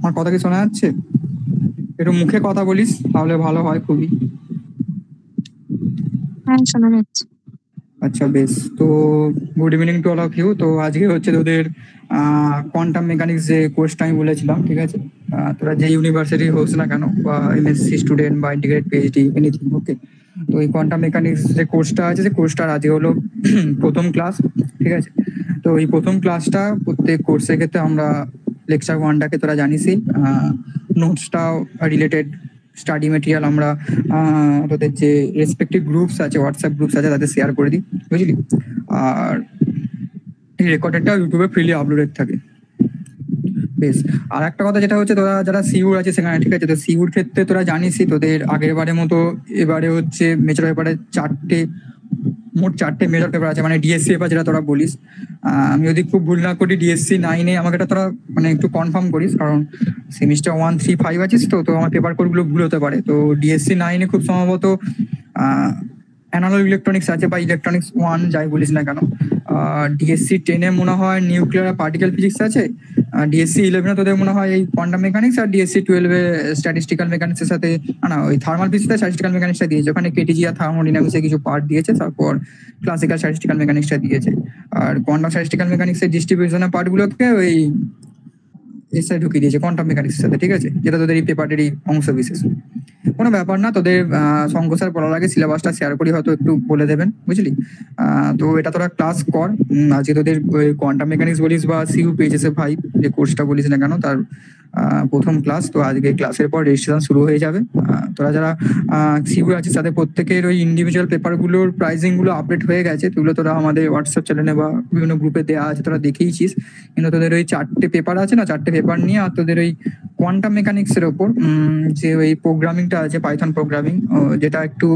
আমার কথা কি শোনা যাচ্ছে? একটু মুখে কথা বলিস তাহলে ভালো হয় খুবই। হ্যাঁ, শোনা যাচ্ছে। আচ্ছা বেশ, তো good evening to all of you. তো আজকে হচ্ছে তোদের কোয়ান্টাম মেকানিক্স যে কোর্সটা আমি বলেছিলাম, ঠিক আছে? তোরা যে ইউনিভার্সিটি হোস না কেন, বা এমএসসি স্টুডেন্ট বা ইন্টিগ্রেট পিএইচডি এনিথিং, ওকে? তো এই কোয়ান্টাম মেকানিক্স যে কোর্সটা আছে, সেই কোর্সটার আজকে হলো প্রথম ক্লাস, ঠিক আছে? তো এই প্রথম ক্লাসটা প্রত্যেক কোর্সের ক্ষেত্রে আমরা লেকচার ওয়ানটাকে তোরা জানিসই, নোটসটাও রিলেটেড স্টাডি মেটেরিয়াল আমরা তোদের যে রেসপেক্টিভ গ্রুপস আছে, হোয়াটসঅ্যাপ গ্রুপস আছে, তাদের শেয়ার করে দিই, বুঝলি? আর এই রেকর্ডেডটা ইউটিউবে ফ্রিলি আপলোডেড থাকে। বেশ, আর একটা কথা যেটা হচ্ছে, তোরা যারা সিউর আছে সেখানে, ঠিক আছে? তো সিউর ক্ষেত্রে তোরা জানিসই তোদের আগের বারের মতো এবারে হচ্ছে মেজর পেপারে মোট চারটে মেজর পেপার আছে, মানে ডিএসসি পেপার যেটা তোরা বলিস। আমি যদি খুব ভুল না করি ডিএসসি 9-এ আমাকে এটা তোরা মানে একটু কনফার্ম করিস, কারণ সেমিস্টার 1, 3, 5 আছিস, তো আমার পেপার কোডগুলো ভুল হতে পারে। তো ডিএসসি 9-এ খুব সম্ভবত অ্যানালগ ইলেকট্রনিক্স আছে, বা ইলেকট্রনিক্স 1 যাই বলিস না কেন। ডিএসসি 10-এ মনে হয় নিউক্লিয়ার পার্টিকেল ফিজিক্স আছে। ডিএসসি 11-এ তোদের মনে হয় এই কোয়ান্টাম মেকানিক্স, আর ডিএসসি 12-এ স্ট্যাটিস্টিক্যাল মেকানিক্সের সাথে না ওই থার্মাল ফিজিক্সে স্ট্যাটিস্টিক্যাল মেকানিক্সটা দিয়েছে, ওখানে কেটিজি আর থার্মোডিনামিক্সে কিছু পার্ট দিয়েছে, তারপর ক্লাসিক্যাল স্ট্যাটিস্টিক্যাল মেকানিক্সটা দিয়েছে। আর কোয়ান্টাম স্ট্যাটিস্টিক্যাল মেকানিক্সের ডিস্ট্রিবিউশনের পার্টগুলোকে ওই এসে ঢুকিয়ে দিয়েছে কোয়ান্টাম মেকানিক্সের সাথে, ঠিক আছে? যেটা তোদের এই পেপারেরই অংশ বিশেষ। কোনো ব্যাপার না, তোদের শঙ্কর স্যার বলার আগে সিলেবাসটা শেয়ার করি, হয়তো একটু বলে দেবেন, বুঝলি? তো এটা তোরা ক্লাস কর। আজকে তোদের কোয়ান্টাম মেকানিক্স বলিস বা সিইউ পেজেসে ভাই যে কোর্সটা বলিস না কেন, তার প্রথম ক্লাস। তো আজকে ক্লাসের পর রেজিস্ট্রেশন শুরু হয়ে যাবে। তোরা যারা সিইউ আছিস তাদের প্রত্যেকের ওই ইন্ডিভিজুয়াল পেপারগুলোর প্রাইসিংগুলো আপডেট হয়ে গেছে, তুগুলো তোরা আমাদের হোয়াটসঅ্যাপ চ্যানেলে বা বিভিন্ন গ্রুপে দেওয়া আছে, তোরা দেখেইছিস। কিন্তু তোদের ওই চারটে পেপার আছে না, চারটে পেপার নিয়ে আর তোদের ওই কোয়ান্টাম মেকানিক্সের ওপর যে ওই প্রোগ্রামিংটা আছে, পাইথন প্রোগ্রামিং, যেটা একটু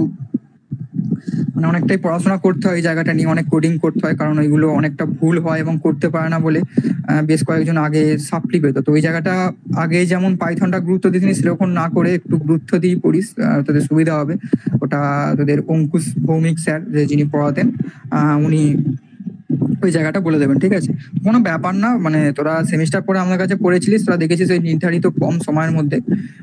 মানে অনেকটাই পড়াশোনা করতে হয় এই জায়গাটা নিয়ে, অনেক কোডিং করতে হয়, কারণ ওইগুলো অনেকটা ভুল হয় এবং করতে পারে না বলে বেশ কয়েকজন আগে সাপ্লি পেত। তো ওই জায়গাটা আগে যেমন পাইথনটা গুরুত্ব দিতিনি, সেরকম না করে একটু গুরুত্ব দিয়ে পড়িস, তোদের সুবিধা হবে। ওটা তোদের অঙ্কুশ ভৌমিক স্যার যে যিনি পড়াতেন, উনি ওই জায়গাটা বলে দেবেন, ঠিক আছে? কোনো ব্যাপার না, মানে তোরা সেমিস্টার পরে আমাদের কাছে পড়েছিলিস, তোরা দেখেছিস ওই নির্ধারিত কম সময়ের মধ্যে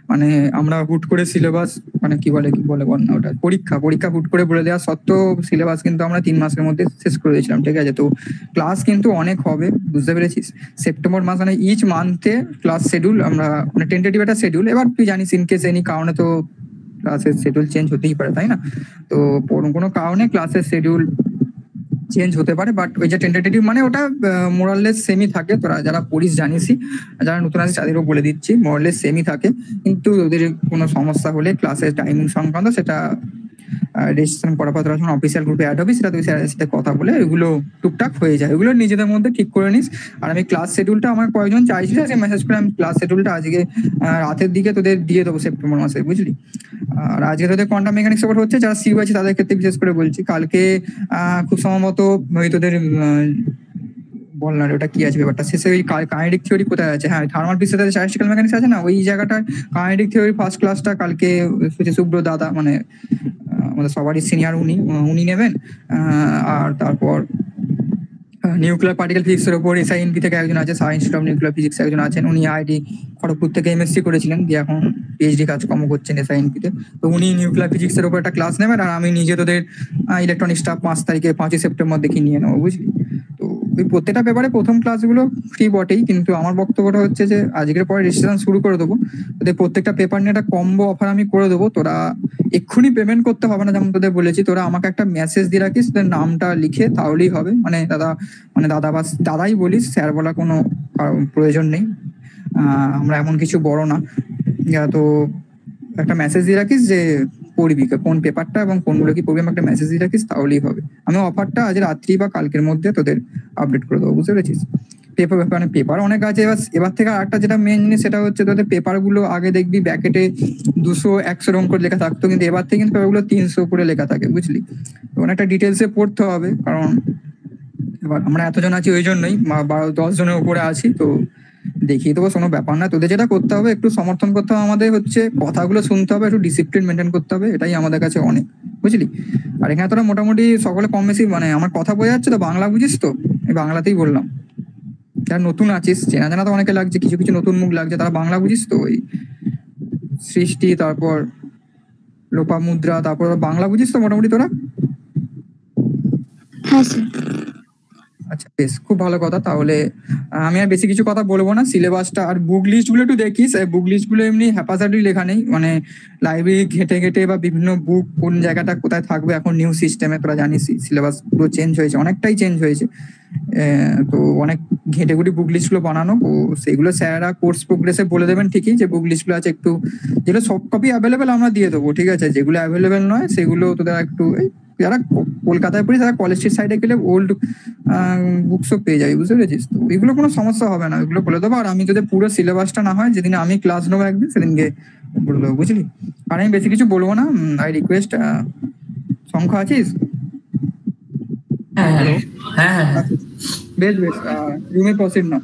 মানে আমরা হুট করে সিলেবাস মানে কি বলে বল না ওটা, পরীক্ষা হুট করে বলে দেওয়া সত্ত্বেও সিলেবাস কিন্তু আমরা 3 মাসের মধ্যে শেষ করে দিয়েছিলাম, ঠিক আছে? তো ক্লাস কিন্তু অনেক হবে, বুঝতে পেরেছিস? সেপ্টেম্বর মাস মানে ইচ মান্থে ক্লাস শিডিউল আমরা মানে টেন্টেটিভ একটা শিডিউল, এবার তুই জানিস ইন কেস এনি কারণে তো ক্লাসের শিডিউল চেঞ্জ হতেই পারে, তাই না? তো কোনো কারণে ক্লাসের শিডিউল চেঞ্জ হতে পারে, বাট ওই যে টেন্টেটিভ মানে ওটা মোরাললেস সেমই থাকে। তোরা যারা পড়িস জানিসই, যারা নতুন আছে তাদেরও বলে দিচ্ছি, মোরাললেস সেমই থাকে। কিন্তু ওদের কোনো সমস্যা হলে ক্লাসের টাইমিং সংক্রান্ত সেটা রেজিস্ট্রেশন করার পর তোরা যখন অফিসিয়াল গ্রুপে অ্যাড হবি, সেটা তুই স্যারের সাথে কথা বলে ওইগুলো টুকটাক হয়ে যায়, ওইগুলো নিজেদের মধ্যে ঠিক করে নিস। আর আমি ক্লাস শিডিউলটা আমার কয়েকজন চাইছিল, আজকে মেসেজ করে আমি ক্লাস শিডিউলটা আজকে রাতের দিকে তোদের দিয়ে দেবো সেপ্টেম্বর মাসে, বুঝলি? আর আজকে তোদের কোয়ান্টাম মেকানিক্স ওপর হচ্ছে, যারা সিইউ আছে তাদের ক্ষেত্রে বিশেষ করে বলছি। কালকে খুব সম্ভবত ওই তোদের বল না ওটা কি আছে ব্যাপারটা, শেষে ওই কাইনেটিক থিওরি কোথায় আছে? হ্যাঁ, থার্মাল ফিজিক্সের সাথে স্ট্যাটিস্টিক্যাল মেকানিক্স আছে না, ওই জায়গাটায় কাইনেটিক থিওরি ফার্স্ট ক্লাসটা কালকে সুব্র দাদা মানে আমাদের সবারই সিনিয়র, উনি নেবেন। আর তারপর নিউক্লিয়ার পার্টিকেল ফিজিক্সের ওপর এসআইএনপি থেকে একজন আছে, সায়েন্স অফ নিউক্লিয়ার ফিজিক্স একজন আছেন, উনি আইআইটি খড়গপুর থেকে এমএসসি করেছিলেন, দিয়ে এখন পিএইচডি কাজকর্ম করছেন এসআইএনপিতে। তো উনি নিউক্লিয়ার ফিজিক্সের ওপর একটা ক্লাস নেবেন, আর আমি নিজে তোদের ইলেকট্রনিক্সটা 5 তারিখে 5ই সেপ্টেম্বর দেখে নিয়ে নেবো, বুঝলি? তো ওই প্রত্যেকটা পেপারে প্রথম ক্লাসগুলো ফ্রি বটেই, কিন্তু আমার বক্তব্যটা হচ্ছে যে আজকের পরে রেজিস্ট্রেশন শুরু করে দেবো, তোদের প্রত্যেকটা পেপার নিয়ে একটা কম্বো অফার আমি করে দেবো। তোরা এক্ষুনি পেমেন্ট করতে হবে না, যেমন তোদের বলেছি, তোরা আমাকে একটা মেসেজ দিয়ে রাখিস, তোদের নামটা লিখে তাহলেই হবে। মানে দাদা বা দাদাই বলিস, স্যার বলা কোনো প্রয়োজন নেই, আমরা এমন কিছু বড় না। তো একটা মেসেজ দিয়ে রাখিস যে পড়বি কোন পেপারটা এবং কোনগুলো কি পড়বি, একটা মেসেজ দিয়ে রাখিস তাহলেই হবে। আমি অফারটা আজ রাত্রি বা কালকের মধ্যে তোদের আপডেট করে দেবো, বুঝতে পেরেছিস? পেপার অনেক আছে। এবার থেকে আরেকটা যেটা মেন জিনিস, সেটা হচ্ছে তোদের পেপারগুলো আগে দেখবি ব্যাকেটে 200-100 এরকম করে লেখা থাকতো, কিন্তু এবার থেকে কিন্তু পেপারগুলো 300 করে লেখা থাকে, বুঝলি? তো অনেকটা ডিটেলসে পড়তে হবে, কারণ এবার আমরা এতজন আছি ওই জন্যই, 12-10 জনের উপরে আছি, তো দেখিয়ে দেবো, কোনো ব্যাপার না। তোদের যেটা করতে হবে, একটু সমর্থন করতে হবে আমাদের, হচ্ছে কথাগুলো শুনতে হবে, একটু ডিসিপ্লিন মেনটেন করতে হবে, এটাই আমাদের কাছে অনেক, বুঝলি? আর এখানে তোরা মোটামুটি সকলে কম বেশি মানে আমার কথা বোঝা যাচ্ছে তো? বাংলা বুঝিস তো? এই বাংলাতেই বললাম। যারা নতুন আছিস, চেনা জানা তো অনেকে লাগছে, কিছু কিছু নতুন মুখ লাগছে, তারা বাংলা বুঝিস তো? ওই সৃষ্টি, তারপর লোপামুদ্রা, তারপর বাংলা বুঝিস তো মোটামুটি তোরা? হ্যাঁ স্যার। আচ্ছা বেশ, খুব ভালো কথা। তাহলে আমি আর বেশি কিছু কথা বলবো না। সিলেবাসটা আর বুক লিস্ট গুলো একটু দেখিস। বুক লিস্ট গুলো এমনি হ্যাপাজার্ডি লেখা নেই, মানে লাইব্রেরি ঘেটে ঘেটে বা বিভিন্ন বুক কোন জায়গাটা কোথায় থাকবে, এখন নিউ সিস্টেমে তোরা জানিস সিলেবাস পুরো চেঞ্জ হয়েছে, অনেকটাই চেঞ্জ হয়েছে। তো অনেক ঘেটে ঘুটি বুক লিস্ট গুলো বানানো, ও সেগুলো স্যাররা কোর্স প্রোগ্রেসে বলে দেবেন ঠিকই, যে বুক লিস্ট গুলো আছে একটু, যেগুলো সব কপি অ্যাভেলেবেল আমরা দিয়ে দেবো, ঠিক আছে? যেগুলো অ্যাভেলেবেল নয় সেগুলো তোদের একটু যারা কলকাতায় পড়ি তারা কলেজ স্ট্রিট সাইডে গেলে ওল্ড বুকসও পেয়ে যাবে, বুঝতে পেরেছিস? তো এগুলো কোনো সমস্যা হবে না, এগুলো বলে দেবো। আর আমি তোদের পুরো সিলেবাসটা না হয় যেদিন আমি ক্লাস নেবো একদিন, সেদিনকে বলে দেবো, বুঝলি? আর আমি বেশি কিছু বলবো না। আই রিকোয়েস্ট, শঙ্খ আছিস? হ্যাঁ হ্যালো, হ্যাঁ হ্যাঁ হ্যাঁ। বেশ বেশ, রুমে প্রসিড না।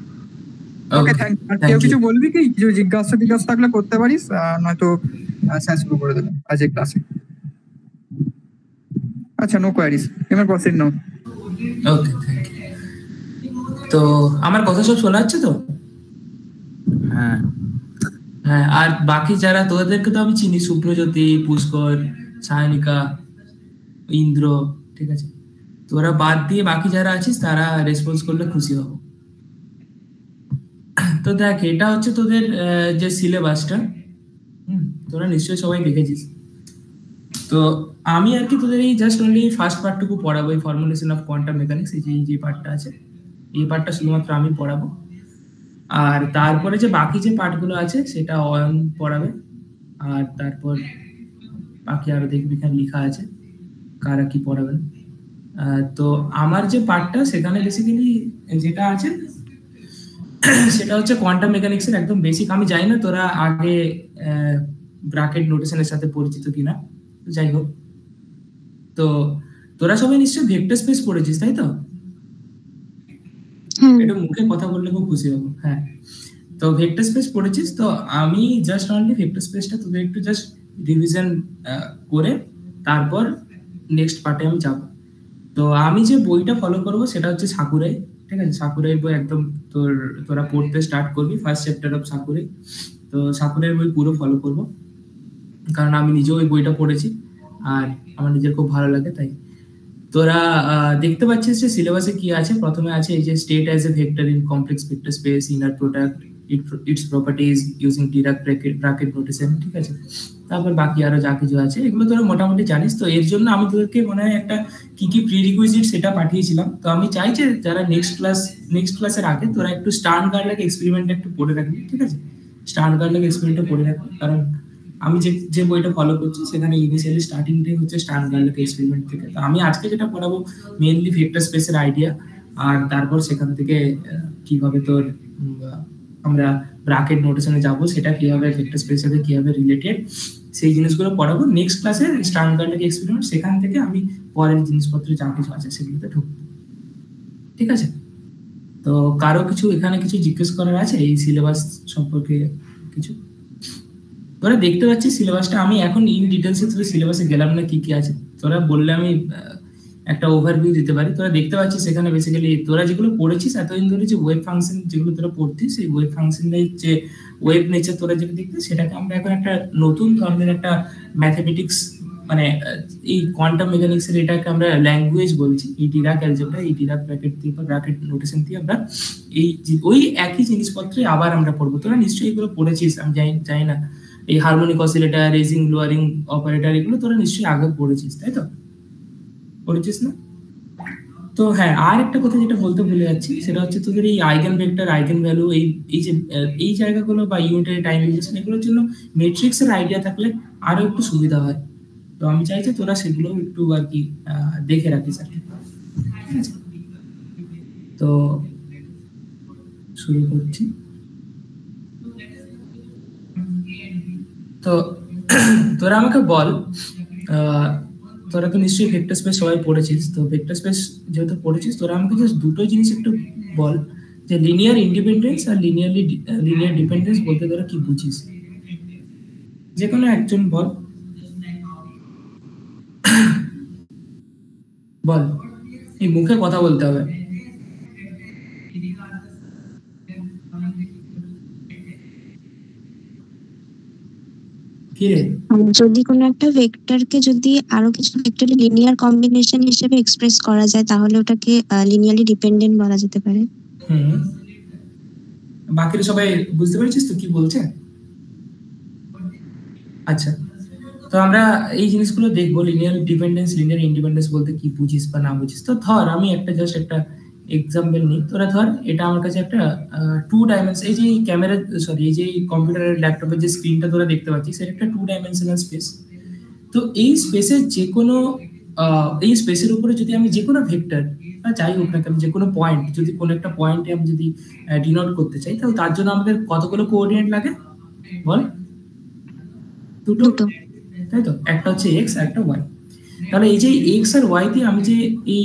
ওকে, থ্যাংক ইউ। আর কেউ Thank কিছু you. বলবি কি? কিছু জিজ্ঞাসা থাকলে করতে পারিস, নয়তো স্যার শুরু করে দেবেন আজকে ক্লাসে। আচ্ছা, নো কোয়ারিজ, এবার proceed now. Okay, thank you. তো আমার কথা সব শোনা যাচ্ছে তো? হ্যাঁ হ্যাঁ, আর বাকি যারা তোদেরকে তো আমি চিনি, সুপ্রজ্যোতি, পুষ্কর, সায়নিকা, ইন্দ্র, ঠিক আছে? তোরা বাদ দিয়ে বাকি যারা আছিস তারা রেসপন্স করলে খুশি হব। তো দেখ, এটা হচ্ছে তোদের যে সিলেবাসটা, তোরা নিশ্চয়ই সবাই দেখেছিস। তো আমি আর কি তোদের এই জাস্ট অনলি ফার্স্ট পার্টটুকু পড়াবো, এই ফর্মুলেশন অফ কোয়ান্টাম মেকানিক্স, এই যে পার্টটা আছে, এই পার্টটা শুধুমাত্র আমি পড়াবো। আর তারপরে যে বাকি যে পার্টগুলো আছে সেটা অয়ন পড়াবে। আর তারপর বাকি আরো দেখবি এখানে লেখা আছে কারা কি পড়াবেন। তো আমার যে পার্টটা, সেখানে বেসিক্যালি যেটা আছে সেটা হচ্ছে কোয়ান্টাম মেকানিক্স এর একদম বেসিক। আমি জানি না তোরা আগে ব্র্যাকেট নোটেশনের সাথে পরিচিত কিনা, যাই হোক। তো তোরা সবাই নিশ্চয়ই ভেক্টর স্পেস পড়েছিস, তাই তো? এটা মুখে কথা বললে খুব খুশি হবো। হ্যাঁ, তো ভেক্টর স্পেস পড়েছিস তো? আমি জাস্ট অনলি ভেক্টর স্পেসটা তোদের একটু জাস্ট রিভিশন করে তারপর নেক্সট পার্টে আমি যাব। তো আমি যে বইটা ফলো করব সেটা হচ্ছে সাকুরাই, ঠিক আছে? সাকুরাই বই একদম তোরা পড়তে স্টার্ট করবি, ফার্স্ট চ্যাপ্টার অফ সাকুরাই। তো সাকুরাই বই পুরো ফলো করব, কারণ আমি নিজেও ওই বইটা পড়েছি আর আমার নিজের খুব ভালো লাগে। তাই তোরা দেখতে পাচ্ছিস যে সিলেবাসে কি আছে। প্রথমে আছে এই যে state as a vector in complex vector space, inner product, it's properties using Dirac bracket notation, ঠিক আছে? তারপর বাকি আরো যা কিছু আছে এগুলো তোরা মোটামুটি জানিস। তো এর জন্য আমি তোদেরকে মনে হয় একটা কি কি প্রিরিকুইজিট সেটা পাঠিয়েছিলাম। তো আমি চাই যে যারা নেক্সট ক্লাসের আগে তোরা একটু স্টার্ন গার্ডলাক এক্সপেরিমেন্ট একটু পড়ে রাখবি, ঠিক আছে? স্টার্ন গার্ডলাক এক্সপেরিমেন্টটা পড়ে রাখবি, কারণ আমি যে বইটা ফলো করছি সেখানে ইনিশিয়ালি স্টার্টিংটাই হচ্ছে স্টার্ন গার্ডলাক এক্সপেরিমেন্ট থেকে। তো আমি আজকে যেটা পড়াবো মেইনলি ভেক্টর স্পেসের আইডিয়া, আর তারপর সেখান থেকে কিভাবে তোর আমরা ব্র্যাকেট নোটেশনে যাব, সেটা কিভাবে ভেক্টর স্পেসের সাথে কিভাবে রিলেটেড, সেই জিনিসগুলো পড়াবো। নেক্সট ক্লাসে স্টার্ন গার্ডলাক এক্সপেরিমেন্ট, সেখান থেকে আমি পরের জিনিসপত্র যা কিছু আছে সেগুলোতে ঢুকবো, ঠিক আছে? তো কারো কিছু এখানে কিছু জিজ্ঞেস করার আছে এই সিলেবাস সম্পর্কে? কিছু তোরা দেখতে পাচ্ছিস সিলেবাসটা, আমি এখন ইন ডিটেলসে তোদের সিলেবাসে গেলাম না কি কি আছে। তোরা বললে আমি একটা ওভারভিউ দিতে পারি। তোরা দেখতে পাচ্ছিস এখানে বেসিক্যালি তোরা যেগুলো পড়েছিস এতদিন ধরে, যে ওয়েব ফাংশন যেগুলো তোরা পড়তিস, সেই ওয়েব ফাংশনের যে ওয়েব নেচার তোরা যেটা দেখতিস, সেটাকে আমরা এখন একটা নতুন ধরনের একটা ম্যাথমেটিক্স, মানে এই কোয়ান্টাম মেকানিক্স এর এটাকে আমরা ল্যাঙ্গুয়েজ বলছি। এই ডিরাক অ্যালজেব্রা, এই ডিরাক ব্র্যাকেট দিয়ে বা ব্র্যাকেট নোটেশন দিয়ে আমরা এই ওই একই জিনিসপত্রে আবার আমরা পড়বো। তোরা নিশ্চয়ই এগুলো পড়েছিস, আমি জানি না। এই harmonic oscillator, raising lowering operator, এগুলো তোরা নিশ্চয়ই আগে পড়েছিস, তাই তো? পড়েছিস না? তো হ্যাঁ, আর একটা কথা যেটা বলতে ভুলে যাচ্ছি, সেটা হচ্ছে তোদের এই আইগেন ভেক্টর, আইগেন ভ্যালু, এই যে এই জায়গাগুলো বা ইউনিটারি টাইম রিলেশন, এগুলোর জন্য ম্যাট্রিক্স এর আইডিয়া থাকলে আরো একটু সুবিধা হয়। তো আমি চাই যে তোরা সেগুলো একটু আর কি দেখে রাখিস আর কি। তো শুরু করছি। তো তোরা আমাকে বল, তোরা তো নিশ্চয়ই ভেক্টর স্পেস সবাই পড়েছিস। তো ভেক্টর স্পেস যেহেতু পড়েছিস, তোরা আমাকে জাস্ট দুটো জিনিস একটু বল, যে লিনিয়ার ইন্ডিপেন্ডেন্স আর লিনিয়ার ডিপেন্ডেন্স বলতে তোরা কি বুঝিস? যে কোনো একজন বল। বল, এই মুখে কথা বলতে হবে। কি রে? যদি কোনো একটা ভেক্টরকে যদি আরো কিছু ভেক্টরের লিনিয়ার কম্বিনেশন হিসেবে এক্সপ্রেস করা যায় তাহলে ওটাকে লিনিয়ারলি ডিপেন্ডেন্ট বলা যেতে পারে। বাকিরা সবাই বুঝতে পেরেছিস তো কি বলছে? আচ্ছা, তো আমরা এই জিনিসগুলো দেখবো, লিনিয়ার ডিপেন্ডেন্স লিনিয়ার ইন্ডিপেন্ডেন্স বলতে কি বুঝিস বা না বুঝিস। তো ধর আমি একটা জাস্ট একটা এক্সাম্পল নিই। তোরা ধর এটা আমার কাছে একটা 2 ডাইমেনশন, এই যে ক্যামেরা সরি এই যে কম্পিউটারের ল্যাপটপের যে স্ক্রিনটা তোরা দেখতে পাচ্ছিস সেটা একটা 2 ডাইমেনশনাল স্পেস। তো এই স্পেসের যে কোনো এই স্পেসের উপরে যদি আমি যে কোনো ভেক্টর বা যাই হোক না কেন যে কোনো পয়েন্ট, যদি কোনো একটা পয়েন্টে আমি যদি ডিনোট করতে চাই তাহলে তার জন্য আমাদের কতগুলো কোঅর্ডিনেট লাগে বল? দুটো, তাই তো? একটা হচ্ছে এক্স আর একটা ওয়াই। তাহলে এই যে এক্স আর ওয়াই দিয়ে আমি যে এই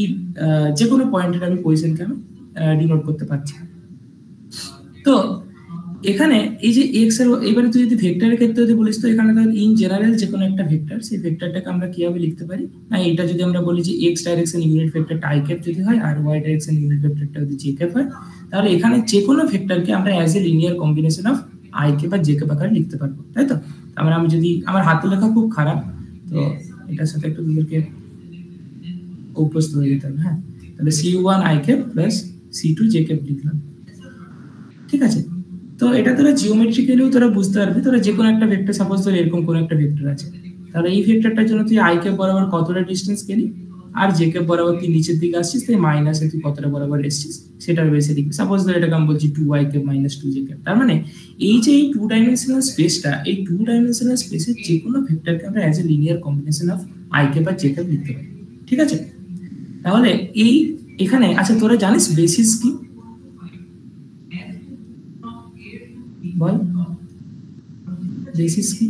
যে কোনো পয়েন্টের আমি পজিশনকে আমি ডিনোট করতে পারছি। তো এখানে এই যে এক্স এর, এবারে তুই যদি ভেক্টরের ক্ষেত্রে যদি বলিস তো এখানে ধর ইন জেনারেল যে কোনো একটা ভেক্টর, সেই ভেক্টরটাকে আমরা কিভাবে লিখতে পারি না, এটা যদি আমরা বলি যে এক্স ডাইরেকশন ইউনিট ভেক্টরটা আই ক্যাপ যদি হয় আর ওয়াই ডাইরেকশন ইউনিট ভেক্টরটা যদি জে ক্যাপ হয়, তাহলে এখানে যে কোনো ভেক্টরকে আমরা as a linear combination of I cap আর জে ক্যাপ আকারে লিখতে পারবো, তাই তো? তার আমি যদি, আমার হাতের লেখা খুব খারাপ, তো এটার সাথে একটু তোদেরকে অভ্যস্ত হয়ে যেতে হবে। হ্যাঁ, তাহলে C1 I cap plus C2 J cap লিখলাম, ঠিক আছে? তো এটা তোরা জিওমেট্রিক্যালিও তোরা বুঝতে পারবি। তোরা যে কোনো একটা ভেক্টর, সাপোজ তোর এরকম কোনো একটা ভেক্টর আছে, তাহলে এই ভেক্টরটার জন্য তুই আই ক্যাপ বরাবর কতটা ডিস্টেন্স গেলি আর জে ক্যাপ বরাবর তুই নিচের দিকে আসছিস, তাই মাইনাসে তুই কতটা বরাবর এসছিস সেটার বেসে লিখবি। সাপোজ ধর এটাকে আমি বলছি 2 I cap minus 2 J cap. তার মানে এই যে এই 2 ডাইমেনশনাল স্পেসটা, এই 2 ডাইমেনশনাল স্পেসের যে কোনো ভেক্টরকে আমরা as a linear combination of I cap আর জে ক্যাপ লিখতে পারি, ঠিক আছে? তাহলে এই এখানে আচ্ছা তোরা জানিস বেসিস কি বল? বেসিস কি?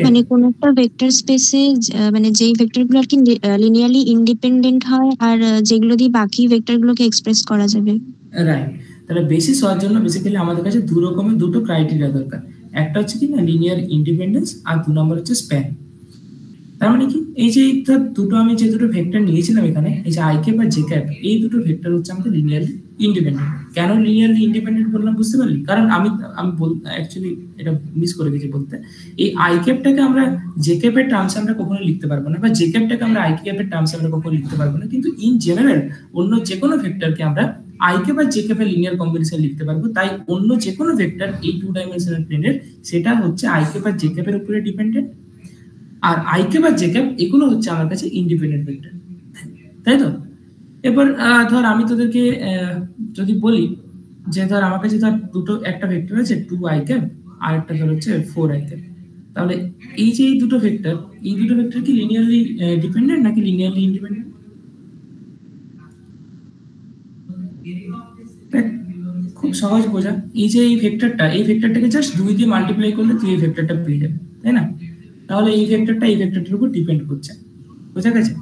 মানে কোন একটা ভেক্টর স্পেসে মানে যেই ভেক্টরগুলো আর কি লিনিয়ারলি ইন্ডিপেন্ডেন্ট হয় আর যেগুলো দিয়ে বাকি ভেক্টরগুলোকে এক্সপ্রেস করা যাবে। রাইট। তাহলে বেসিস হওয়ার জন্য বেসিক্যালি আমাদের কাছে দুটো ক্রাইটেরিয়া দরকার। একটা হচ্ছে কি না লিনিয়ার ইন্ডিপেন্ডেন্স, আর 2 নম্বর হচ্ছে স্প্যান। তার মানে কি এই যে দুটো আমি যে দুটো ভেক্টর নিয়েছিলাম এখানে, এই যে আই ক্যাপ আর জে ক্যাপ, এই দুটো ভেক্টর হচ্ছে আমাদের লিনিয়ারলি ইন্ডিপেন্ডেন্ট। কেন লিনিয়ারলি ইন্ডিপেন্ডেন্ট বললাম বুঝতে পারলি? কারণ আমি অ্যাকচুয়ালি এটা মিস করে গেছি বলতে, এই আই ক্যাপটাকে আমরা জে ক্যাপের টার্মসে আমরা কখনো লিখতে পারবো না, বা জে ক্যাপটাকে আমরা আই ক্যাপের টার্মসে আমরা কখনো লিখতে পারবো না, কিন্তু ইন জেনারেল অন্য যে কোনো ভেক্টরকে আমরা আই ক্যাপ আর জে ক্যাপের লিনিয়ার কম্বিনেশন লিখতে পারবো। তাই অন্য যে কোনো ভেক্টর এই 2 ডাইমেনশনাল প্লেনের, সেটা হচ্ছে আই ক্যাপ আর জে ক্যাপের উপরে ডিপেন্ডেন্ট, আর আই ক্যাপ আর জে ক্যাপ এগুলো হচ্ছে আমার কাছে ইন্ডিপেন্ডেন্ট ভেক্টর, তাই তো? এবার ধর আমি তোদেরকে যদি বলি যে ধর আমার কাছে ধর একটা ভেক্টর আছে 2 আই ক্যাপ আর একটা ধর হচ্ছে 4 আই ক্যাপ, তাহলে এই যে এই দুটো ভেক্টর কি লিনিয়ারলি ডিপেন্ডেন্ট নাকি লিনিয়ারলি ইন্ডিপেন্ডেন্ট? খুব সহজ বোঝা। এই যে এই ভেক্টরটাকে জাস্ট 2 দিয়ে মাল্টিপ্লাই করলে তুই এই ভেক্টরটা পেয়ে যাবে, তাই না? তাহলে এই ভেক্টরটা এই ভেক্টরটার উপর ডিপেন্ড করছে, বোঝা গেছে?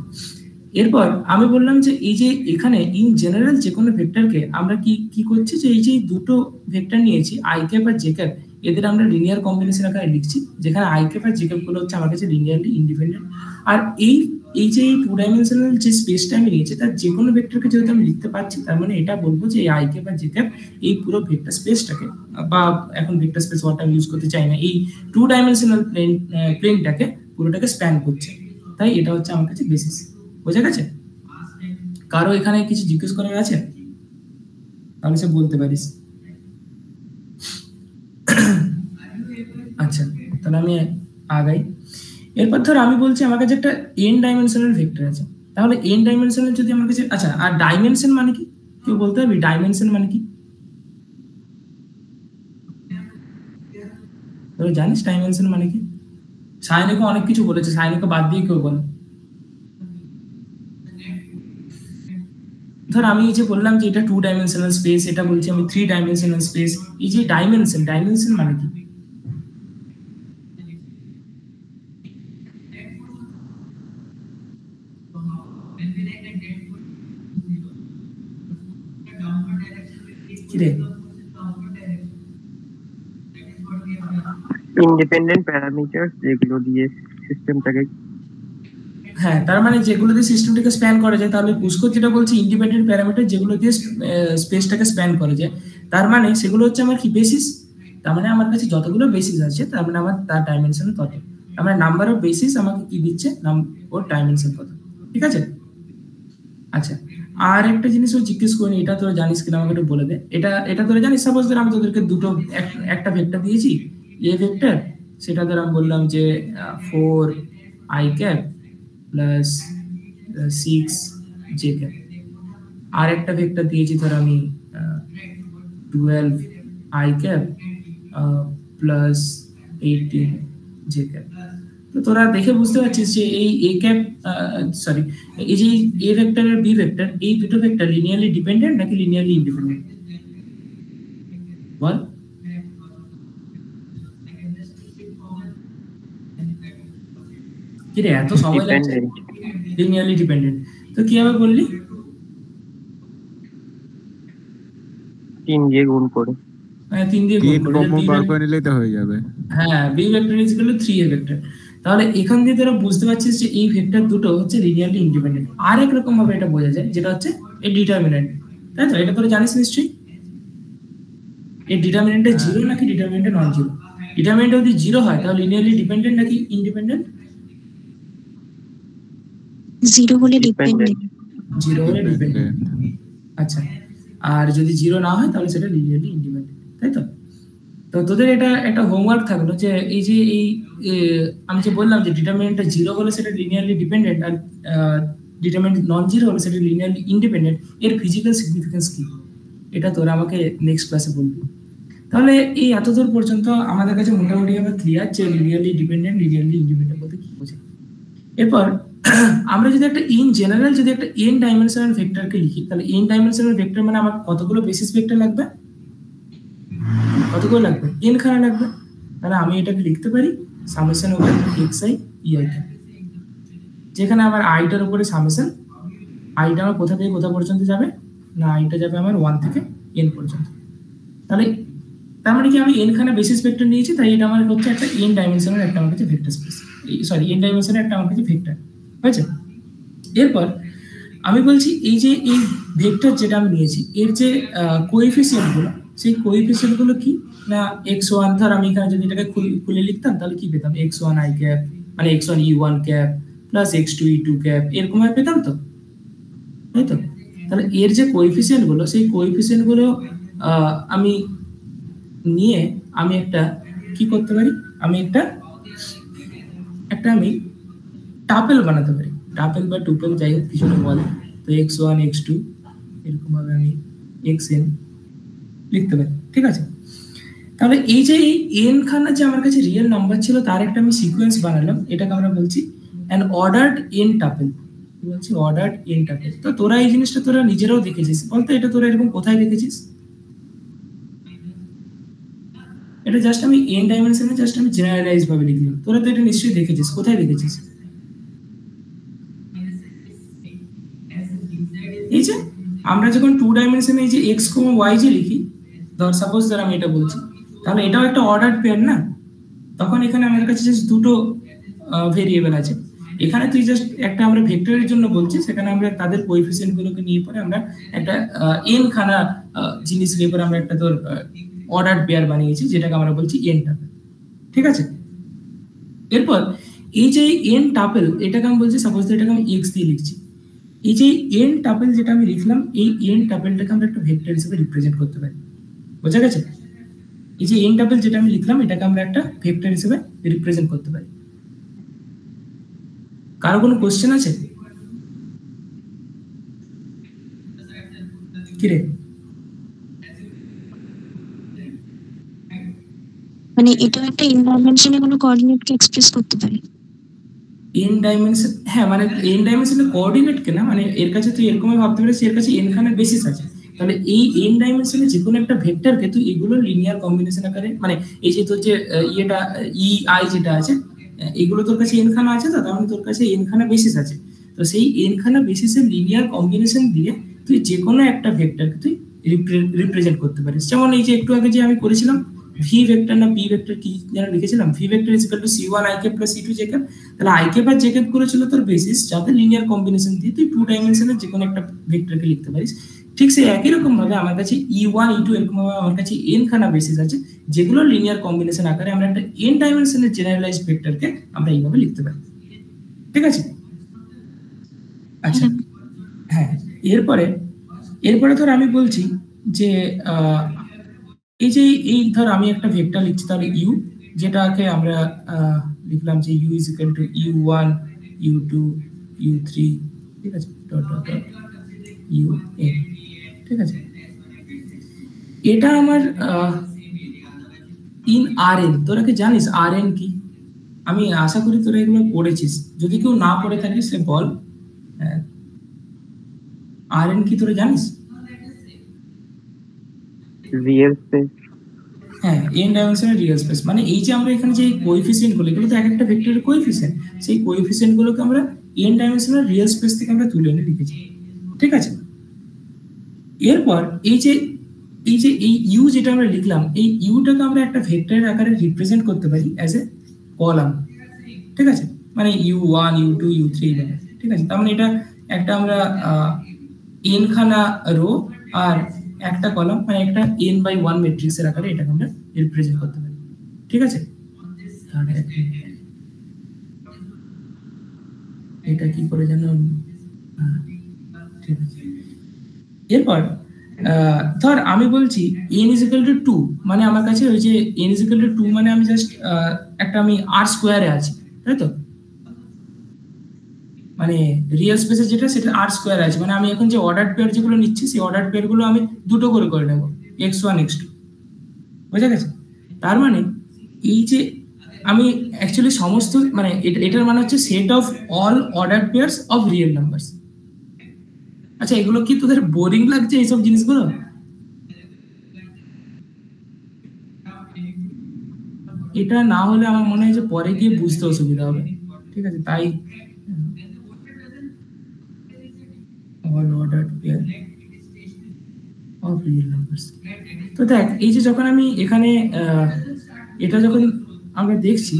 এরপর আমি বললাম যে এই যে এখানে ইন জেনারেল যে কোনো ভেক্টরকে আমরা কি করছি, যে এই যে দুটো ভেক্টর নিয়েছি আই ক্যাপ আর জে ক্যাপ, এদের আমরা লিনিয়ার কম্বিনেশন আকারে লিখছি, যেখানে আই ক্যাপ আর জে ক্যাপ গুলো হচ্ছে আমার কাছে লিনিয়ারলি ইন্ডিপেন্ডেন্ট। আর এই যে এই 2 ডাইমেনশনাল যে স্পেসটা আমি নিয়েছি তার যে কোনো ভেক্টরকে যেহেতু আমি লিখতে পারছি, তার মানে এটা বলবো যে এই আই ক্যাপ আর জে ক্যাপ এই পুরো ভেক্টর স্পেসটাকে, বা এখন ভেক্টর স্পেস ওয়ার্ডটা আমি ইউজ করতে চাই না, এই 2 ডাইমেনশনাল প্লেনটাকে পুরোটাকে স্প্যান করছে। তাই এটা হচ্ছে আমার কাছে বেসিস, বোঝা গেছে? কারো এখানে কিছু জিজ্ঞেস করার আছে? তাহলে সে বলতে পারিস। আচ্ছা, তাহলে আমি আগাই। এরপর ধর আমি বলছি আমার কাছে একটা n ডাইমেনশনাল ভেক্টর আছে, তাহলে n ডাইমেনশনাল যদি আমার কাছে, আচ্ছা আর ডাইমেনশন মানে কি কেউ বলতে পারবি? ডাইমেনশন মানে কি তোরা জানিস? ডাইমেনশন মানে কি? সায়নিকা অনেক কিছু বলেছে, সায়নিকা বাদ দিয়ে কেউ বল। ধর আমি এই যে বললাম যে এটা 2 ডাইমেনশনাল স্পেস, এটা বলছি আমি 3 ডাইমেনশনাল স্পেস। এই যে ডাইমেনশন মানে কি? ইন্ডিপেন্ডেন্ট প্যারামিটার যেগুলো দিয়ে সিস্টেমটাকে হ্যাঁ, তার মানে যেগুলো দিয়ে সিস্টেমটাকে স্প্যান করা যায়, তাহলে পুষ্কর যেটা বলছে ইন্ডিপেন্ডেন্ট প্যারামিটার যেগুলো দিয়ে স্পেসটাকে স্প্যান করা যায়, তার মানে সেগুলো হচ্ছে আমার কি বেসিস। তার মানে আমার কাছে যতগুলো বেসিস আছে তার মানে আমার তার ডাইমেনশন তত। তার মানে নাম্বার অফ বেসিস আমাকে কি দিচ্ছে, ওর ডাইমেনশন কত। ঠিক আছে। আচ্ছা, আর একটা জিনিস ও জিজ্ঞেস করিনি, এটা তোরা জানিস কিনা আমাকে একটু বলে দে। এটা তোরা জানিস, সাপোজ ধর আমি তোদেরকে দুটো একটা ভেক্টর দিয়েছি, এ ভেক্টর, সেটা ধর আমি বললাম যে 4i cap plus 6j cap. আর একটা ভেক্টর দিয়েছি ধর আমি 12i cap plus 18j cap. তো তোরা দেখে বুঝতে পারছিস যে এই এ ক্যাপ সরি এই যে এ ভেক্টর আর বি ভেক্টর, এই দুটো ভেক্টর লিনিয়ারলি ডিপেন্ডেন্ট নাকি লিনিয়ারলি ইন্ডিপেন্ডেন্ট? বল। কি রে এত সময় লাগছে? Linearly dependent. তো কিভাবে বললি? 3 দিয়ে গুণ করে। হ্যাঁ, 3 দিয়ে গুণ করে কমন বার করে নিলেই তো হয়ে যাবে। হ্যাঁ, B vector is equal to 3a vector. তাহলে এখান দিয়ে তোরা বুঝতে পারছিস যে এই ভেক্টর দুটো হচ্ছে লিনিয়ারলি ইন্ডিপেন্ডেন্ট। আর এক রকম ভাবে এটা বোঝা যায়, যেটা হচ্ছে এই ডিটারমিনেন্ট, তাই তো? এটা তোরা জানিস নিশ্চয়ই। এই ডিটারমিনেন্টে জিরো নাকি ডিটারমিনেন্টে নন জিরো? ডিটারমিনেন্ট যদি জিরো হয় তাহলে লিনিয়ারলি ডিপেন্ডেন্ট নাকি ইন্ডিপেন্ডেন্ট? জিরো হলে ডিপেন্ডেন্ট। জিরো হলে ডিপেন্ডেন্ট। আচ্ছা, আর যদি জিরো না হয় তাহলে সেটা লিনিয়ারলি ইন্ডিপেন্ডেন্ট, তাই তো? তো তোদের এটা একটা হোমওয়ার্ক থাকলো যে এই যে এই আমি যে বললাম যে ডিটারমিনেন্টটা জিরো হলে সেটা লিনিয়ারলি ডিপেন্ডেন্ট, আর ডিটারমিনেন্ট নন জিরো হলে সেটা লিনিয়ারলি ইন্ডিপেন্ডেন্ট, এর ফিজিক্যাল সিগনিফিকেন্স কি, এটা তোরা আমাকে নেক্সট ক্লাসে বলবি। তাহলে এই এতদূর পর্যন্ত আমাদের কাছে মোটামুটি ভাবে ক্লিয়ার যে লিনিয়ারলি ডিপেন্ডেন্ট লিনিয়ারলি ইন্ডিপেন্ডেন্ট বলতে কি বোঝায়। এরপর আমরা যদি একটা ইন জেনারেল যদি একটা n ডাইমেনশনাল ভেক্টরকে লিখি, তাহলে n ডাইমেনশনাল ভেক্টর মানে আমার কতগুলো বেসিস ভেক্টর লাগবে? কতগুলো লাগবে? n খানা লাগবে। তাহলে আমি এটাকে লিখতে পারি সামেশন ওভার xi ei, যেখানে আমার আইটার উপরে সামেশন, আইটা আমার কোথা থেকে কোথা পর্যন্ত যাবে না, আইটা যাবে আমার 1 থেকে n পর্যন্ত। তাহলে তার মানে কি আমি n খানা বেসিস ভেক্টর নিয়েছি, তাই এটা আমার হচ্ছে একটা n ডাইমেনশনাল একটা আমার কাছে vector space, sorry n dimensional একটা আমার কাছে ভেক্টর হয়েছে। এরপর আমি বলছি এই যে এই ভেক্টর যেটা আমি নিয়েছি এর যে কোএফিসিয়েন্ট গুলো, সেই কোএফিসিয়েন্ট গুলো কি না x1, ধর আমি এখানে যদি এটাকে খুলে লিখতাম তাহলে কি পেতাম, x1 i ক্যাপ মানে x1 e1 cap plus x2 e2 cap, এরকম ভাবে পেতাম তো, তাই তো? তাহলে এর যে কোএফিসিয়েন্ট গুলো, সেই কোএফিসিয়েন্ট গুলো আমি নিয়ে আমি একটা কি করতে পারি, আমি একটা আমি টাপেল বানাতে পারি, টাপেল বা টুপেল যাই হোক কিছু বলে। তো x1 x2 এরকম ভাবে আমি xn লিখতে পারি, ঠিক আছে? তাহলে এই যে এই n খানা যে আমার কাছে রিয়েল নাম্বার ছিল তার একটা আমি সিকোয়েন্স বানালাম, এটাকে আমরা বলছি an ordered n tuple, বলছি ordered n tuple। তো তোরা এই জিনিসটা তোরা নিজেরাও দেখেছিস, বলতো এটা তোরা এরকম কোথায় দেখেছিস? এটা জাস্ট আমি n ডাইমেনশনে জাস্ট আমি জেনারেলাইজ ভাবে লিখলাম, তোরা তো এটা নিশ্চয়ই দেখেছিস। কোথায় দেখেছিস? এই যে আমরা যখন 2 ডাইমেনশনে এই যে x, y যে লিখি, ধর সাপোজ ধর আমি এটা বলছি, তাহলে এটাও একটা অর্ডার্ড পেয়ার না? তখন এখানে আমাদের কাছে জাস্ট দুটো ভেরিয়েবল আছে, এখানে তুই জাস্ট একটা আমরা ভেক্টরের জন্য বলছি, সেখানে আমরা তাদের কোএফিসিয়েন্ট গুলোকে নিয়ে পরে আমরা একটা n খানা জিনিস নিয়ে পরে আমরা একটা তোর অর্ডার্ড পেয়ার বানিয়েছি, যেটাকে আমরা বলছি n টাপেল, ঠিক আছে? এরপর এই যে n টাপেল এটাকে আমি বলছি, সাপোজ এটাকে আমি x দিয়ে লিখছি, এই যে n টাপেল যেটা আমি লিখলাম, এই n টাপেলটাকে আমরা একটা ভেক্টর হিসেবে রিপ্রেজেন্ট করতে পারি, বোঝা গেছে? এই যে n টাপেল যেটা আমি লিখলাম এটাকে আমরা একটা ভেক্টর হিসেবে রিপ্রেজেন্ট করতে পারি। কারো কোনো কোশ্চেন আছে? কি রে? মানে এটা একটা n ডাইমেনশনে কোনো কোঅর্ডিনেটকে এক্সপ্রেস করতে পারে। n ডাইমেনশন, হ্যাঁ, মানে n ডাইমেনশনে কোঅর্ডিনেট কেনা মানে এর কাছে তুই এরকম ভাবতে পারিস এর কাছে n খানা বেসিস আছে, তাহলে এই n ডাইমেনশনে যে কোনো একটা ভেক্টরকে তুই এগুলো লিনিয়ার কম্বিনেশন আকারে, মানে এই যে তোর যে ইয়েটা ei যেটা আছে, এগুলো তোর কাছে n খানা আছে, তো তার মানে তোর কাছে n খানা বেসিস আছে। তো সেই n খানা বেসিসের লিনিয়ার কম্বিনেশন দিয়ে তুই যে কোনো একটা ভেক্টরকে তুই রিপ্রেজেন্ট করতে পারিস। যেমন এই যে একটু আগে যে আমি করেছিলাম ভি ভেক্টর না পি ভেক্টর কি যেন লিখেছিলাম, V vector is equal two c1 i cap plus c2 j cap। তাহলে i cap আর j cap গুলো ছিল তোর বেসিস, যাতে লিনিয়ার কম্বিনেশন দিয়ে তুই 2 ডাইমেনশনের যে কোনো একটা ভেক্টরকে লিখতে পারিস। ঠিক সেই একই রকম ভাবে আমার কাছে e1 e2 এরকম ভাবে আমার কাছে n খানা বেসিস আছে, যেগুলো লিনিয়ার কম্বিনেশন আকারে আমরা একটা n ডাইমেনশনের জেনারেলাইজড ভেক্টরকে আমরা এইভাবে লিখতে পারি। ঠিক আছে? আচ্ছা, হ্যাঁ, এরপরে ধর আমি বলছি যে এই যে এই ধর আমি একটা ভেক্টর লিখছি, তাহলে ইউ, যেটাকে আমরা লিখলাম যে you is equal two u1 u2 u3, ঠিক আছে, ডট ডট ডট un, ঠিক আছে। এটা আমার ইন rn, তোরা কি জানিস rn কি? আমি আশা করি তোরা এগুলো পড়েছিস, যদি কেউ না পড়ে থাকিস সে বল। rn কি তোরা জানিস? Real space. হ্যাঁ, n ডাইমেনশনাল রিয়েল স্পেস, মানে এই যে আমরা এখানে যে কোএফিসিয়েন্ট গুলো, এগুলো তো এক একটা ভেক্টরের কোএফিসিয়েন্ট, সেই কোএফিসিয়েন্ট গুলোকে আমরা n ডাইমেনশনাল রিয়েল স্পেস থেকে আমরা তুলে এনে লিখেছি। ঠিক আছে? এরপর এই যে এই ইউ যেটা আমরা লিখলাম, এই ইউটাকে আমরা একটা ভেক্টরের আকারে রিপ্রেজেন্ট করতে পারি অ্যাজ এ কলাম। ঠিক আছে? মানে u1 u2 u3, ঠিক আছে। তার মানে এটা একটা আমরা n খানা রো আর একটা কলাম, মানে একটা n/1 ম্যাট্রিক্সের আকারে এটাকে আমরা রিপ্রেজেন্ট করতে পারি। ঠিক আছে? তাহলে এটা কি করে জানো? ঠিক আছে। এরপর ধর আমি বলছি n is equal to 2, মানে আমার কাছে ওই যে n is equal to 2 মানে আমি জাস্ট একটা আমি r স্কয়ারে আছি, তাই তো? মানে রিয়েল স্পেসে যেটা সেটা r স্কয়ার আছে, মানে আমি এখন যে অর্ডারড পেয়ার যেগুলো নিচ্ছি সেই অর্ডারড পেয়ার গুলো আমি দুটো করে নেব, x1 x2, বুঝা গেছে? তার মানে এই যে আমি অ্যাকচুয়ালি সমস্ত, মানে এটার মানে হচ্ছে set of all ordered pairs of real numbers. আচ্ছা, এগুলো কি তোদের বোরিং লাগছে এইসব জিনিসগুলো? এটা না হলে আমার মনে হয় যে পরে গিয়ে বুঝতে অসুবিধা হবে। ঠিক আছে? তাই all ordered pair of real numbers। তো দেখ, এই যে যখন আমি এখানে এটা যখন আমরা দেখছি,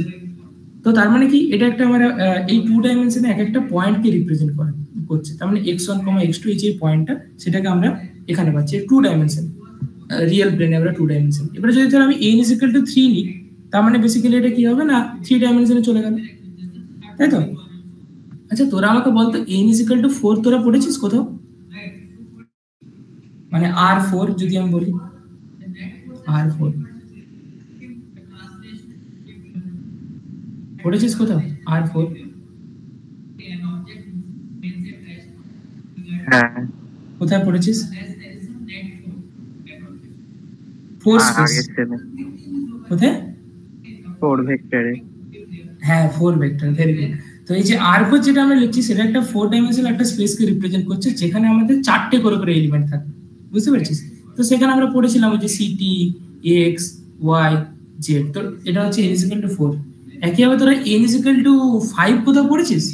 তো তার মানে কি এটা একটা আমরা এই 2 ডাইমেনশনে এক একটা পয়েন্টকে রিপ্রেজেন্ট করছে। তার মানে x1, x2 এই যে পয়েন্টটা, সেটাকে আমরা এখানে পাচ্ছি 2 ডাইমেনশন, রিয়েল প্লেনে আমরা 2 ডাইমেনশন। এবারে যদি ধর আমি n is equal to 3 নিই, তার মানে বেসিক্যালি এটা কি হবে না 3 ডাইমেনশনে চলে গেল, তাই তো? আচ্ছা, তোরা আমাকে বলতো n is equal to 4 তোরা পড়েছিস কোথাও? মানে r4 যদি আমি বলি, r4 পড়েছিস কোথাও? r4 হ্যাঁ, কোথায় পড়েছিস? 4 স্পেস কোথায়? 4 ভেক্টরে। হ্যাঁ, 4 ভেক্টর, ভেরি গুড। তো এই যে r4 যেটা আমরা লিখছি সেটা একটা 4 ডাইমেনশনাল একটা স্পেসকে রিপ্রেজেন্ট করছে, যেখানে আমাদের 4টে করে এলিমেন্ট থাকে, বুঝতে পেরেছিস? তো সেখানে আমরা পড়েছিলাম ওই যে ct x y z। তো এটা হচ্ছে n is equal to 4। একইভাবে তোরা n is equal to 5 কোথাও পড়েছিস?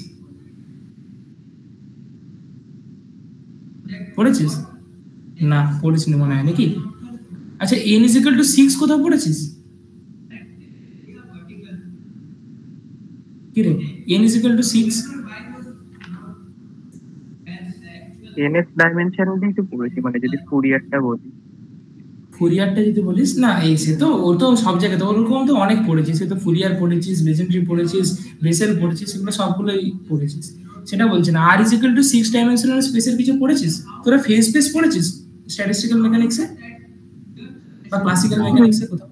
পড়েছিস না? পড়েছিস মনে হয় নাকি? আচ্ছা, n is equal to 6 কোথাও পড়েছিস? কি রে, n is equal to 6 nth dimension দিয়ে তো পড়েছি, মানে যদি ফুরিয়ারটা বলি। ফুরিয়ারটা যদি বলিস না, এই সে তো ও তো সব জায়গায় তো ওরকম তো অনেক পড়েছিস, সে তো ফুরিয়ার পড়েছিস, লেজেন্ডারি পড়েছিস, বেসেল পড়েছিস, এগুলো সবগুলোই পড়েছিস। সেটা বলছি না। r is equal to 6 dimensional স্পেসের কিছু পড়েছিস? তোরা ফেজ স্পেস পড়েছিস স্ট্যাটিস্টিক্যাল মেকানিক্সে বা ক্লাসিক্যাল মেকানিক্সে কোথাও?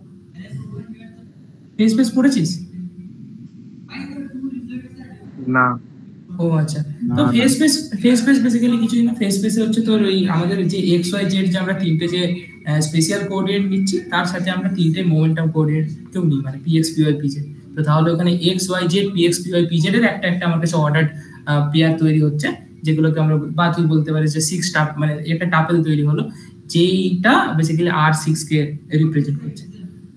ফেজ স্পেস পড়েছিস? না। ও আচ্ছা। তো ফেজ স্পেস বেসিক্যালি কিছুই না। ফেজ স্পেসে হচ্ছে তোর ওই আমাদের যে এক্স ওয়াই জেড যে আমরা তিনটে যে স্পেশাল কোঅর্ডিনেট নিচ্ছি, তার সাথে আমরা তিনটে মোমেন্টাম কোঅর্ডিনেট কেউ নিই, মানে পিএক্স পিওয়াই পিজেড। তো তাহলে ওখানে X Y Z PX PY PZ এর একটা আমার কাছে অর্ডার পেয়ার তৈরি হচ্ছে, যেগুলোকে আমরা বা তুই বলতে পারিস যে 6 টাপ, মানে একটা টাপেল তৈরি হলো, যেইটা বেসিক্যালি r6 কে রিপ্রেজেন্ট করছে।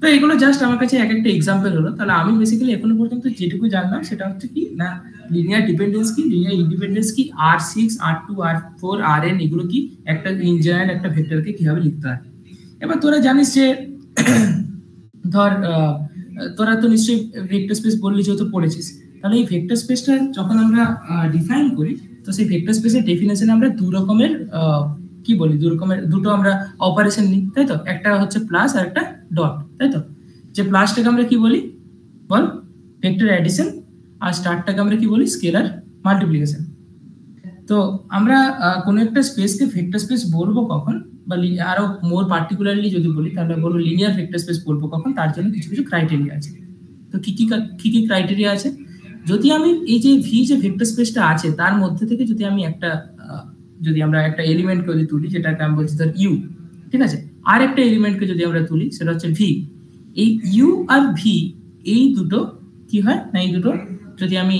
তো এগুলো জাস্ট আমার কাছে এক একটা এক্সাম্পল হলো। তাহলে আমি বেসিক্যালি এখনো পর্যন্ত যেটুকু জানলাম সেটা হচ্ছে কি না, লিনিয়ার ডিপেন্ডেন্স কি, লিনিয়ার ইন্ডিপেন্ডেন্স কি, r6 r2 r4 rn এগুলো কি, একটা ইন জেনারেল একটা ভেক্টরকে কিভাবে লিখতে হয়। এবার তোরা জানিস যে ধর তোরা তো নিশ্চয়ই ভেক্টর স্পেস বললি, যেহেতু পড়েছিস, তাহলে এই ভেক্টর স্পেসটা যখন আমরা ডিফাইন করি, তো সেই ভেক্টর স্পেসের ডেফিনেশনে আমরা দু রকমের কি বলি, দুটো আমরা অপারেশন নিই, তাই তো? একটা হচ্ছে প্লাস আর একটা ডট, তাই তো? যে প্লাসটাকে আমরা কি বলি বল, ভেক্টর অ্যাডিশন, আর স্টারটাকে আমরা কি বলি, স্কেলার মাল্টিপ্লিকেশন। তো আমরা কোনো একটা স্পেসকে ভেক্টর স্পেস বলবো কখন, বা আরো মোর পার্টিকুলারলি যদি বলি তাহলে বলবো লিনিয়ার ভেক্টর স্পেস বলবো কখন, তার জন্য কিছু কিছু ক্রাইটেরিয়া আছে। তো কি কি ক্রাইটেরিয়া আছে? যদি আমি এই যে ভি যে ভেক্টর স্পেসটা আছে তার মধ্যে থেকে যদি আমি যদি আমরা একটা এলিমেন্টকে যদি তুলি, যেটাকে আমি বলছি ধর ইউ, ঠিক আছে, আর একটা এলিমেন্টকে যদি আমরা তুলি সেটা হচ্ছে ভি, এই ইউ আর ভি এই দুটো কি হয় না, এই দুটো যদি আমি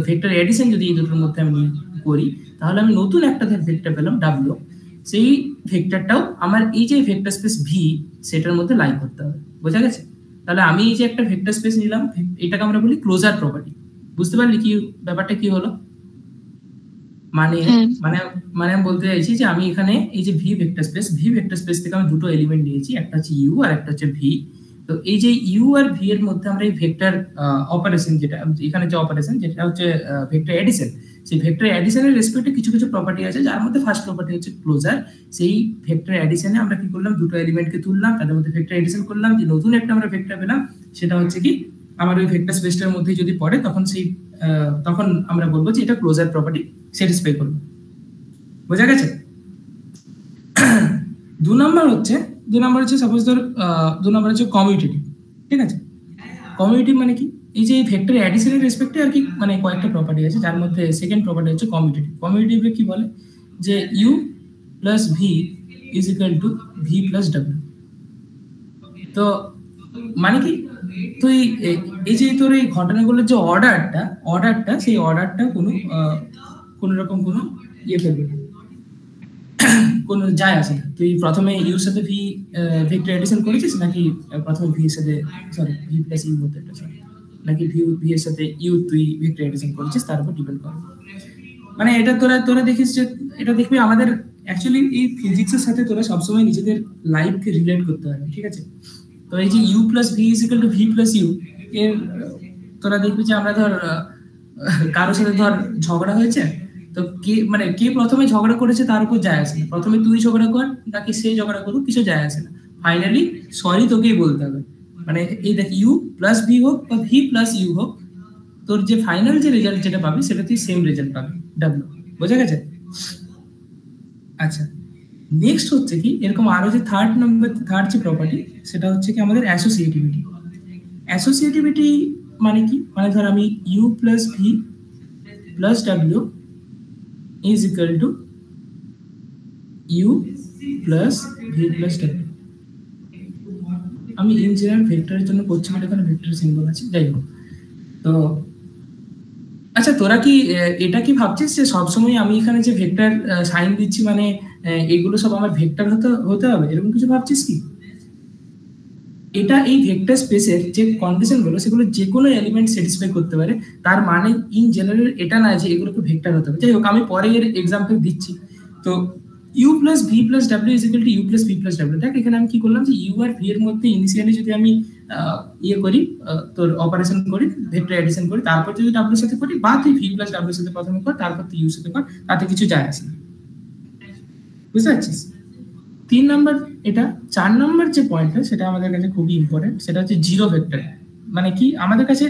ভেক্টর এডিশন যদি এই দুটোর মধ্যে আমি করি, তাহলে আমি নতুন একটা ভেক্টর পেলাম ডাব্লিউ। সেই ভেক্টরটাও আমার এই যে ভেক্টর স্পেস ভি সেটার মধ্যে লাই করতে হবে। বোঝা গেছে? তাহলে আমি এই যে একটা ভেক্টর স্পেস নিলাম, এটাকে আমরা বলি ক্লোজার প্রপার্টি। বুঝতে পারলি কি ব্যাপারটা কি হলো? মানে মানে মানে আমি বলতে চাইছি যে আমি এখানে এই যে ভি ভেক্টর স্পেস থেকে আমি দুটো এলিমেন্ট নিয়েছি, একটা হচ্ছে ইউ আর একটা হচ্ছে ভি। তো এই যে ইউ আর ভি এর মধ্যে আমরা এই ভেক্টর অপারেশন, যেটা এখানে যে অপারেশন, যেটা হচ্ছে ভেক্টর এডিশন, সেই ভেক্টর এডিশনের রেসপেক্টে কিছু কিছু প্রপার্টি আছে, যার মধ্যে ফার্স্ট প্রপার্টি হচ্ছে ক্লোজার। সেই ভেক্টর এডিশনে আমরা কি করলাম, দুটো এলিমেন্টকে তুললাম, তাদের মধ্যে ভেক্টর এডিশন করলাম, যে নতুন একটা আমরা ভেক্টর পেলাম, সেটা হচ্ছে কি আমার ওই ভেক্টর স্পেসটার মধ্যে যদি পড়ে, তখন আমরা বলবো যে এটা ক্লোজার প্রপার্টি স্যাটিসফাই করবে। বোঝা গেছে? দু নম্বর হচ্ছে সাপোজ ধর দু নম্বর হচ্ছে কমিউটেটিভ। ঠিক আছে, কমিউটেটিভ মানে কি, এই যে ভেক্টর অ্যাডিশনের রেসপেক্টে আর কি, মানে কয়েকটা প্রপার্টি আছে, যার মধ্যে সেকেন্ড প্রপার্টি হচ্ছে কমিউটেটিভ। কমিউটেটিভে কি বলে, যে U plus V is equal to V plus W. তো মানে কি, তো এই যে তোর এই ঘটনাগুলোর যে অর্ডারটা সেই অর্ডারটা কোনো রকম কোনো ইয়ে করবে, কোনো যায় আসে না। তুই প্রথমে ইউর সাথে ভি ভেক্টর এডিশন করেছিস, নাকি প্রথমে ভি এর সাথে ভি প্লাস ইউ হতে, নাকি ভি এর সাথে ইউ তুই ভেক্টর এডিশন করেছিস, তার উপর ডিপেন্ড করে। মানে এটা তোরা দেখিস যে এটা দেখবি আমাদের অ্যাকচুয়ালি এই ফিজিক্সের সাথে তোরা সবসময় নিজেদের লাইফকে রিলেট করতে পারবি। ঠিক আছে, তো এই যে U plus V is equal to V plus U, এর তোরা দেখবি যে আমরা ধর কারোর সাথে ধর ঝগড়া হয়েছে, তো কে প্রথমে ঝগড়া করেছে তার উপর যায় আসে না, প্রথমে তুই ঝগড়া কর নাকি সে ঝগড়া করুক, কিছু যায় আসে না, ফাইনালি সরি তোকেই বলতে হবে। মানে এই দেখ, ইউ প্লাস ভি হোক বা ভি প্লাস ইউ হোক, তোর যে ফাইনাল যে রেজাল্ট যেটা পাবি সেটা তুই সেম রেজাল্ট পাবি, ডাব্লিউ। বোঝা গেছে? আচ্ছা, নেক্সট হচ্ছে কি, এরকম আরো যে থার্ড যে প্রপার্টি, সেটা হচ্ছে কি আমাদের অ্যাসোসিয়েটিভিটি। মানে কি, মানে ধর আমি U plus V plus W is equal to u plus v plus w। আমি ইন জেনারেল ভেক্টরের জন্য করছি, মানে এখানে ভেক্টর সিম্বল আছে, যাই হোক। তো আচ্ছা, তোরা কি এটা কি ভাবছিস যে সবসময় আমি এখানে যে ভেক্টর সাইন দিচ্ছি, মানে এগুলো সব আমার ভেক্টর হতে হবে, এরকম কিছু ভাবছিস কি? এটা এই ভেক্টর স্পেসের যে কন্ডিশনগুলো, সেগুলো যে কোনো এলিমেন্ট স্যাটিসফাই করতে পারে, তার মানে ইন জেনারেল এটা না যে এগুলোকে ভেক্টর হতে হবে। যাই হোক, আমি পরে এর এক্সাম্পল দিচ্ছি। তো U plus V plus W is equal to U plus V plus W. দেখ, এখানে আমি কি করলাম, যে ইউ আর ভি এর মধ্যে ইনিশিয়ালি যদি আমি করি, তোর অপারেশন করি, ভেক্টর এডিশন করি, তারপর যদি ডাব্লিউর সাথে করি, বা তুই ভি প্লাস ডাব্লিউর সাথে প্রথমে কর, তারপর তুই ইউর সাথে কর, তাতে কিছু যায় আসে না। বুঝতে পারছিস? 3 নম্বর এটা। 4 নম্বর যে পয়েন্টটা, সেটা আমাদের কাছে খুবই ইম্পর্টেন্ট, সেটা হচ্ছে জিরো ভেক্টর। মানে কি, আমাদের কাছে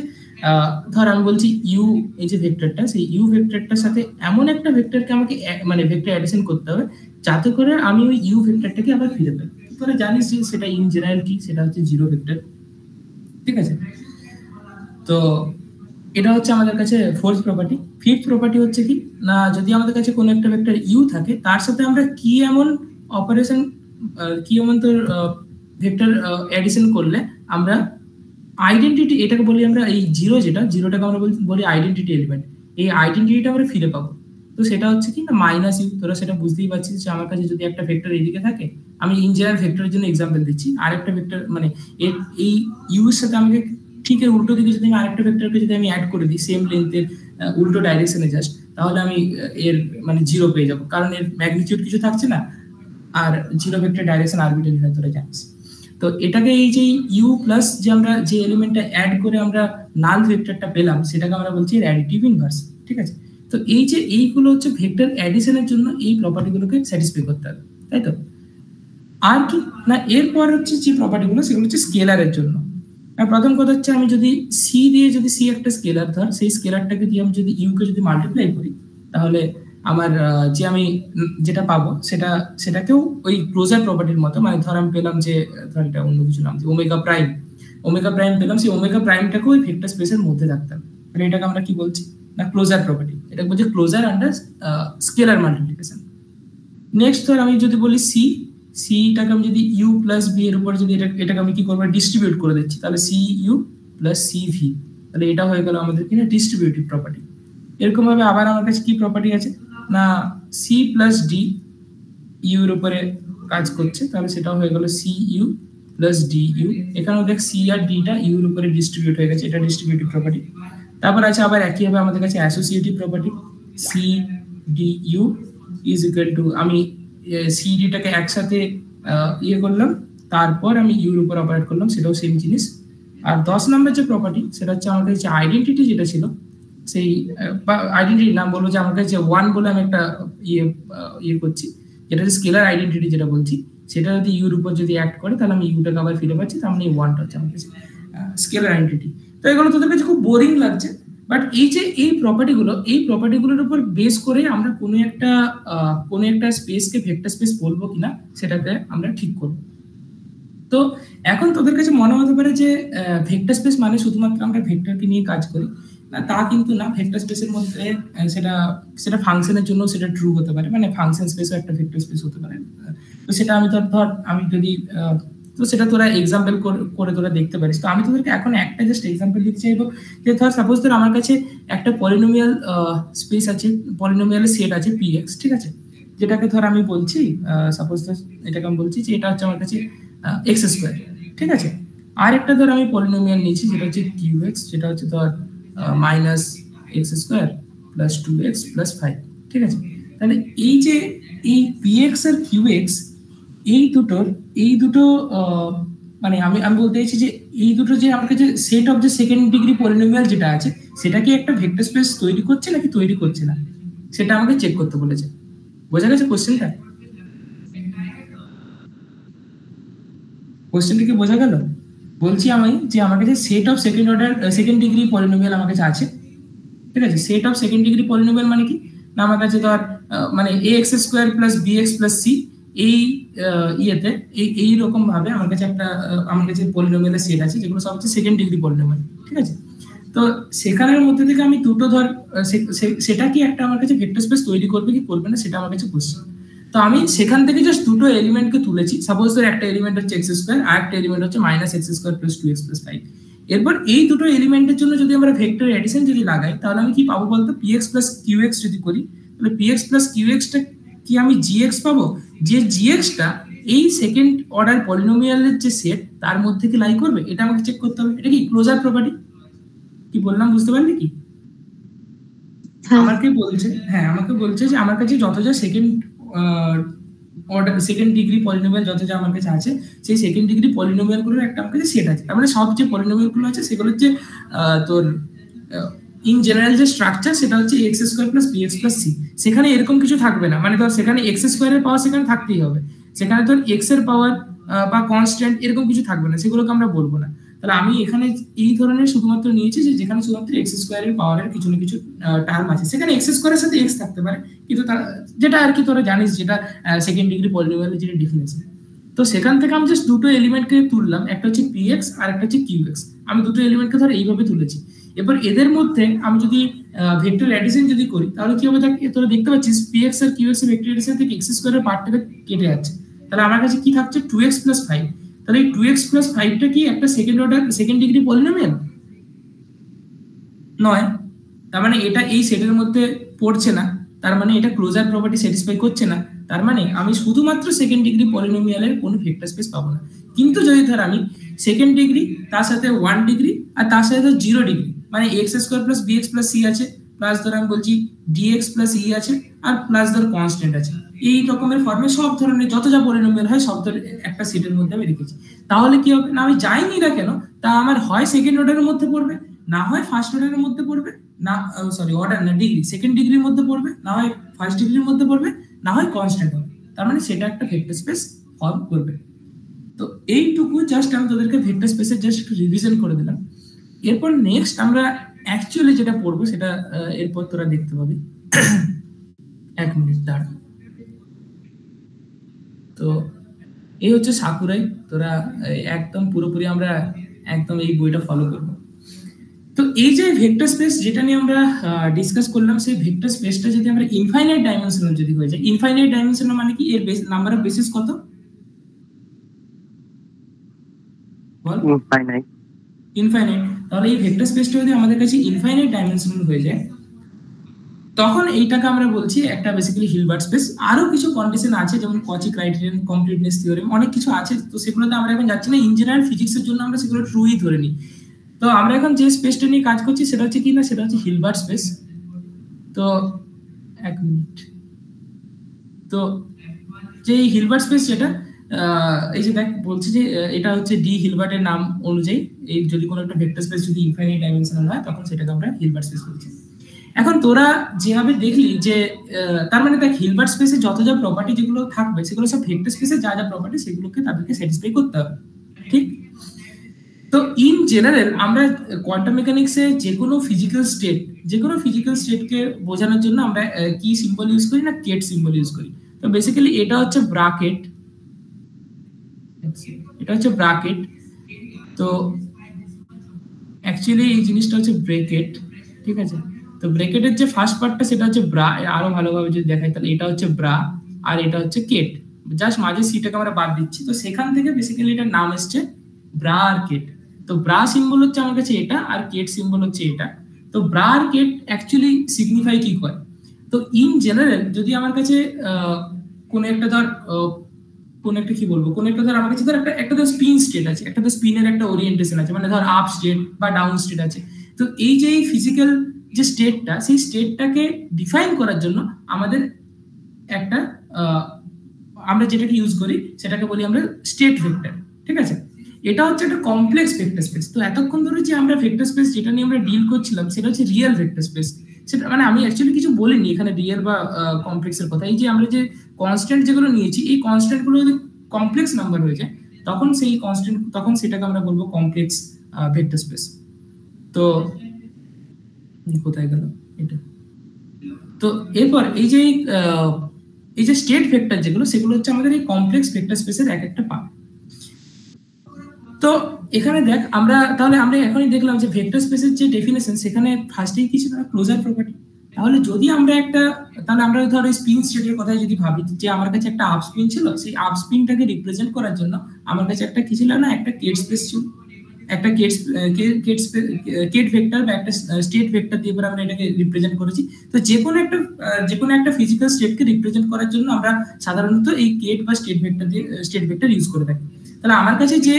ধর আমি বলছি ইউ, এই যে ভেক্টরটা, সেই ইউ ভেক্টরটার সাথে এমন একটা ভেক্টরকে আমাকে মানে ভেক্টর অ্যাডিশন করতে হবে, যাতে করে আমি ওই ইউ ভেক্টরটাকে আবার ফিরে পাই। তোরা জানিস যে সেটা ইন জেনারেল কি, সেটা হচ্ছে জিরো ভেক্টর। ঠিক আছে, তো এটা হচ্ছে আমাদের কাছে ফোর্থ প্রপার্টি। ফিফথ প্রপার্টি হচ্ছে কি না, যদি আমাদের কাছে কোনো একটা ভেক্টর ইউ থাকে, তার সাথে আমরা কি এমন অপারেশন, কি এমন তোর ভেক্টর এডিশন করলে আমরা আইডেন্টিটি, এটাকে বলি আমরা এই জিরোটাকে আমরা বলি আইডেন্টিটি এলিমেন্ট, এই আইডেন্টিটিটা আমরা ফিরে পাবো। তো সেটা হচ্ছে কি না, মাইনাস ইউ। তোরা সেটা বুঝতেই পারছিস যে আমার কাছে যদি একটা ভেক্টর এদিকে থাকে, আমি ইন জেনারেল ভেক্টরের জন্য এক্সাম্পল দিচ্ছি, আরেকটা ভেক্টর মানে এই ইউ এর সাথে আমাকে ঠিক এর উল্টো দিকে যদি আমি আরেকটা ভেক্টরকে যদি আমি অ্যাড করে দিই সেম লেন্থের উল্টো ডাইরেকশনে জাস্ট, তাহলে আমি এর মানে জিরো পেয়ে যাবো, কারণ এর ম্যাগনিটিউড কিছু থাকছে না, আর জিরো ভেক্টর ডাইরেকশন আরবিট্রারি হয়, তোরা জানিস। তো তো এটাকে এই যে ইউ প্লাস যে আমরা যে এলিমেন্টটা অ্যাড করে আমরা নাল ভেক্টরটা পেলাম সেটাকে আমরা বলছি এর অ্যাডিটিভ ইনভার্স, ঠিক আছে। তো এই যে এইগুলো হচ্ছে ভেক্টর অ্যাডিশনের জন্য এই প্রপার্টিগুলোকে স্যাটিসফাই করতে হবে, তাই তো। আর কি না, এরপর হচ্ছে যে প্রপার্টিগুলো সেগুলো হচ্ছে স্কেলারের জন্য। প্রথম কথা হচ্ছে আমি যদি সি দিয়ে যদি সি একটা স্কেলার ধর, সেই স্কেলারটাকে দিয়ে আমি যদি ইউ কে যদি মাল্টিপ্লাই করি তাহলে আমার যে আমি যেটা পাবো সেটাকেও ওই ক্লোজার প্রপার্টির মতো, মানে ধর আমি পেলাম যে ধর এটা অন্য কিছু নাম ওমেগা প্রাইম পেলাম, সেই ওমেগা প্রাইমটাকে ওই ভেক্টর স্পেসের মধ্যে রাখতাম, মানে এটাকে আমরা কি বলছি না ক্লোজার প্রপার্টি, এটা বলছে closure under scalar multiplication. Next ধর আমি যদি বলি সিটাকে আমি যদি ইউ প্লাস বি এর উপর যদি এটাকে আমি কি করবো ডিস্ট্রিবিউট করে দিচ্ছি, তাহলে C U plus C V, তাহলে এটা হয়ে গেল আমাদের কিনা ডিস্ট্রিবিউটিভ প্রপার্টি। এরকম ভাবে আবার আমার কাছে কি প্রপার্টি আছে না সি প্লাস ডি ইউ এর উপরে কাজ করছে, তাহলে সেটা হয়ে গেল C U plus D U. এখানেও দেখ সি আর ডিটা ইউ এর উপরে ডিস্ট্রিবিউট হয়ে গেছে, এটা ডিস্ট্রিবিউটিভ প্রপার্টি। তারপর আছে আবার একইভাবে আমাদের কাছে associative property, C D U is equal to আমি সি ডিটাকে একসাথে ইয়ে করলাম, তারপর আমি ইউর উপর অপারেট করলাম, সেটাও সেম জিনিস। আর 10 নম্বর যে প্রপার্টি সেটা হচ্ছে আমাদের কাছে আইডেন্টিটি যেটা ছিল, সেই আইডেন্টিটি নাম বলবো যে আমার কাছে ওয়ান বলে আমি একটা ইয়ে করছি, যেটা হচ্ছে স্কেলার আইডেন্টিটি যেটা বলছি, সেটা যদি ইউর উপর যদি অ্যাক্ট করে তাহলে আমি ইউটাকে আবার ফিরে পাচ্ছি, তার মানে এই ওয়ানটা হচ্ছে আমার কাছে স্কেলার আইডেন্টিটি। তো এগুলো তোদের কাছে খুব বোরিং লাগছে, বাট এই যে এই প্রপার্টিগুলোর উপর বেস করে আমরা কোনো একটা স্পেসকে ভেক্টর স্পেস বলবো কিনা সেটাকে আমরা ঠিক করবো। তো এখন তোদের কাছে মনে হতে পারে যে ভেক্টর স্পেস মানে শুধুমাত্র আমরা ভেক্টরকে নিয়ে কাজ করি না, তা কিন্তু না। ভেক্টর স্পেসের মধ্যে সেটা ফাংশনের জন্য সেটা ট্রু হতে পারে, মানে ফাংশন স্পেসও একটা ভেক্টর স্পেস হতে পারে। তো সেটা আমি ধর আমি যদি তো সেটা তোরা এক্সাম্পল করে তোরা দেখতে পারিস। তো আমি তোদেরকে এখন একটা জাস্ট এক্সাম্পল দিতে চাইবো যে ধর সাপোজ ধর আমার কাছে একটা পলিনোমিয়াল স্পেস আছে, পলিনোমিয়ালের সেট আছে px, ঠিক আছে, যেটাকে ধর আমি বলছি সাপোজ ধর এটাকে আমি বলছি যে এটা হচ্ছে আমার কাছে x স্কোয়ার, ঠিক আছে। আর একটা ধর আমি পলিনোমিয়াল নিয়েছি যেটা হচ্ছে qx, যেটা হচ্ছে ধর minus x square plus 2x plus 5, ঠিক আছে। তাহলে এই যে এই px আর qx এই দুটো মানে আমি বলতে চাইছি যে এই দুটো যে আমার কাছে set of the second degree polynomial যেটা আছে সেটা কি একটা ভেক্টর স্পেস তৈরি করছে নাকি তৈরি করছে না, সেটা আমাকে চেক করতে বলেছে। বোঝা গেছে কোশ্চেনটা কি বোঝা গেল? বলছি আমি যে আমার কাছে set of second degree polynomial আমার কাছে আছে, ঠিক আছে। Set of second degree polynomial মানে কি না আমার কাছে ধর মানে ax square plus bx plus c এই ইয়েতে এইরকম ভাবে আমার কাছে পলিনোমিয়ালের সেট আছে যেগুলো সব হচ্ছে সেকেন্ড ডিগ্রি পলিনোমিয়াল, ঠিক আছে। তো সেখানের মধ্যে থেকে আমি দুটো ধর সেটা কি একটা আমার কাছে ভেক্টর স্পেস তৈরি করবে কি করবে না সেটা আমার কাছে কোশ্চেন। তো আমি সেখান থেকে জাস্ট দুটো এলিমেন্টকে তুলেছি। সাপোজ ধর একটা এলিমেন্ট হচ্ছে এক্স স্কোয়ার আর একটা এলিমেন্ট হচ্ছে minus x square plus 2x plus 5। এরপর এই দুটো এলিমেন্টের জন্য যদি আমরা ভেক্টর এডিশন যদি লাগাই তাহলে আমি কি পাবো বলতো, px প্লাস qx যদি করি তাহলে px প্লাস qx টা কি আমি gx পাবো, যে gx টা এই সেকেন্ড অর্ডার পলিনোমিয়ালের যে সেট তার মধ্যে কি লাই করবে, এটা আমাকে চেক করতে হবে। এটা কি ক্লোজার প্রপার্টি, কি বললাম বুঝতে পারলি কি? আমাকে বলছে যে আমার কাছে যত যা সেকেন্ড ডিগ্রি পলিনোমিয়াল যত যা আমার কাছে আছে সেই সেকেন্ড ডিগ্রি পলিনোমিয়াল গুলোর একটা আমার কাছে সেট আছে। তার মানে সব যে পলিনোমিয়াল গুলো আছে সেগুলোর যে তোর ইন জেনারেল যে স্ট্রাকচার সেটা হচ্ছে x square plus bx plus c। সেখানে এরকম কিছু থাকবে না, মানে ধর সেখানে এক্স স্কোয়ারের পাওয়ার সেখানে থাকতেই হবে, সেখানে ধর এক্স এর পাওয়ার বা কনস্ট্যান্ট এরকম কিছু থাকবে না, সেগুলোকে আমরা বলবো না। তাহলে আমি এখানে এই ধরনের শুধুমাত্র নিয়েছি যে যেখানে শুধুমাত্র এক্স স্কোয়ারের পাওয়ারের কিছু না কিছু টার্ম আছে, সেখানে এক্স স্কোয়ারের সাথে এক্স থাকতে পারে, কিন্তু যেটা আর কি তোরা জানিস যেটা সেকেন্ড ডিগ্রি পলিনোমিয়ালের যেটা ডেফিনেশন। তো সেখান থেকে আমি জাস্ট দুটো এলিমেন্টকে তুললাম, একটা হচ্ছে px আর একটা হচ্ছে qx। আমি দুটো এলিমেন্টকে ধর এইভাবে তুলেছি। এবার এদের মধ্যে আমি যদি ভেক্টর এডিশন যদি করি তাহলে কি হবে, তোরা দেখতে পাচ্ছিস px আর qx এর ভেক্টর এডিশন থেকে x স্কোয়ারের পার্টটাকে কেটে যাচ্ছে। তাহলে আমার কাছে কি থাকছে 2x প্লাস 5। তাহলে এই 2x প্লাস 5টা কি একটা সেকেন্ড ডিগ্রি পলিনোমিয়াল নয়, তার মানে এটা এই সেটের মধ্যে পড়ছে না, তার মানে এটা ক্লোজার প্রপার্টি স্যাটিসফাই করছে না, তার মানে আমি শুধুমাত্র সেকেন্ড ডিগ্রি পলিনোমিয়ালের কোনো ভেক্টর স্পেস পাবো না। কিন্তু যদি ধর আমি সেকেন্ড ডিগ্রি তার সাথে 1 ডিগ্রি আর তার সাথে 0 ডিগ্রি মানে x square plus bx plus c আছে প্লাস ধর আমি বলছি ডিএক্স প্লাস ই আছে, আর প্লাস ধর কনস্ট্যান্ট আছে, এই রকমের ফর্মে সব ধরনের যত যা পলিনোমিয়াল হয় সব ধর একটা সেটের মধ্যে আমি রেখেছি। তাহলে কি হবে না, আমি যাইনি না কেন তা আমার হয় সেকেন্ড অর্ডারের মধ্যে পড়বে, না হয় ফার্স্ট অর্ডারের মধ্যে পড়বে, না সরি অর্ডার না ডিগ্রি, সেকেন্ড ডিগ্রির মধ্যে পড়বে, না হয় ফার্স্ট ডিগ্রির মধ্যে পড়বে, না হয় কনস্ট্যান্ট হবে। তার মানে সেটা একটা ভেক্টর স্পেস ফর্ম করবে। তো এইটুকু জাস্ট আমি তোদেরকে ভেক্টর স্পেসে জাস্ট একটু রিভিশন করে দিলাম। এরপর নেক্সট আমরা অ্যাকচুয়ালি যেটা পড়বো সেটা এরপর তোরা দেখতে পাবি। এক মিনিট দাঁড়া। তো এই হচ্ছে সাকুরাই, তোরা একদম পুরোপুরি আমরা একদম এই বইটা ফলো করব। তো এই যে ভেক্টর স্পেস যেটা নিয়ে আমরা ডিসকাস করলাম, সেই ভেক্টর স্পেসটা যদি আমরা ইনফাইনাইট ডাইমেনশনাল যদি হয়ে যায়, ইনফাইনাইট ডাইমেনশনাল মানে কি, এর নাম্বার অফ বেসিস কত? ইনফাইনাইট। তাহলে এই ভেক্টর স্পেসটা যদি আমাদের কাছে ইনফাইনাইট ডাইমেনশনাল হয়ে যায়, তখন এইটাকে আমরা বলছি একটা বেসিক্যালি হিলবার্ট স্পেস। আরো কিছু কন্ডিশন আছে, যেমন কচি ক্রাইটেরিয়ান, কমপ্লিটনেস থিওরেম, অনেক কিছু আছে। তো সেগুলোতে আমরা এখন যাচ্ছি না, ইন জেনারেল ফিজিক্সের জন্য আমরা সেগুলো ট্রুই ধরে নিই। তো আমরা এখন যে স্পেসটা নিয়ে কাজ করছি সেটা হচ্ছে কি না, সেটা হচ্ছে হিলবার্ট স্পেস। তো এক মিনিট। তো যে হিলবার্ট স্পেস যেটা এই যে দেখ বলছে যে এটা হচ্ছে ডি হিলবার্টের নাম অনুযায়ী, এই যদি কোনো একটা ভেক্টর স্পেস যদি ইনফাইনাইট ডাইমেনশনাল হয় তখন সেটাকে আমরা হিলবার্ট স্পেস বলছি। এখন তোরা যেভাবে দেখলি যে তার মানে দেখ হিলবার্ট স্পেসে যত যা প্রপার্টি যেগুলো থাকবে সেগুলো সব ভেক্টর স্পেসে যা যা প্রপার্টি সেগুলোকে তাদেরকে স্যাটিসফাই করতে হবে, ঠিক? তো ইন জেনারেল আমরা কোয়ান্টাম মেকানিক্সে যে কোনো ফিজিক্যাল স্টেটকে বোঝানোর জন্য আমরা কি সিম্বল ইউজ করি না, কেট সিম্বল ইউজ করি। তো বেসিক্যালি এটা হচ্ছে ব্রাকেট, তো অ্যাকচুয়ালি এই জিনিসটা হচ্ছে ব্রেকেট, ঠিক আছে? তো ব্রেকেটের যে ফার্স্ট পার্টটা সেটা হচ্ছে ব্রা, আরো ভালোভাবে যদি দেখাই তাহলে এটা হচ্ছে ব্রা আর এটা হচ্ছে কেট, জাস্ট মাঝে সিটাকে আমরা বাদ দিচ্ছি। তো সেখান থেকে বেসিক্যালি এটার নাম এসছে ব্রা আর কেট। তো ব্রা সিম্বল হচ্ছে আমার কাছে এটা, আর কেট সিম্বল হচ্ছে এটা। তো ব্রা আর কেট অ্যাকচুয়ালি সিগনিফাই কি করে? তো ইন জেনারেল যদি আমার কাছে কোন একটা ধর আমার কাছে ধর একটা ধর স্পিন স্টেট আছে, একটা ধর স্পিনের একটা ওরিয়েন্টেশন আছে, মানে ধর আপ স্টেট বা ডাউন স্টেট আছে। তো এই যে ফিজিক্যাল যে স্টেটটা, সেই স্টেটটাকে ডিফাইন করার জন্য আমাদের একটা আমরা যেটাকে ইউজ করি সেটাকে বলি আমরা স্টেট ভেক্টর, ঠিক আছে? এটা হচ্ছে একটা কমপ্লেক্স ভেক্টর স্পেস। তো এতক্ষণ ধরে যে আমরা ভেক্টর স্পেস যেটা নিয়ে আমরা ডিল করছিলাম সেটা হচ্ছে রিয়েল ভেক্টর স্পেস। সেটা মানে আমি অ্যাকচুয়ালি কিছু বলিনি এখানে রিয়েল বা কমপ্লেক্সের কথা। এই যে আমরা যে কনস্ট্যান্ট যেগুলো নিয়েছি, এই কনস্ট্যান্ট গুলো যদি কমপ্লেক্স নাম্বার হয়ে যায় তখন সেটাকে আমরা বলবো কমপ্লেক্স ভেক্টর স্পেস। তো কোথায় গেল এটা? তো এরপর এই যে স্টেট ভেক্টর যেগুলো, সেগুলো হচ্ছে আমাদের এই কমপ্লেক্স ভেক্টর স্পেসের এক একটা পার্ট। তো এখানে দেখ আমরা এখনই দেখলাম যে ভেক্টর স্পেসের যে ডেফিনেশন, সেখানে ফার্স্টেই কিছু না ক্লোজার প্রপার্টি। তাহলে যদি আমরা আমরা ধর স্পিন স্টেটের কথা যদি ভাবি, যে আমার কাছে একটা আপ স্পিন ছিল, সেই আপ স্পিনটাকে রিপ্রেজেন্ট করার জন্য আমার কাছে একটা কি ছিল না, একটা কেট স্পেস ছিল, একটা কেট ভেক্টর বা একটা স্টেট ভেক্টর দিয়ে আমরা এটাকে রিপ্রেজেন্ট করেছি। তো যে কোনো একটা ফিজিক্যাল স্টেটকে রিপ্রেজেন্ট করার জন্য আমরা সাধারণত এই কেট বা স্টেট ভেক্টর ইউজ করে থাকি। তাহলে আমার কাছে যে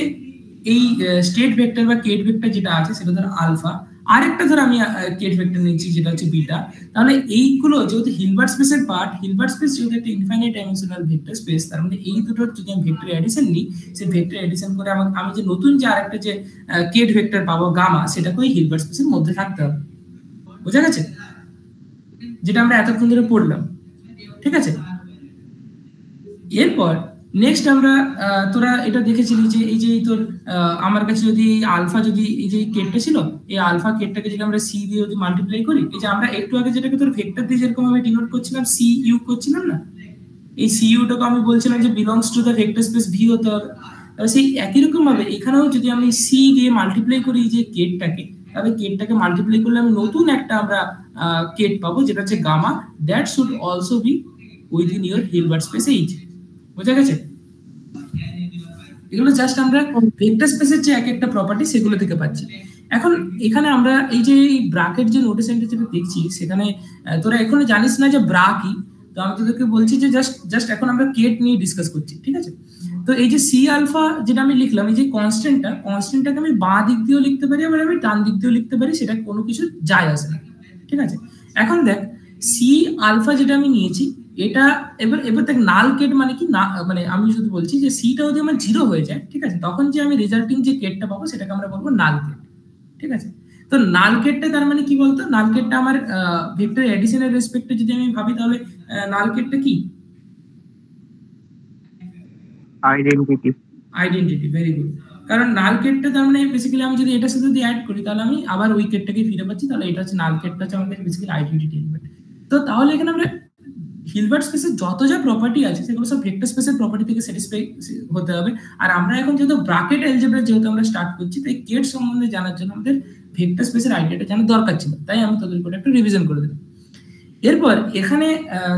এই স্টেট ভেক্টর বা কেট ভেক্টর যেটা আছে সেটা ধর আলফা, আরেকটা ধর আমি কেট ভেক্টর নিচ্ছি যেটা হচ্ছে বিটা। তাহলে এইগুলো যেহেতু হিলবার্ট স্পেসের পার্ট, হিলবার্ট স্পেস যেহেতু একটা ইনফাইনাইট ডাইমেনশনাল ভেক্টর স্পেস, তার মানে এই দুটোর যদি আমি ভেক্টর এডিশন নিই, সেই ভেক্টর এডিশন করে আমি যে নতুন যে আরেকটা যে কেট ভেক্টর পাবো গামা, সেটাকে ওই হিলবার্ট স্পেসের মধ্যে থাকতে হবে। বোঝা গেছে? যেটা আমরা এতক্ষণ ধরে পড়লাম, ঠিক আছে? এরপর নেক্সট আমরা তোরা এটা দেখেছিলি যে এই যে তোর আমার কাছে যদি আলফা, যদি এই যে কেটটা ছিল, এই আলফা কেটটাকে যদি আমরা সি দিয়ে যদি মাল্টিপ্লাই করি, এই যে আমরা একটু আগে যেটাকে তোর ভেক্টর দিয়ে যেরকম আমি ডিনোট করছিলাম, সি ইউ করছিলাম না, এই সি ইউটাকে আমি বলছিলাম যে belongs to the vector space V হতে হবে। সেই একই রকম ভাবে এখানেও যদি আমি সি দিয়ে মাল্টিপ্লাই করি এই যে কেটটাকে, তাহলে কেটটাকে মাল্টিপ্লাই করলে আমি নতুন একটা আমরা কেট পাবো, যেটা হচ্ছে gamma, that should also be within your Hilbert space H. বোঝা গেছে? এগুলো জাস্ট আমরা ভেক্টর স্পেসের যে এক একটা প্রপার্টি সেগুলো থেকে পাচ্ছি। এখন এখানে আমরা এই যে ব্রাকেট যে নোটেশনটা যেটা দেখছি, সেখানে তোরা এখনো জানিস না যে ব্রা কি। তো আমি তোদেরকে বলছি যে জাস্ট এখন আমরা কেট নিয়ে ডিসকাস করছি, ঠিক আছে? তো এই যে সি আলফা যেটা আমি লিখলাম, এই যে কনস্ট্যান্টটাকে আমি বাঁ দিক দিয়েও লিখতে পারি, আবার আমি ডান দিক দিয়েও লিখতে পারি, সেটা কোনো কিছু যায় আসে না, ঠিক আছে? এখন দেখ সি আলফা যেটা আমি নিয়েছি এটা, এবার এবার দেখ নাল কেট মানে কি না, মানে আমি শুধু বলছি যে সিটা যদি আমার 0 হয়ে যায়, ঠিক আছে, তখন যে আমি রেজাল্টিং যে কেটটা পাবো সেটাকে আমরা বলবো নাল কেট, ঠিক আছে। তো নাল কেটটা তার মানে কি বলতো, নাল কেটটা আমার ভেক্টর এডিশনের রেসপেক্টে যদি আমি ভাবি তাহলে নাল কেটটা কি? Identity, very good. কারণ নাল কেটটা তার মানে বেসিক্যালি আমি যদি এটার সাথে যদি অ্যাড করি তাহলে আমি আবার ওই কেটটাকে ফিরে পাচ্ছি, তাহলে এটা হচ্ছে নাল কেটটা হচ্ছে আমার কাছে বেসিক্যালি আইডেন্টিটি এলিমেন্ট। তো তাহলে এখানে আমরা হিলবার্ট স্পেসের যত যা প্রপার্টি আছে সেগুলো সব ভেক্টর স্পেসের প্রপার্টি থেকে স্যাটিসফাই হতে হবে। আর আমরা এখন যেহেতু ব্র্যাকেট অ্যালজেব্রা যেহেতু আমরা স্টার্ট করছি, তাই কেট সম্বন্ধে জানার জন্য আমাদের ভেক্টর স্পেসের আইডিয়াটা জানার দরকার ছিল, তাই আমি তোদের উপর একটু রিভিশন করে দিলাম। এরপর এখানে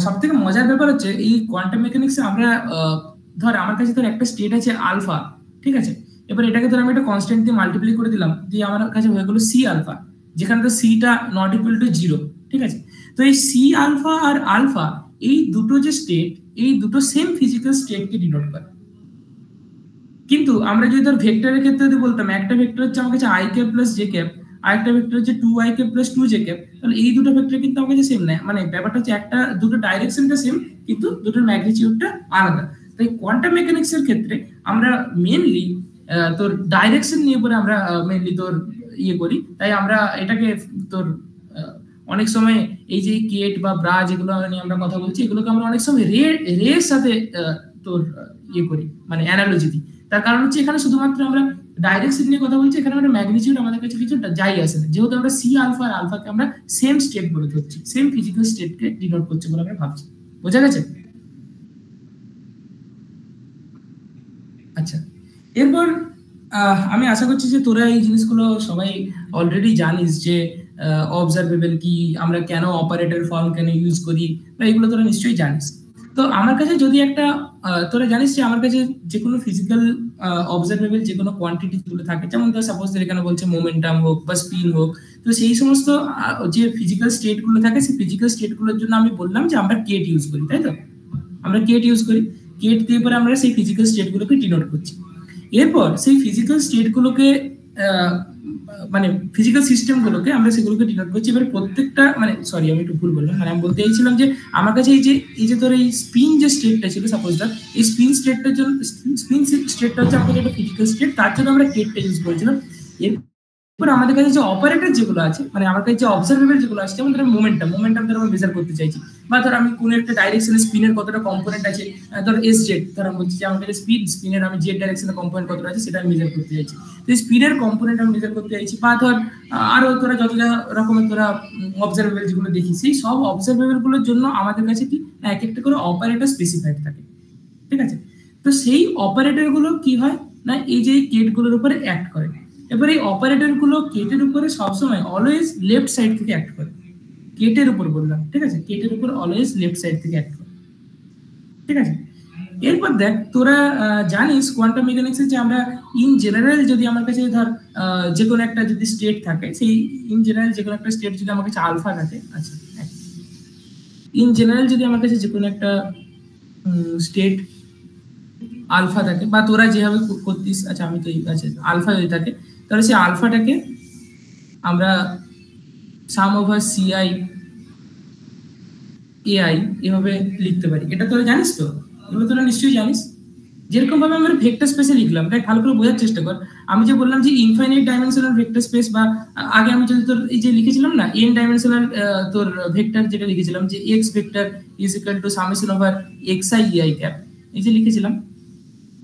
সবথেকে মজার ব্যাপার হচ্ছে এই কোয়ান্টাম মেকানিক্সে আমরা ধর আমার কাছে ধর একটা স্টেট আছে আলফা, ঠিক আছে, এবার এটাকে ধর আমি একটা কনস্ট্যান্ট দিয়ে মাল্টিপ্লাই করে দিলাম, দিয়ে আমার কাছে হয়ে গেলো সি আলফা, যেখানে তো সিটা নট ইকুয়াল টু 0, ঠিক আছে। তো এই সি আলফা আর আলফা এই দুটো যে স্টেট, এই দুটো সেম ফিজিক্যাল স্টেটকে ডিনোট করে। কিন্তু আমরা যদি ধর ভেক্টরের ক্ষেত্রে যদি বলতাম একটা ভেক্টর হচ্ছে আমার কাছে I cap plus J cap, আরেকটা ভেক্টর হচ্ছে 2i cap plus 2j cap, তাহলে এই দুটো ভেক্টর কিন্তু আমার কাছে সেম না, মানে ব্যাপারটা হচ্ছে একটা দুটো ডাইরেকশনটা সেম কিন্তু দুটোর ম্যাগনিটিউডটা আলাদা। তাই কোয়ান্টাম মেকানিক্সের ক্ষেত্রে আমরা মেইনলি তোর ডাইরেকশন নিয়ে পরে আমরা মেইনলি তোর ইয়ে করি, তাই আমরা এটাকে তোর অনেক সময় এই যে কেট বা ব্রা যেগুলো নিয়ে আমরা কথা বলছি এগুলোকে আমরা অনেক সময় রের সাথে তোর ইয়ে করি, মানে অ্যানালজি দিই। তার কারণ হচ্ছে এখানে শুধুমাত্র আমরা ডাইরেকশন নিয়ে কথা বলছি, এখানে আমরা ম্যাগনিটিউড আমাদের কাছে কিছু যাই আসে না, যেহেতু আমরা সি আলফা আর আলফাকে আমরা সেম স্টেট বলে ধরছি, সেম ফিজিক্যাল স্টেটকে ডিনোট করছে বলে আমরা ভাবছি। বোঝা গেছে? আচ্ছা, এরপর আমি আশা করছি যে তোরা এই জিনিসগুলো সবাই অলরেডি জানিস যে অবজারভেবল কি, আমরা কেন অপারেটর ফর্ম কেন ইউজ করি, বা এগুলো তোরা নিশ্চয়ই জানিস। তো আমার কাছে যদি একটা তোরা জানিস যে আমার কাছে যে কোনো ফিজিক্যাল অবজারভেবল যে কোনো কোয়ান্টিটি গুলো থাকে, যেমন ধর সাপোজ এখানে বলছে মোমেন্টাম হোক বা স্পিন হোক, তো সেই সমস্ত যে ফিজিক্যাল স্টেট গুলো থাকে সেই ফিজিক্যাল স্টেট গুলোর জন্য আমি বললাম যে আমরা কেট ইউজ করি, তাই তো? আমরা কেট ইউজ করি, কেট দিয়ে পরে আমরা সেই ফিজিক্যাল স্টেট গুলোকে ডিনোট করছি। এরপর সেই ফিজিক্যাল স্টেট গুলোকে মানে ফিজিক্যাল সিস্টেম গুলোকে আমরা সেগুলোকে ডিনোট করছি। এবার প্রত্যেকটা মানে সরি আমি একটু ভুল বললাম, মানে আমি বলতে চাইছিলাম যে আমার কাছে এই যে তোর এই স্পিন যে স্টেটটা ছিল, সাপোজ দ্যাট এই স্পিন স্টেটটার জন্য স্পিন স্টেটটা হচ্ছে আমাদের একটা ফিজিক্যাল স্টেট, তার জন্য আমরা কেটটা ইউজ করেছিলাম। এরপর আমাদের কাছে যে অপারেটর যেগুলো আছে, মানে আমার কাছে যে অবজারভেবল যেগুলো আছে, যেমন ধর মোমেন্টাম ধর আমি মেজার করতে চাইছি, বা ধর আমি কোন একটা ডাইরেকশনে স্পিনের কতটা কম্পোনেন্ট আছে, ধর এস জেড, ধর আমি বলছি যে আমার কাছে স্পিনের আমি জেড ডাইরেকশনে কম্পোনেন্ট কতটা আছে সেটা আমি মেজার করতে চাইছি, তো স্পিনের কম্পোনেন্ট আমি মেজার করতে চাইছি। বা ধর আরো তোরা যত যা রকমের তোরা অবজারভেবল যেগুলো দেখি, সেই সব অবজারভেবল গুলোর জন্য আমাদের কাছে কি এক একটা করে অপারেটর স্পেসিফাইড থাকে, ঠিক আছে। তো সেই অপারেটর গুলো কি হয় না, এই যে কেট গুলোর উপরে অ্যাক্ট করে। এবার এই অপারেটর গুলো কেটের উপরে সবসময় অলওয়েজ লেফট সাইড থেকে অ্যাক্ট করে, কেটের উপর বললাম, ঠিক আছে, কেটের উপর অলওয়েজ লেফট সাইড থেকে অ্যাক্ট করে, ঠিক আছে। এরপর দেখ তোরা জানিস কোয়ান্টাম মেকানিক্সে যে আমরা ইন জেনারেল যদি আমার কাছে ধর যে কোনো একটা যদি স্টেট থাকে, সেই ইন জেনারেল যে কোনো একটা স্টেট যদি আমার কাছে আলফা থাকে, আচ্ছা ইন জেনারেল যদি আমার কাছে যে কোনো একটা স্টেট আলফা থাকে, বা তোরা যেভাবে করতিস, আচ্ছা আমি তো আচ্ছা আলফা যদি থাকে, তাহলে সেই আলফাটাকে আমরা সাম ওভার সিআই এআই এভাবে লিখতে পারি। এটা তোরা জানিস তো? এগুলো তোরা নিশ্চয়ই জানিস। যেরকম ভাবে আমরা ভেক্টর স্পেসে লিখলাম, দেখ ভালো করে বোঝার চেষ্টা কর। আমি যে বললাম যে ইনফাইনাইট ডাইমেনশনাল ভেক্টর স্পেস, বা আগে আমি যদি তোর এই যে লিখেছিলাম না এন ডাইমেনশনাল তোর ভেক্টর যেটা লিখেছিলাম যে x vector is equal two summation over x I EI cap, এই যে লিখেছিলাম।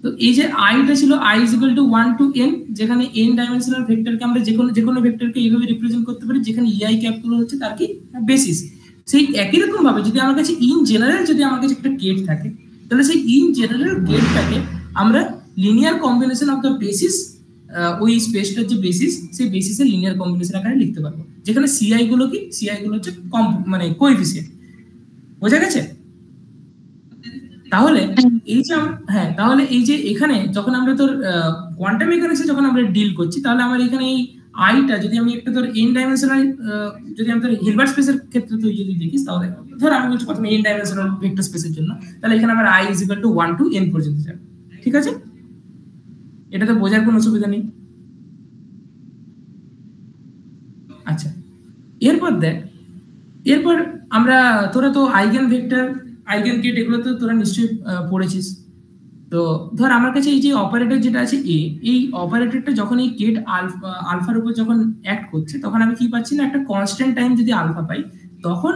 তো এই যে আইটা ছিল I is equal to 1 to n, যেখানে n ডাইমেনশনাল ভেক্টরকে আমরা যে কোনো ভেক্টরকে এইভাবে রিপ্রেজেন্ট করতে পারি, যেখানে ইআই ক্যাপ গুলো হচ্ছে তার কি বেসিস। সেই একই রকম ভাবে যদি আমার কাছে ইন জেনারেল যদি আমার কাছে একটা কেট থাকে, তাহলে সেই ইন জেনারেল কেটটাকে আমরা linear combination of the basis, ওই স্পেসটার যে বেসিস, সেই বেসিসের লিনিয়ার কম্বিনেশন আকারে লিখতে পারবো, যেখানে সিআই গুলো কি, সিআই গুলো হচ্ছে মানে কোএফিসিয়েন্ট। বোঝা গেছে? তাহলে এই যে তাহলে এই যে এখানে যখন আমরা তোর কোয়ান্টাম মেকানিক্সে যখন আমরা ডিল করছি, তাহলে আমার এখানে এই আইটা যদি আমি একটা তোর এন ডাইমেনশনাল, যদি আমি তোর হিলবার্ট স্পেসের ক্ষেত্রে তুই যদি দেখিস, তাহলে ধর আমি বলছি প্রথমে এন ডাইমেনশনাল ভেক্টর স্পেসের জন্য, তাহলে এখানে আমার I is equal to 1 to n পর্যন্ত যাবে, ঠিক আছে? এটাতে বোঝার কোনো অসুবিধা নেই। আচ্ছা, এরপর দেখ এরপর আমরা তোরা তো আইগেন ভেক্টর আইগেন কেট এগুলো তো তোরা নিশ্চয়ই পড়েছিস। তো ধর আমার কাছে এই যে অপারেটর যেটা আছে এ, এই অপারেটরটা যখন এই কেট আলফার উপর যখন অ্যাক্ট করছে তখন আমি কি পাচ্ছি না একটা কনস্ট্যান্ট টাইম যদি আলফা পাই তখন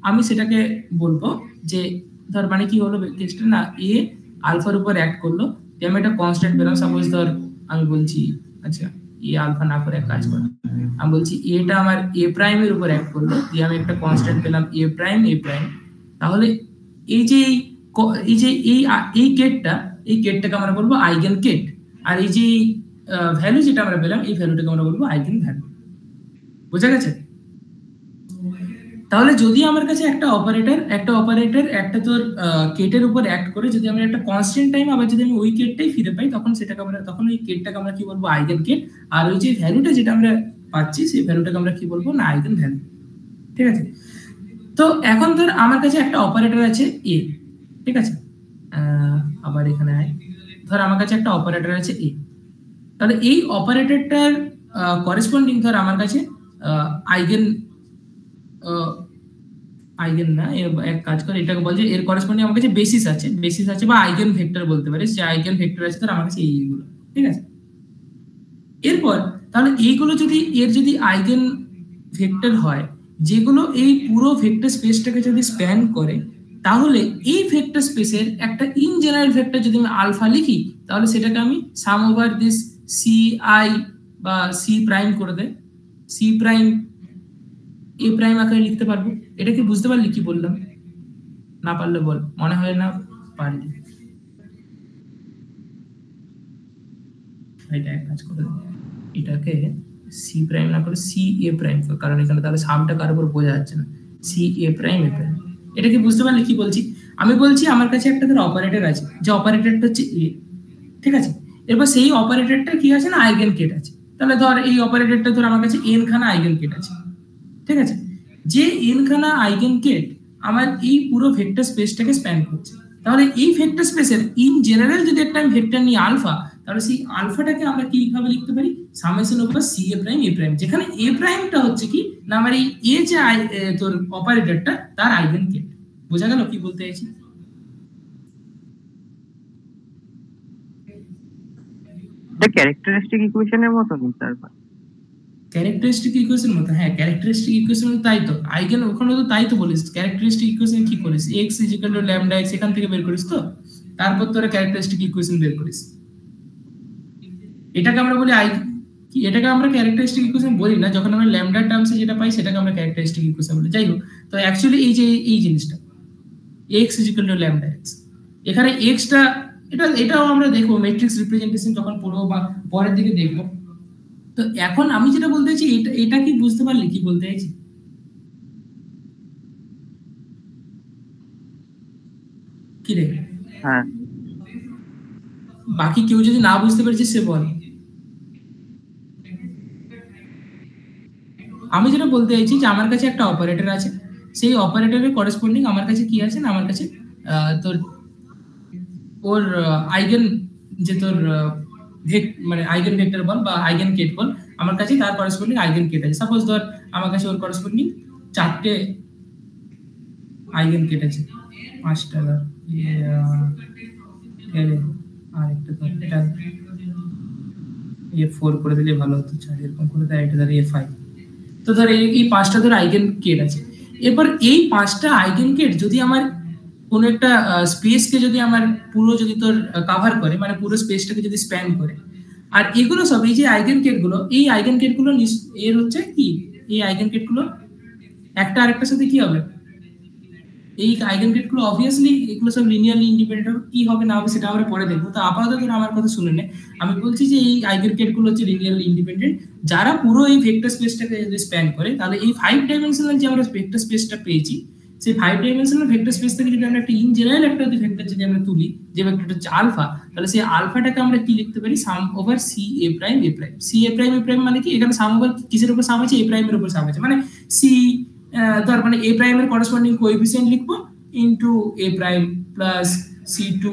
আমি সেটাকে বলবো যে ধর মানে কি হলো কেসটা না এ আলফার উপর অ্যাক্ট করলো যে আমি একটা কনস্ট্যান্ট পেলাম। সাপোজ ধর আমি বলছি আচ্ছা এ আলফা না করে এক কাজ করে আমি বলছি এটা আমার এ প্রাইমের উপর অ্যাক্ট করলো দিয়ে আমি একটা কনস্ট্যান্ট পেলাম এ প্রাইম। তাহলে এই যে এই কেটটাকে আমরা বলবো আইগেন কেট, আর এই যে ভ্যালু যেটা আমরা পেলাম এই ভ্যালুটাকে আমরা বলবো আইগেন ভ্যালু। বোঝা গেছে? তাহলে যদি আমার কাছে একটা অপারেটর একটা তোর কেটের উপর অ্যাক্ট করে যদি আমরা একটা কনস্ট্যান্ট টাইম আবার যদি আমি ওই কেটটাই ফিরে পাই তখন ওই কেটটাকে আমরা কি বলবো আইগেন কেট, আর ওই যে ভ্যালুটা যেটা আমরা পাচ্ছি সেই ভ্যালুটাকে আমরা কি বলবো না আইগেন ভ্যালু। ঠিক আছে? তো এখন ধর আমার কাছে একটা অপারেটর আছে এ, ঠিক আছে? আবার এখানে ধর আমার কাছে একটা অপারেটর আছে এ, তাহলে এই অপারেটরটার করেসপন্ডিং ধর আমার কাছে আইগেন না এক কাজ করে এটাকে বল যে এর করেসপন্ডিং আমার কাছে বেসিস আছে বা আইগেন ভেক্টর বলতে পারিস যে আইগেন ভেক্টর আছে ধর আমার কাছে এইগুলো। ঠিক আছে? এরপর তাহলে এইগুলো যদি আইগেন ভেক্টর হয় যেগুলো এই পুরো ভেক্টর স্পেসটাকে যদি স্প্যান করে তাহলে এই ভেক্টর স্পেসের একটা ইন জেনারেল ভেক্টর যদি আমি আলফা লিখি তাহলে সেটাকে আমি সাম ওভার দিস সি আই বা সি প্রাইম করে দেয় সি প্রাইম এ প্রাইম আকারে লিখতে পারবো। এটা কি বুঝতে পারলি কি বললাম? না পারলে বল, মনে হয় না পারলি। এটা এক কাজ করে এটাকে সি প্রাইম না করে সি এ প্রাইম, কারণ এখানে তাহলে সামটা কার উপর বোঝা যাচ্ছে না। C A prime A prime, এটা কি বুঝতে পারলে কি বলছি? আমি বলছি আমার কাছে একটা ধর অপারেটর আছে যে অপারেটরটা হচ্ছে এ, ঠিক আছে? এরপর সেই অপারেটরটা কি আছে না আইগেন কেট আছে। তাহলে ধর এই অপারেটরটা ধর আমার কাছে এন খানা আইগেন কেট আছে। ঠিক আছে? যে এন খানা আইগেন কেট আমার এই পুরো ভেক্টর স্পেসটাকে স্প্যান করছে। তাহলে এই ভেক্টর স্পেসের ইন জেনারেল যদি একটা আমি ভেক্টর নিই আলফা তাহলে সেই আলফাটাকে আমরা কিভাবে লিখতে পারি summation over C A prime, যেখানে এ প্রাইমটা হচ্ছে কি না আমার এই এ যে তোর অপারেটরটা তার আইগেন কেট। বোঝা গেল কি বলতে চাইছি? এটা ক্যারেক্টারিস্টিক ইকুয়েশনের মতন তারপর ক্যারেক্টারিস্টিক ইকুয়েশন মতো, হ্যাঁ ক্যারেক্টারিস্টিক ইকুয়েশন তাই তো আইগেন ওখানে তো তাই তো বলিস। ক্যারেক্টারিস্টিক ইকুয়েশন কি করিস x = ল্যামডা x এখান থেকে বের করিস, তো তারপর তোরা ক্যারেক্টারিস্টিক ইকুয়েশন বের করিস। এটাকে আমরা বলি এটাকে আমরা ক্যারেক্টারিস্টিক ইকুয়েশন বলি না, যখন আমরা ল্যামডা টার্মসে যেটা পাই সেটাকে আমরা ক্যারেক্টারিস্টিক ইকুয়েশন বলি। যাই হোক, তো অ্যাকচুয়ালি এই জিনিসটা x = ল্যামডা x, এখানে xটা এটাও আমরা দেখবো ম্যাট্রিক্স রিপ্রেজেন্টেশন যখন পড়বো বা পরের দিকে দেখবো। তো এখন আমি যেটা বলতে চাইছি এটা কি বুঝতে পারলি কি বলতে চাইছি? কি রে? হ্যাঁ, বাকি কেউ যদি না বুঝতে পেরেছে সে বল। আমি যেটা বলতে চাইছি যে আমার কাছে একটা অপারেটর আছে, সেই অপারেটরের করেসপন্ডিং আমার কাছে কি আছে না আমার কাছে তোর ওর আইগেন যে তোর মানে আইগেন ভেক্টর বল বা আইগেন কেট বল, আমার কাছে তার করেসপন্ডিং আইগেন কেট আছে। সাপোজ ধর আমার কাছে ওর করেসপন্ডিং 4টে আইগেন কেট আছে, 5টা ধর আর একটা ধর এটা A4 করে দিলে ভালো হতো, 4 এরকম করে দেয়, এটা ধর A5। তো ধর এই 5টা ধর আইগেন কেট আছে। এরপর এই 5টা আইগেন কেট যদি আমার কোন একটা স্পেসকে যদি আমার পুরো যদি তোর কভার করে মানে পুরো স্পেসটাকে যদি স্প্যান করে, আর এগুলো সব এই যে আইগেন কেটগুলো এই আইগেন কেটগুলো এর হচ্ছে কি এই আইগেন কেটগুলো একটা আরেকটার সাথে কি হবে, এই আইগেন কেটগুলো অবভিয়াসলি এগুলো সব লিনিয়ারলি ইন্ডিপেন্ডেন্ট, কি হবে না হবে সেটা আমরা পরে দেখবো। তো আপাতত আমার কথা শুনে নে, আমি বলছি যে এই আইগেন কেটগুলো হচ্ছে লিনিয়ারলি ইন্ডিপেন্ডেন্ট যারা পুরো এই ভেক্টর স্পেসটাকে যদি স্প্যান করে, তাহলে এই 5 ডাইমেনশনাল যে আমরা ভেক্টর স্পেসটা পেয়েছি সেই 5 ডাইমেনশনাল ভেক্টর স্পেস থেকে যদি আমরা একটা ইন জেনারেল একটা ভেক্টর যদি আমরা তুলি যে ভেক্টরটা হচ্ছে আলফা, তাহলে সেই আলফাটাকে আমরা কি লিখতে পারি সাম ওভার সি এ প্রাইম মানে কি এখানে সাম ওভার কিসের উপর সাম আছে, এ প্রাইমের উপর সাম আছে, মানে সি তার মানে এ প্রাইমের করেসপন্ডিং কোএফিসিয়েন্ট লিখবো into a prime plus c2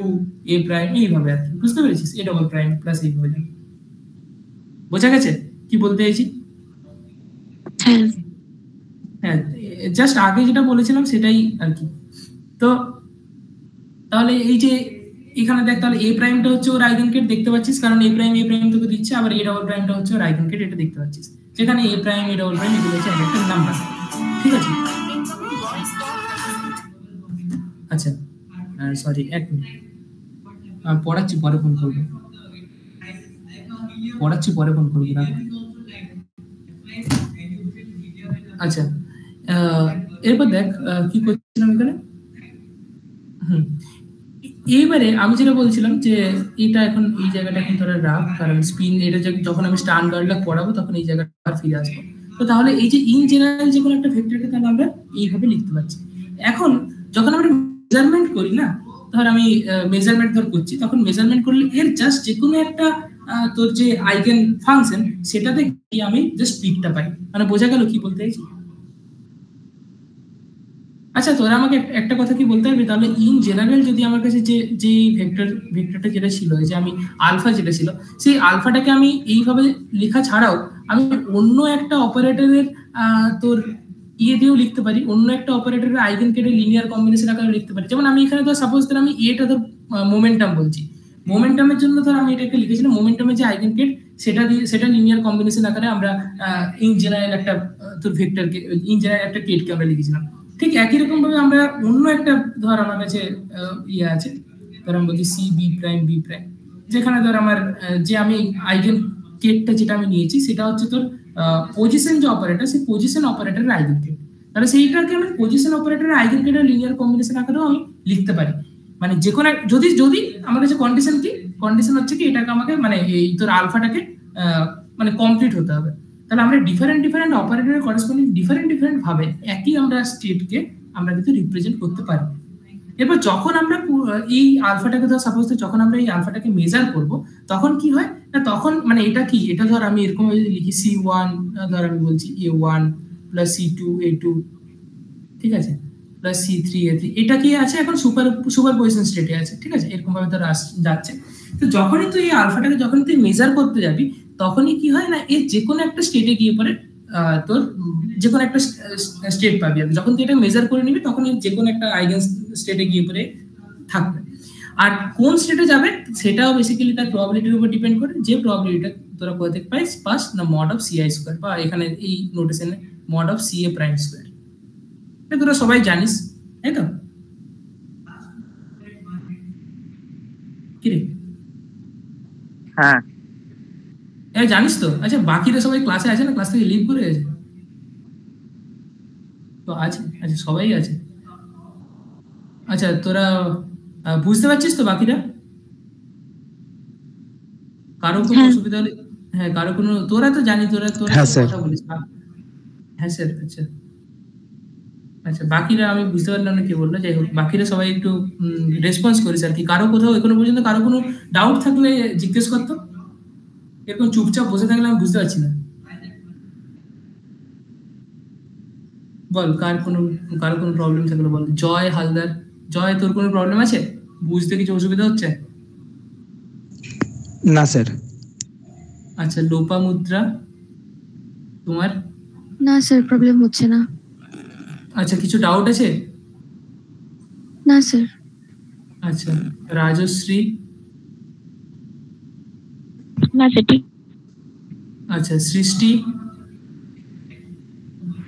A prime, এইভাবে আর কি। বুঝতে পেরেছিস? এ ডবল প্রাইম প্লাস এইভাবে। বোঝা গেছে কি বলতে চাইছি? হ্যাঁ, জাস্ট আগে যেটা বলেছিলাম সেটাই আর কি। তো তাহলে এই যে এখানে দেখ, তাহলে এ প্রাইমটা হচ্ছে ওর আইগেনকেট দেখতে পাচ্ছিস, কারণ এ প্রাইম তোকে দিচ্ছে, আবার এ ডবল প্রাইমটা হচ্ছে ওর আইগেনকেট, এটা দেখতে পাচ্ছিস, যেখানে এ প্রাইম এ ডবল প্রাইম এগুলো হচ্ছে একটা নাম্বার। ঠিক আছে, আচ্ছা সরি এক মিনিট, পড়াচ্ছি পরে ফোন করবো, রাখো। আচ্ছা এরপর দেখ কি করছিলাম এখানে। এইবারে আমি যেটা বলছিলাম যে এটা এখন এই জায়গাটা এখন তোরা রাখ, কারণ স্পিন এটা যখন আমি স্টান গার্ডলা পড়াবো তখন এই জায়গাটা ফিরে আসবো। তো তাহলে এই যে ইন জেনারেল যে কোনো একটা ভেক্টরকে তাহলে আমরা এইভাবে লিখতে পারছি। এখন যখন আমরা মেজারমেন্ট করি না, ধর আমি মেজারমেন্ট করছি, তখন মেজারমেন্ট করলে এর জাস্ট যে কোনো একটা তোর যে আইগেন ফাংশন সেটাতে আমি জাস্ট পিকটা পাই, মানে বোঝা গেল কি বলতে চাইছি? আচ্ছা তোরা আমাকে একটা কথা কি বলতে পারবি, তাহলে ইন জেনারেল যদি আমার কাছে যে ভেক্টরটা যেটা ছিল, যে আমি আলফা যেটা ছিল, সেই আলফাটাকে আমি এইভাবে লেখা ছাড়াও আমি অন্য একটা অপারেটরের তোর দিয়েও লিখতে পারি, অন্য একটা অপারেটরের আইগেনকেটের লিনিয়ার কম্বিনেশন আকারে লিখতে পারি। যেমন আমি এখানে ধর সাপোজ ধর আমি এটা ধর মোমেন্টাম বলছি, মোমেন্টামের জন্য ধর আমি এটাকে লিখেছিলাম, মোমেন্টামের যে আইগেনকেট সেটা লিনিয়ার কম্বিনেশন আকারে আমরা ইন জেনারেল একটা তোর ভেক্টরকে, ইন জেনারেল একটা কেটকে আমরা লিখেছিলাম। ঠিক একই রকম ভাবে আমরা অন্য একটা ধর আমার কাছে আছে, ধর আমি বলছি C B prime B prime, যেখানে ধর আমার যে আমি আইগেন কেটটা যেটা আমি নিয়েছি সেটা হচ্ছে তোর পজিশন যে অপারেটর, সেই পজিশন অপারেটরের আইগেন কেট, তাহলে সেইটাকে আমি পজিশন অপারেটরের আইগেন কেটের লিনিয়ার কম্বিনেশন আকারেও আমি লিখতে পারি। মানে যে কোনো যদি আমার কাছে কন্ডিশন হচ্ছে কি এটাকে আমাকে মানে এই তোর আলফাটাকে মানে কমপ্লিট হতে হবে, তাহলে আমরা ডিফারেন্ট অপারেটরের করেসপন্ডিং ডিফারেন্ট ভাবে একই আমরা স্টেটকে আমরা কিন্তু রিপ্রেজেন্ট করতে পারি। এরপর যখন আমরা এই আলফাটাকে ধর সাপোজ যখন আমরা এই আলফাটাকে মেজার করব, তখন কি হয় না, তখন মানে এটা কি, এটা ধর আমি এরকম লিখি C1, ধর আমি বলছি A1 প্লাস C2 A2, ঠিক আছে, প্লাস C3 A3, এটা কি আছে এখন সুপারপজিশন স্টেটে আছে, ঠিক আছে, এরকম ভাবে ধর যাচ্ছে। তো যখনই তুই এই আলফাটাকে যখন তুই মেজার করতে যাবি, তখনই কি হয় না, এর যে কোনো একটা স্টেটে গিয়ে পরে তোর যে কোনো একটা স্টেট পাবি, যখন তুই এটা মেজার করে নিবি তখন যে কোনো একটা আইগেন স্টেটে গিয়ে পরে থাকবে। আর কোন স্টেটে যাবে সেটাও বেসিক্যালি তার প্রবাবিলিটির উপর ডিপেন্ড করে, যে প্রবাবিলিটিটা তোরা কোথা থেকে পাস না মড অফ CI স্কোয়ার, বা এখানে এই নোটেশনে mod of CA prime square, এটা তোরা সবাই জানিস, তাই তো? কি রে হ্যাঁ জানিস তো? আচ্ছা বাকিরা সবাই ক্লাসে আছে না, ক্লাস থেকে লিভ করে গেছে তো? আছে, আচ্ছা সবাই আছে। আচ্ছা তোরা বুঝতে পারছিস তো বাকিরা? কারো কোনো অসুবিধা হলে, হ্যাঁ কারো কোনো, তোরা তো জানি তোরা কথা বলিস। হ্যাঁ স্যার, আচ্ছা আচ্ছা বাকিরা আমি বুঝতে পারলাম না কি বললো, যাই হোক বাকিরা সবাই একটু রেসপন্স করিস আর কি। কারো কোথাও এখনো পর্যন্ত কারো কোনো ডাউট থাকলে জিজ্ঞেস করতো, এরকম চুপচাপ বসে থাকলে আমি বুঝতে পারছি না। বল কারো কোনো প্রবলেম থাকলে বল। জয় হালদার, জয় তোর কোনো প্রবলেম আছে, বুঝতে কিছু অসুবিধা হচ্ছে? না স্যার। আচ্ছা লোপামুদ্রা তোমার? না স্যার, প্রবলেম হচ্ছে না। আচ্ছা কিছু ডাউট আছে? না স্যার। আচ্ছা রাজশ্রী? না স্যার ঠিক। আচ্ছা সৃষ্টি?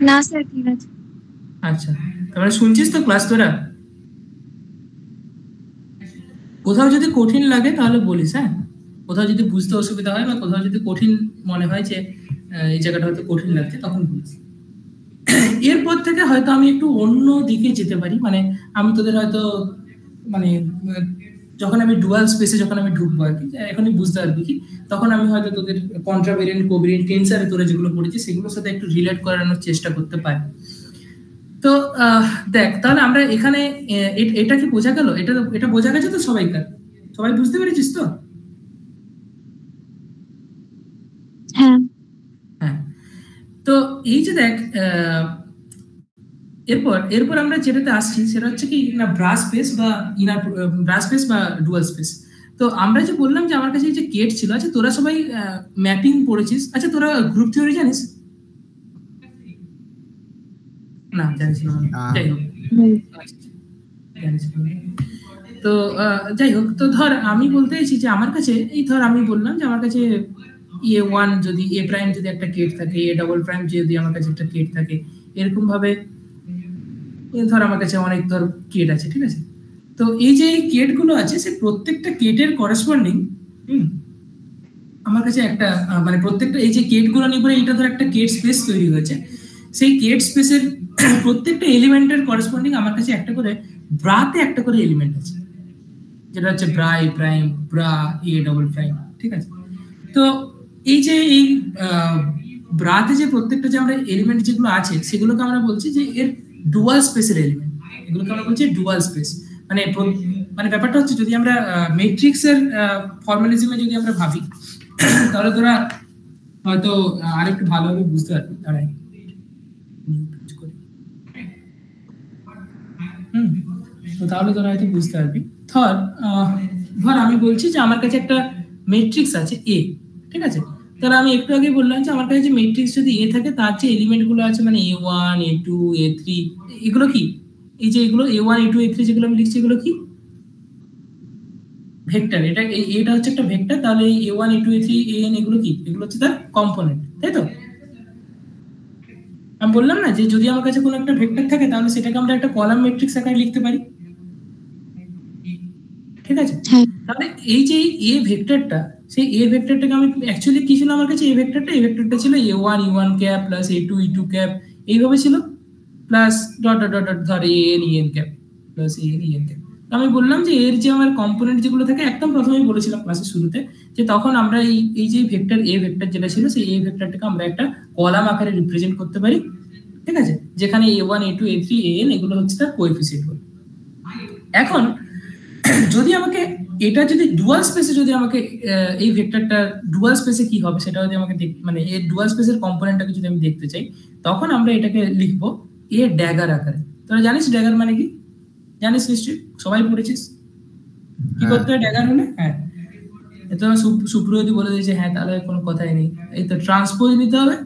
না স্যার ঠিক আছে। আচ্ছা তারপরে শুনছিস তো ক্লাস তোরা? কোথাও যদি কঠিন লাগে তাহলে বলিস, হ্যাঁ কোথাও যদি বুঝতে অসুবিধা হয় বা কোথাও যদি কঠিন মনে হয় যে এই জায়গাটা হয়তো কঠিন লাগছে তখন বলিস। এরপর থেকে হয়তো আমি একটু অন্য দিকে যেতে পারি, মানে আমি তোদের হয়তো মানে যখন আমি ডুয়াল স্পেসে যখন আমি ঢুকবো আর কি, এখনই বুঝতে পারবি কি, তখন আমি হয়তো তোদের কন্ট্রাভেরিয়েন্ট কোভেরিয়েন্ট টেন্সারে তোরা যেগুলো পড়েছি সেগুলোর সাথে একটু রিলেট করানোর চেষ্টা করতে পারি। তো দেখ তাহলে আমরা এখানে এটা কি বোঝা গেল? এটা বোঝা গেছে তো সবাইকার? সবাই বুঝতে পেরেছিস তো? হ্যাঁ হ্যাঁ। তো এই যে দেখ এরপর আমরা যেটাতে আসছি সেটা হচ্ছে কি না ব্রাশ স্পেস বা ইনার ব্রাশ স্পেস বা ডুয়াল স্পেস। তো আমরা যে বললাম যে আমার কাছে এই যে কেট ছিল, আচ্ছা তোরা সবাই ম্যাপিং পড়েছিস? আচ্ছা তোরা গ্রুপ থিওরি জানিস? না জানিছিলাম না। যাই হোক জানিছিলাম না। তো যাই হোক, তো ধর আমি বলতে চাইছি যে আমার কাছে এই ধর আমি বললাম যে আমার কাছে A1 যদি A প্রাইম যদি একটা কেট থাকে, A ডাবল প্রাইম যদি আমার কাছে একটা কেট থাকে, এরকম ভাবে ধর আমার কাছে অনেক ধর কেট আছে, ঠিক আছে? তো এই যে কেট গুলো আছে, সে প্রত্যেকটা কেটের করেসপন্ডিং আমার কাছে একটা মানে প্রত্যেকটা এই যে কেট গুলো নিয়ে পরে এটা ধর একটা কেট স্পেস তৈরি হয়েছে, সেই কেট স্পেসের প্রত্যেকটা এলিমেন্টের করেসপন্ডিং আমার কাছে একটা করে ব্রাতে একটা করে এলিমেন্ট আছে, যেটা হচ্ছে ব্রা এ প্রাইম, ব্রা এ ডাবল প্রাইম, ঠিক আছে? তো এই যে এই ব্রাতে যে প্রত্যেকটা যে আমরা এলিমেন্ট যেগুলো আছে সেগুলোকে আমরা বলছি যে এর ডুয়াল স্পেসের এলিমেন্ট, এগুলোকে আমরা বলছি ডুয়াল স্পেস। মানে মানে ব্যাপারটা হচ্ছে যদি আমরা ম্যাট্রিক্সের ফর্মালিজমে যদি আমরা ভাবি তাহলে তোরা হয়তো আরেকটু ভালোভাবে বুঝতে পারবি। দাঁড়াই তো তাহলে তোরা হয়তো বুঝতে পারবি। ধর আমি বলছি যে আমার কাছে একটা ম্যাট্রিক্স আছে এ, ঠিক আছে? তাহলে আমি একটু আগে বললাম যে আমার কাছে যে ম্যাট্রিক্স যদি এ থাকে তার যে এলিমেন্ট গুলো আছে মানে A1 A2 A3, এগুলো কি? এই যে এগুলো A1 A2 A3 যেগুলো আমি লিখছি এগুলো কি? ভেক্টর। এটা হচ্ছে একটা ভেক্টর। তাহলে A1 A2 A3 AN এগুলো কি? এগুলো হচ্ছে তার কম্পোনেন্ট, তাই তো? আমি বললাম না যে যদি আমার কাছে কোনো একটা ভেক্টর থাকে তাহলে সেটাকে আমরা একটা কলাম ম্যাট্রিক্স আকারে লিখতে পারি, ঠিক আছে? তাহলে এই যে এ ভেক্টরটা, সেই এ ভেক্টরটাকে আমি অ্যাকচুয়ালি কি ছিল আমার কাছে এ ভেক্টরটা ছিল A1 E1 cap plus A2 E2 cap, এইভাবে ছিল, প্লাস ডট ডট ডট ধর AN EN cap plus AN EN cap. আমি বললাম যে এর যে আমার কম্পোনেন্ট যেগুলো থাকে একদম প্রথমেই বলেছিলাম ক্লাসের শুরুতে যে তখন আমরা এই যে ভেক্টর এ ভেক্টর যেটা ছিল সেই এ ভেক্টরটাকে আমরা একটা কলাম আকারে রিপ্রেজেন্ট করতে পারি, ঠিক আছে? যেখানে A1 A2 A3 AN এগুলো হচ্ছে তার কোএফিসিয়েন্ট। এখন যদি আমাকে এটা যদি ডুয়াল স্পেসে যদি আমাকে এই ভেক্টরটা ডুয়াল স্পেসে কি হবে সেটা যদি আমাকে মানে এই ডুয়াল স্পেসের কম্পোনেন্টটাকে যদি আমি দেখতে চাই তখন আমরা এটাকে লিখবো এ ড্যাগার আকারে। তোরা জানিস ড্যাগার মানে কি? জানিস নিশ্চয়ই, সবাই পড়েছিস কি করতে হয় ড্যাগার হলে? হ্যাঁ, তোরা সুপ্রীতি বলে দিয়েছে, হ্যাঁ তাহলে কোনো কথাই নেই। এই তো ট্রান্সপোজ নিতে হবে,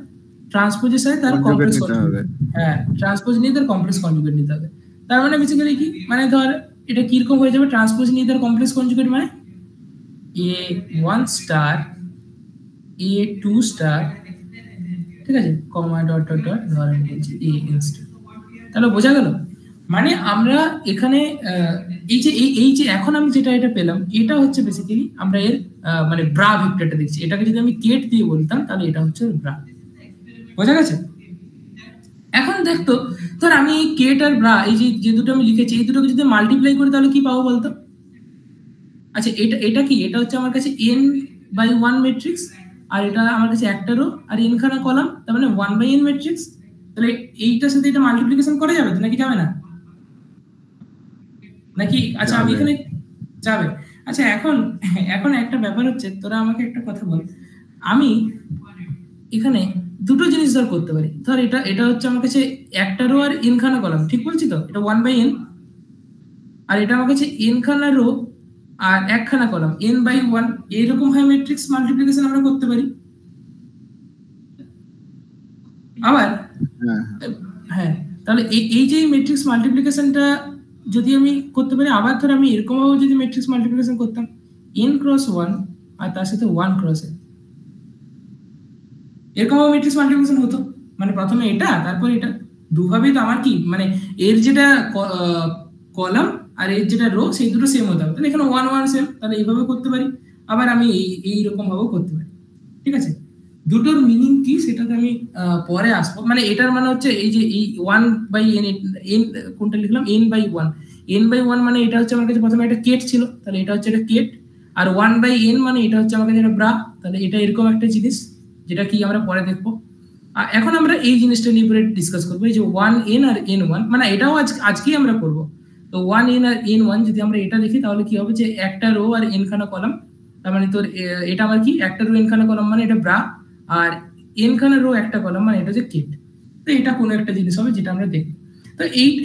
ট্রান্সপোজের সাথে তার কমপ্লেক্স কনজুগেট, হ্যাঁ ট্রান্সপোজ নিয়ে তার কমপ্লেক্স কনজুগেট নিতে হবে। তার মানে বেসিক্যালি কি, মানে ধর এটা কিরকম হয়ে যাবে ট্রান্সপোজ নিয়ে তার কমপ্লেক্স কনজুগেট মানে A1 স্টার A2 স্টার, ঠিক আছে, কমা ডট ডট ডট ধর আমি বলছি AN স্টার। তাহলে বোঝা গেল? মানে আমরা এখানে এই যে এখন আমি যেটা এটা পেলাম এটা হচ্ছে বেসিক্যালি আমরা এর মানে ব্রা ভেক্টরটা দেখছি। এটাকে যদি আমি কেট দিয়ে বলতাম তাহলে এটা হচ্ছে ব্রা। বোঝা গেছে? এখন দেখতো ধর আমি কেট আর ব্রা এই যে দুটো আমি লিখেছি এই দুটোকে যদি মাল্টিপ্লাই করি তাহলে কি পাবো বলতো? আচ্ছা এটা কি? এটা হচ্ছে আমার কাছে n/1 ম্যাট্রিক্স, আর এটা আমার কাছে একটা রো আর n খানা কলাম, তার মানে 1/n ম্যাট্রিক্স। তাহলে এইটার সাথে এটা মাল্টিপ্লিকেশন করা যাবে তো নাকি যাবে না? নাকি? আচ্ছা আমি এখানে যাবে। আচ্ছা এখন একটা ব্যাপার হচ্ছে, তোরা আমাকে একটা কথা বল, আমি এখানে দুটো জিনিস ধর করতে পারি। ধর এটা হচ্ছে আমার কাছে একটা রো আর n খানা কলাম, ঠিক বলছি তো? এটা 1/n, আর এটা আমার কাছে n খানা রো আর একখানা কলাম n/1, এইরকম হয় ম্যাট্রিক্স মাল্টিপ্লিকেশন আমরা করতে পারি। আবার হ্যাঁ, তাহলে এই যে ম্যাট্রিক্স মাল্টিপ্লিকেশনটা যদি আমি করতে পারি, আবার ধর আমি এরকম ভাবে যদি ম্যাট্রিক্স মাল্টিপ্লিকেশন করতাম n×1 আর তার সাথে 1×n, এরকম ভাবে ম্যাট্রিক্স মাল্টিপ্লিকেশন হতো। মানে প্রথমে এটা তারপর এটা, দুভাবেই তো আমার কি মানে এর যেটা কলাম আর এর যেটা রো সেই দুটো সেম হতে হবে, তাহলে এখানে 1 1 সেম, তাহলে এইভাবে করতে পারি। আবার আমি এইরকম ভাবেও করতে পারি, ঠিক আছে? দুটোর মিনিং কি সেটাতে আমি পরে আসবো। মানে এটার মানে হচ্ছে এই যে এই 1/n কোনটা লিখলাম n/1 মানে এটা হচ্ছে আমার কাছে প্রথমে একটা কেট ছিল, তাহলে এটা হচ্ছে এটা কেট, আর 1/n মানে এটা হচ্ছে আমার কাছে একটা ব্রা, তাহলে এটা এরকম একটা জিনিস যেটা কি আমরা পরে দেখবো। এখন আমরা এই জিনিসটা নিয়ে পরে ডিসকাস করবো, এই যে 1n আর n1, মানে এটাও আজকেই আমরা করবো। তো 1n আর n1 যদি আমরা এটা দেখি তাহলে কি হবে যে একটা রো আর n খানা কলাম, তার মানে তোর এটা আমার কি একটা রো n খানা কলাম মানে এটা ব্রা, আর n খানা রো একটা কলাম মানে এটা হচ্ছে কেট। তো এটা কোনো একটা জিনিস হবে যেটা আমরা দেখব। তো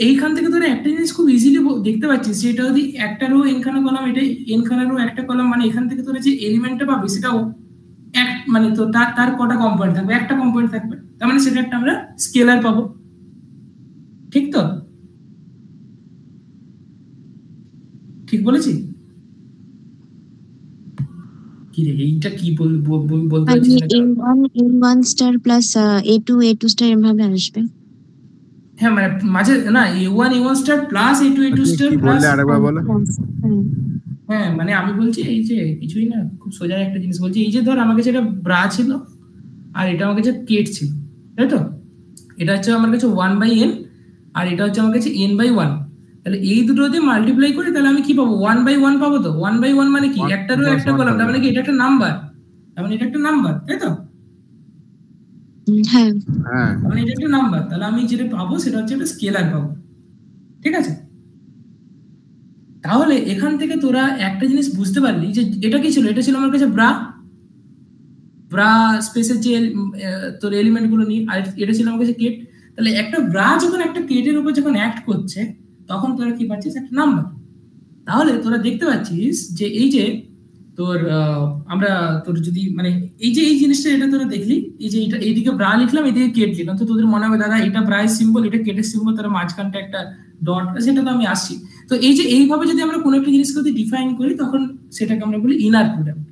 এইখান থেকে ধরে একটা জিনিস খুব ইজিলি দেখতে পাচ্ছি, সেটা যদি একটা রো n খানা কলাম, এটা n খানা রো একটা কলাম, মানে এখান থেকে তোরা যে এলিমেন্টটা পাবি সেটাও মানে তো তার কটা কম্পোনেন্ট থাকবে? একটা কম্পোনেন্ট থাকবে, তার মানে সেটা একটা আমরা স্কেলার পাবো। ঠিক তো? ঠিক বলেছি? কি রে এইটা কি বলতে মানে পারছিস না? A1 star plus A2 star এভাবে আসবে। হ্যাঁ মানে মাঝে না A1 star plus A2 star কি প্লাস বললে আরেকবার বলো। হ্যাঁ মানে আমি বলছি এই যে কিছুই না, খুব সোজা একটা জিনিস বলছি। এই যে ধর আমার কাছে এটা ব্রা ছিল আর এটা আমার কাছে কেট ছিল, তাই তো? এটা হচ্ছে আমার কাছে 1/n আর এটা হচ্ছে আমার কাছে n/1। তাহলে এই দুটো দিয়ে মাল্টিপ্লাই করে তাহলে আমি কি পাবো? 1/1 পাবো। তো 1/1 মানে কি? একটারও একটা কলাম, তার মানে কি এটা একটা নাম্বার, তার মানে এটা একটা নাম্বার, তাই তো? হ্যাঁ হ্যাঁ মানে এটা একটা নাম্বার, তাহলে আমি যেটা পাবো সেটা হচ্ছে একটা স্কেলার পাবো, ঠিক আছে? তাহলে এখান থেকে তোরা একটা জিনিস বুঝতে পারলি যে এটা কি ছিল? এটা ছিল আমার কাছে ব্রা স্পেসের যে তোর এলিমেন্ট গুলো নিয়ে, আর এটা ছিল আমার কাছে কেট। তাহলে একটা ব্রা যখন একটা কেটের উপর যখন অ্যাক্ট করছে তখন তোরা কি পাচ্ছিস? একটা নাম্বার। তাহলে তোরা দেখতে পাচ্ছিস যে এই যে তোর আমরা তোর যদি মানে এই যে এই জিনিসটা এটা তোরা দেখলি, এই যে এটা এইদিকে ব্রা লিখলাম, এইদিকে কেট লিখলাম, তো তোদের মনে হবে দাদা এটা ব্রায়ের সিম্বল, এটা কেটের সিম্বল, তার মাঝখানটা একটা ডট, সেটা তো আমি আসছি। তো এই যে এইভাবে যদি আমরা কোনো একটা জিনিসকে যদি ডিফাইন করি তখন সেটাকে আমরা বলি ইনার প্রোডাক্ট।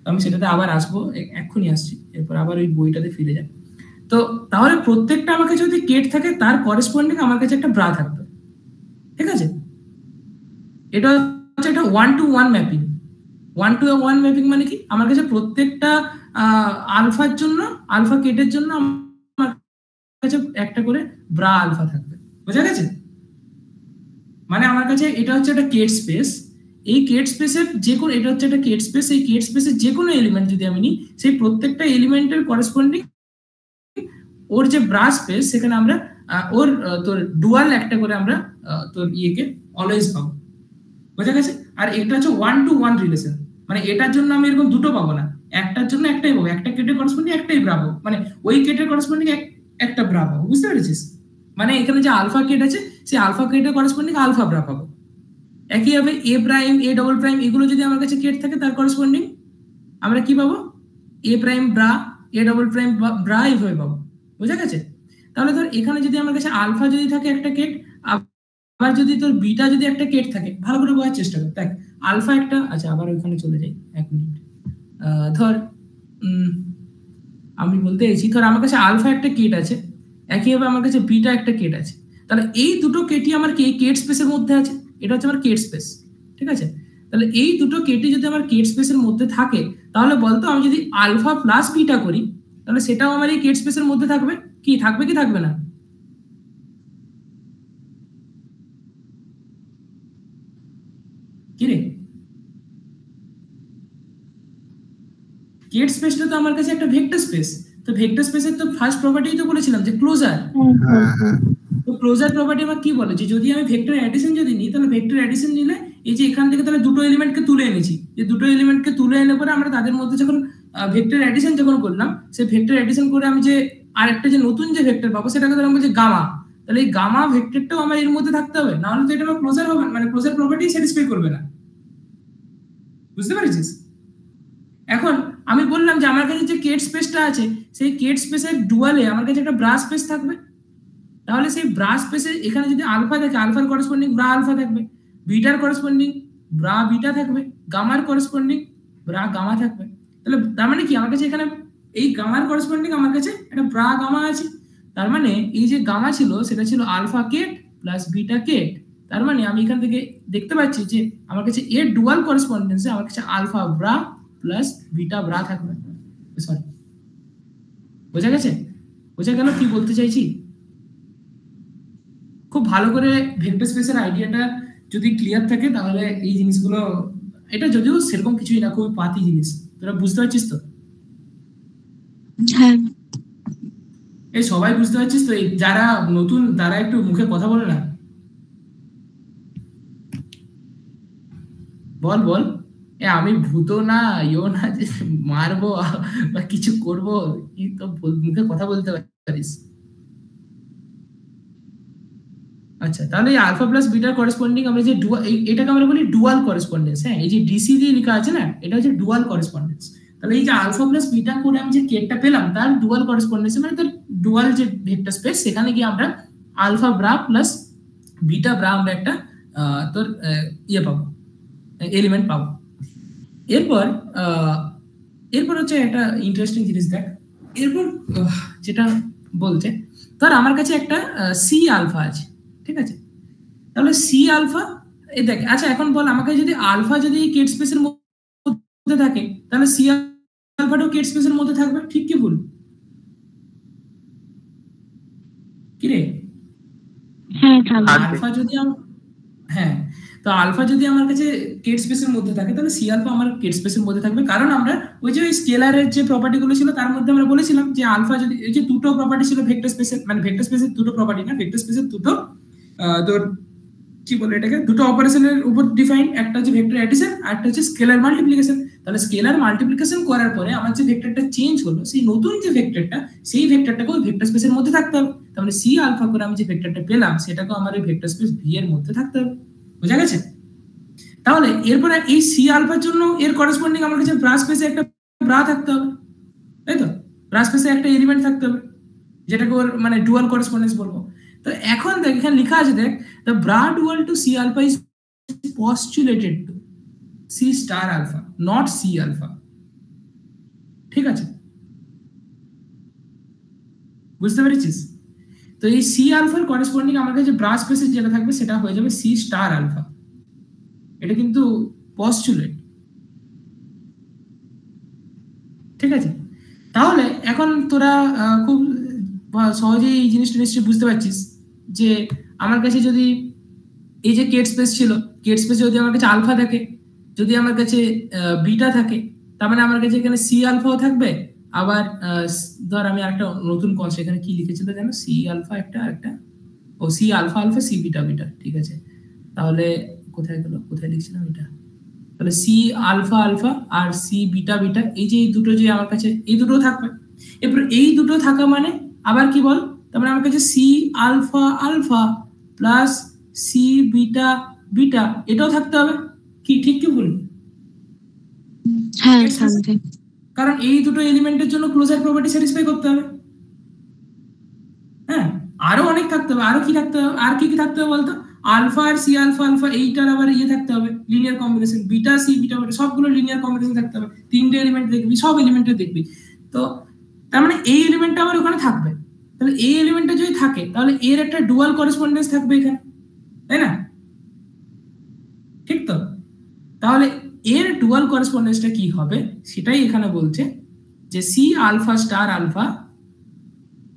আমি সেটাতে আবার আসবো, এক্ষুনি আসছি, এরপর আবার ওই বইটাতে ফিরে যাই। তো তাহলে প্রত্যেকটা আমার কাছে যদি কেট থাকে তার করেসপন্ডিং আমার কাছে একটা ব্রা থাকবে, ঠিক আছে? এটা হচ্ছে একটা 1-to-1 ম্যাপিং। 1-to-1 ম্যাপিং মানে কি? আমার কাছে প্রত্যেকটা আলফার জন্য, আলফা কেটের জন্য আমার কাছে একটা করে ব্রা আলফা থাকবে। বোঝা গেছে? মানে আমার কাছে এটা হচ্ছে একটা কেট স্পেস, এই কেট স্পেসের যে কোনো, এটা হচ্ছে একটা কেট স্পেস, এই কেট স্পেসের যে কোনো এলিমেন্ট যদি আমি নিই, সেই প্রত্যেকটা এলিমেন্টের করেসপন্ডিং ওর যে ব্রা স্পেস, সেখানে আমরা ওর তোর ডুয়াল একটা করে আমরা তোর ইয়েকে অলওয়েজ পাবো। বোঝা গেছে? আর এটা হচ্ছে 1-to-1 রিলেশন, মানে এটার জন্য আমি এরকম দুটো পাবো না, একটার জন্য একটাই পাবো, একটা কেটের করেসপন্ডিং একটাই ব্রা পাবো, মানে ওই কেটের করেসপন্ডিং একটা ব্রা পাবো। বুঝতে পেরেছিস? মানে এখানে যে আলফা কেট আছে সেই আলফা কেটের করেসপন্ডিং আলফা ব্রা পাবো। একইভাবে এ প্রাইম, এ ডবল প্রাইম, এগুলো যদি আমার কাছে কেট থাকে তার করেসপন্ডিং আমরা কি পাবো? A prime bra, a double prime bra, এইভাবে পাবো। বোঝা গেছে? তাহলে ধর এখানে যদি আমার কাছে আলফা যদি থাকে একটা কেট, আবার যদি তোর বিটা যদি একটা কেট থাকে, ভালো করে বোঝার চেষ্টা কর। দেখ আলফা একটা, আচ্ছা আবার ওইখানে চলে যাই, 1 মিনিট। ধর আমি বলতে চাইছি, ধর আমার কাছে আলফা একটা কেট আছে, একইভাবে আমার কাছে বিটা একটা কেট আছে। তাহলে এই দুটো কেটই আমার কি কেট স্পেসের মধ্যে আছে? এটা হচ্ছে আমার কেট স্পেস, ঠিক আছে? তাহলে এই দুটো কেটই যদি আমার কেট স্পেসের মধ্যে থাকে, তাহলে বলতো আমি যদি আলফা প্লাস বিটা করি তাহলে সেটাও আমার এই কেট স্পেসের মধ্যে থাকবে। কি থাকবে কি থাকবে না? কি রে, কেট স্পেসটা তো আমার কাছে একটা ভেক্টর স্পেস। তো ভেক্টর স্পেসের তো ফার্স্ট প্রপার্টি তো বলেছিলাম যে ক্লোজার। হ্যাঁ হ্যাঁ তো ক্লোজার প্রপার্টি আমার কি বলে যে যদি আমি ভেক্টর অ্যাডিশন যদি নিই, তাহলে ভেক্টর অ্যাডিশন নিলে এই যে এখান থেকে তাহলে দুটো এলিমেন্টকে তুলে এনেছি, যে দুটো এলিমেন্টকে তুলে এনে পরে আমরা তাদের মধ্যে যখন ভেক্টর অ্যাডিশন যখন করলাম, সেই ভেক্টর অ্যাডিশন করে আমি যে আরেকটা যে নতুন যে ভেক্টর পাবো সেটাকে ধরলাম বলছে গামা। তাহলে এই গামা ভেক্টরটাও আমার এর মধ্যে থাকতে হবে, না হলে তো এটা আমার ক্লোজার হবে, মানে ক্লোজার প্রপার্টি স্যাটিসফাই করবে না। বুঝতে পেরেছিস? এখন আমি বললাম যে আমার কাছে যে কেট স্পেসটা আছে সেই কেট স্পেসের ডুয়ালে আমার কাছে একটা ব্রা স্পেস থাকবে। তাহলে সেই ব্রা স্পেসে এখানে যদি আলফা থাকে, আলফার করেসপন্ডিং ব্রা আলফা থাকবে, বিটার করেসপন্ডিং ব্রা বিটা থাকবে, গামার করেসপন্ডিং ব্রা গামা থাকবে। তাহলে তার মানে কি আমার কাছে এখানে এই গামার করেসপন্ডিং আমার কাছে একটা ব্রা গামা আছে। তার মানে এই যে গামা ছিল সেটা ছিল alpha ket plus beta ket. তার মানে আমি এখান থেকে দেখতে পাচ্ছি যে আমার কাছে এর ডুয়াল করেসপন্ডেন্সে আমার কাছে alpha bra plus beta bra থাকবে। সরি, বোঝা গেছে? বোঝা গেল কি বলতে চাইছি? খুব ভালো করে ভেক্টর স্পেসের আইডিয়াটা যদি ক্লিয়ার থাকে তাহলে এই জিনিসগুলো, এটা যদিও সেরকম কিছুই না, খুবই পাতি জিনিস, তোরা বুঝতে পারছিস তো? হ্যাঁ এই সবাই বুঝতে পারছিস তো? এই যারা নতুন তারা একটু মুখে কথা বলে না, বল বল। আমি ভূত না, ইও না যে মারবো বা কিছু করবো, কি তো মুখে কথা বলতে পারিস। আচ্ছা, তাহলে এই আলফা প্লাস বিটার করেসপন্ডিং আমরা যে এটাকে আমরা বলি ডুয়াল করেসপন্ডেন্স। হ্যাঁ, এই যে ডিসি দিয়ে লেখা আছে না, এটা হচ্ছে ডুয়াল করেসপন্ডেন্স। তাহলে এই যে আলফা প্লাস বিটা করে আমি যে কেটটা পেলাম তার ডুয়াল করেসপন্ডেন্স, মানে তার ডুয়াল যে ভেক্টর স্পেস, সেখানে গিয়ে আমরা alpha bra plus beta bra আমরা একটা তোর ইয়ে পাবো, এলিমেন্ট পাবো। এরপর এরপর হচ্ছে একটা ইন্টারেস্টিং জিনিস দেখ, এরপর যেটা বলছে ধর আমার কাছে একটা সি আলফা আছে, ঠিক আছে? তাহলে সি আলফা এই দেখ, আচ্ছা এখন বল আমাকে যদি আলফা যদি কেট স্পেসের মধ্যে থাকে তাহলে সি আলফাটাও কেট স্পেসের মধ্যে থাকবে, ঠিক কি ভুল? কি রে? হ্যাঁ থাকবে। আলফা যদি হ্যাঁ, তো আলফা যদি আমার কাছে কেট স্পেসের মধ্যে থাকে তাহলে সি আলফা আমার কেট স্পেসের মধ্যে থাকবে, কারণ আমরা ওই যে স্কেলারের যে প্রপার্টি গুলো ছিল তার মধ্যে আমরা বলেছিলাম যে আলফা যদি এই যে দুটো প্রপার্টি ছিল ভেক্টর স্পেসের, মানে ভেক্টর স্পেসের দুটো প্রপার্টি না, ভেক্টর স্পেসের দুটো তোর কি বলে এটাকে, দুটো অপারেশনের উপর ডিফাইন, একটা হচ্ছে ভেক্টর অ্যাডিশন আর একটা হচ্ছে স্কেলার মাল্টিপ্লিকেশন। তাহলে স্কেলার মাল্টিপ্লিকেশন করার পরে আমার যে ভেক্টরটা চেঞ্জ হলো সেই নতুন যে ভেক্টরটা, সেই ভেক্টরটাকে ওই ভেক্টর স্পেসের মধ্যে থাকতে হবে। তাহলে সি আলফা করে আমি যে ভেক্টরটা পেলাম সেটাকে আমার ওই ভেক্টর স্পেস ভি এর মধ্যে থাকতে হবে, বুঝা গেছে? তাহলে এরপরে এই সি আলফার জন্য এর করেসপন্ডিং আমার কাছে ব্রা স্পেসে একটা ব্রা থাকতে হবে, তাই তো? ব্রা স্পেসে একটা এলিমেন্ট থাকতে হবে যেটাকে ওর মানে ডুয়াল করেসপন্ডেন্স বলবো। তো এখন দেখ এখানে লেখা আছে, দেখ the bra dual to C alpha is postulated to C star alpha, not C alpha, ঠিক আছে? বুঝতে পেরেছিস? তো এই C alpha এর করেসপন্ডিং আমার কাছে ব্রা স্পেসে যেটা থাকবে সেটা হয়ে যাবে C star alpha। এটা কিন্তু পস্টুলেট, ঠিক আছে? তাহলে এখন তোরা খুব সহজেই এই জিনিসটা নিশ্চয়ই বুঝতে পারছিস যে আমার কাছে যদি এই যে কেট স্পেস ছিল, কেট স্পেসে যদি আমার কাছে আলফা থাকে, যদি আমার কাছে বিটা থাকে, তার মানে আমার কাছে এখানে সি আলফাও থাকবে। আবার ধর আমি একটা নতুন কনসেপ্ট এখানে কি লিখেছিল জানো, সি আলফা একটা ও c alpha alpha c beta beta, ঠিক আছে? তাহলে কোথায় গেল, কোথায় লিখছিলাম এটা? তাহলে সি আলফা আলফা আর সি বিটা বিটা, এই যে এই দুটো যে আমার কাছে এই দুটো থাকবে। এরপর এই দুটো থাকা মানে আবার কি বল, তার মানে আমার কাছে C alpha alpha plus C beta beta এটাও থাকতে হবে, কি ঠিক কি ভুল? হ্যাঁ থাকবে, কারণ এই দুটো এলিমেন্টের জন্য ক্লোজার প্রপার্টি স্যাটিসফাই করতে হবে। হ্যাঁ, আরো অনেক থাকতে হবে, আরো কি থাকতে হবে, আর কি কি থাকতে হবে বলতো? আলফা আর সি আলফা আলফা এইটার আবার ইয়ে থাকতে হবে linear combination, beta C beta beta সবগুলো লিনিয়ার কম্বিনেশন থাকতে হবে, তিনটে এলিমেন্ট দেখবি, সব এলিমেন্টে দেখবি। তো তার মানে এই এলিমেন্টটা আবার ওখানে থাকবে। তাহলে এই এলিমেন্টটা যদি থাকে তাহলে এর একটা ডুয়াল করেসপন্ডেন্স থাকবে এখানে, তাই না? ঠিক তো? তাহলে এর ডুয়াল করেসপন্ডেন্সটা কি হবে সেটাই এখানে বলছে যে সি আলফা স্টার আলফা,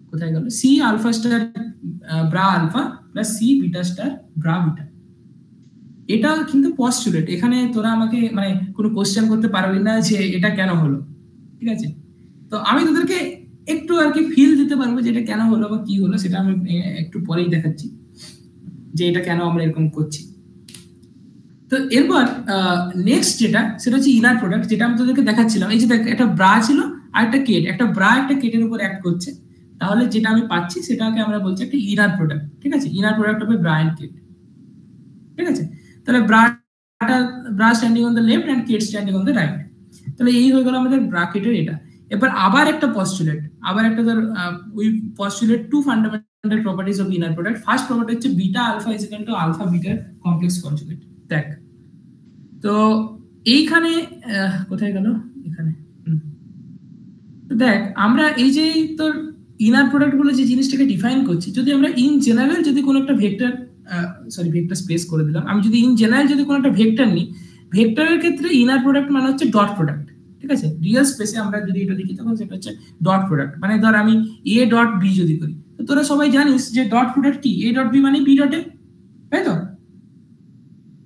কোথায় গেল, C alpha star bra alpha plus C beta star bra beta. এটা কিন্তু পস্টুলেট, এখানে তোরা আমাকে মানে কোনো কোশ্চেন করতে পারবি না যে এটা কেন হলো, ঠিক আছে? তো আমি তোদেরকে একটু আর কি ফিল দিতে পারবো যে এটা কেন হলো বা কি হলো, সেটা আমি একটু পরেই দেখাচ্ছি যে এটা কেন আমরা এরকম করছি। তো এরপর নেক্সট যেটা সেটা হচ্ছে ইনার প্রোডাক্ট, যেটা আমি তোদেরকে দেখাচ্ছিলাম। এই যে দেখ একটা ব্রা ছিল আর একটা কেট, একটা ব্রা একটা কেটের উপর অ্যাক্ট করছে, তাহলে যেটা আমি পাচ্ছি সেটাকে আমরা বলছি একটা ইনার প্রোডাক্ট, ঠিক আছে? ইনার প্রোডাক্ট হবে ব্রা এন্ড কেট, ঠিক আছে? তাহলে bra standing on the left and ket standing on the right. তাহলে এই হয়ে গেল আমাদের ব্রাকেটের এটা। এবার আবার একটা পস্টুলেট, আবার একটা ধর we postulate two fundamental properties of inner product. First property হচ্ছে beta alpha is equal to alpha বিটার কমপ্লেক্স কনজুগেট। দেখ তো এইখানে কোথায় গেল, এখানে দেখ আমরা এই যে তোর ইনার প্রোডাক্ট গুলো যে জিনিসটাকে ডিফাইন করছি, যদি আমরা ইন জেনারেল যদি কোনো একটা ভেক্টর ভেক্টর স্পেস করে দিলাম, আমি যদি ইন জেনারেল যদি কোনো একটা ভেক্টর নিই, ভেক্টরের ক্ষেত্রে ইনার প্রোডাক্ট মানে হচ্ছে ডট প্রোডাক্ট, ঠিক আছে? রিয়েল স্পেসে আমরা যদি এটা লিখি তখন সেটা হচ্ছে ডট প্রোডাক্ট। মানে ধর আমি এ ডট বি যদি করি, তো তোরা সবাই জানিস যে ডট প্রোডাক্ট কি, এ ডট বি মানে বি ডট এ, তাই তো?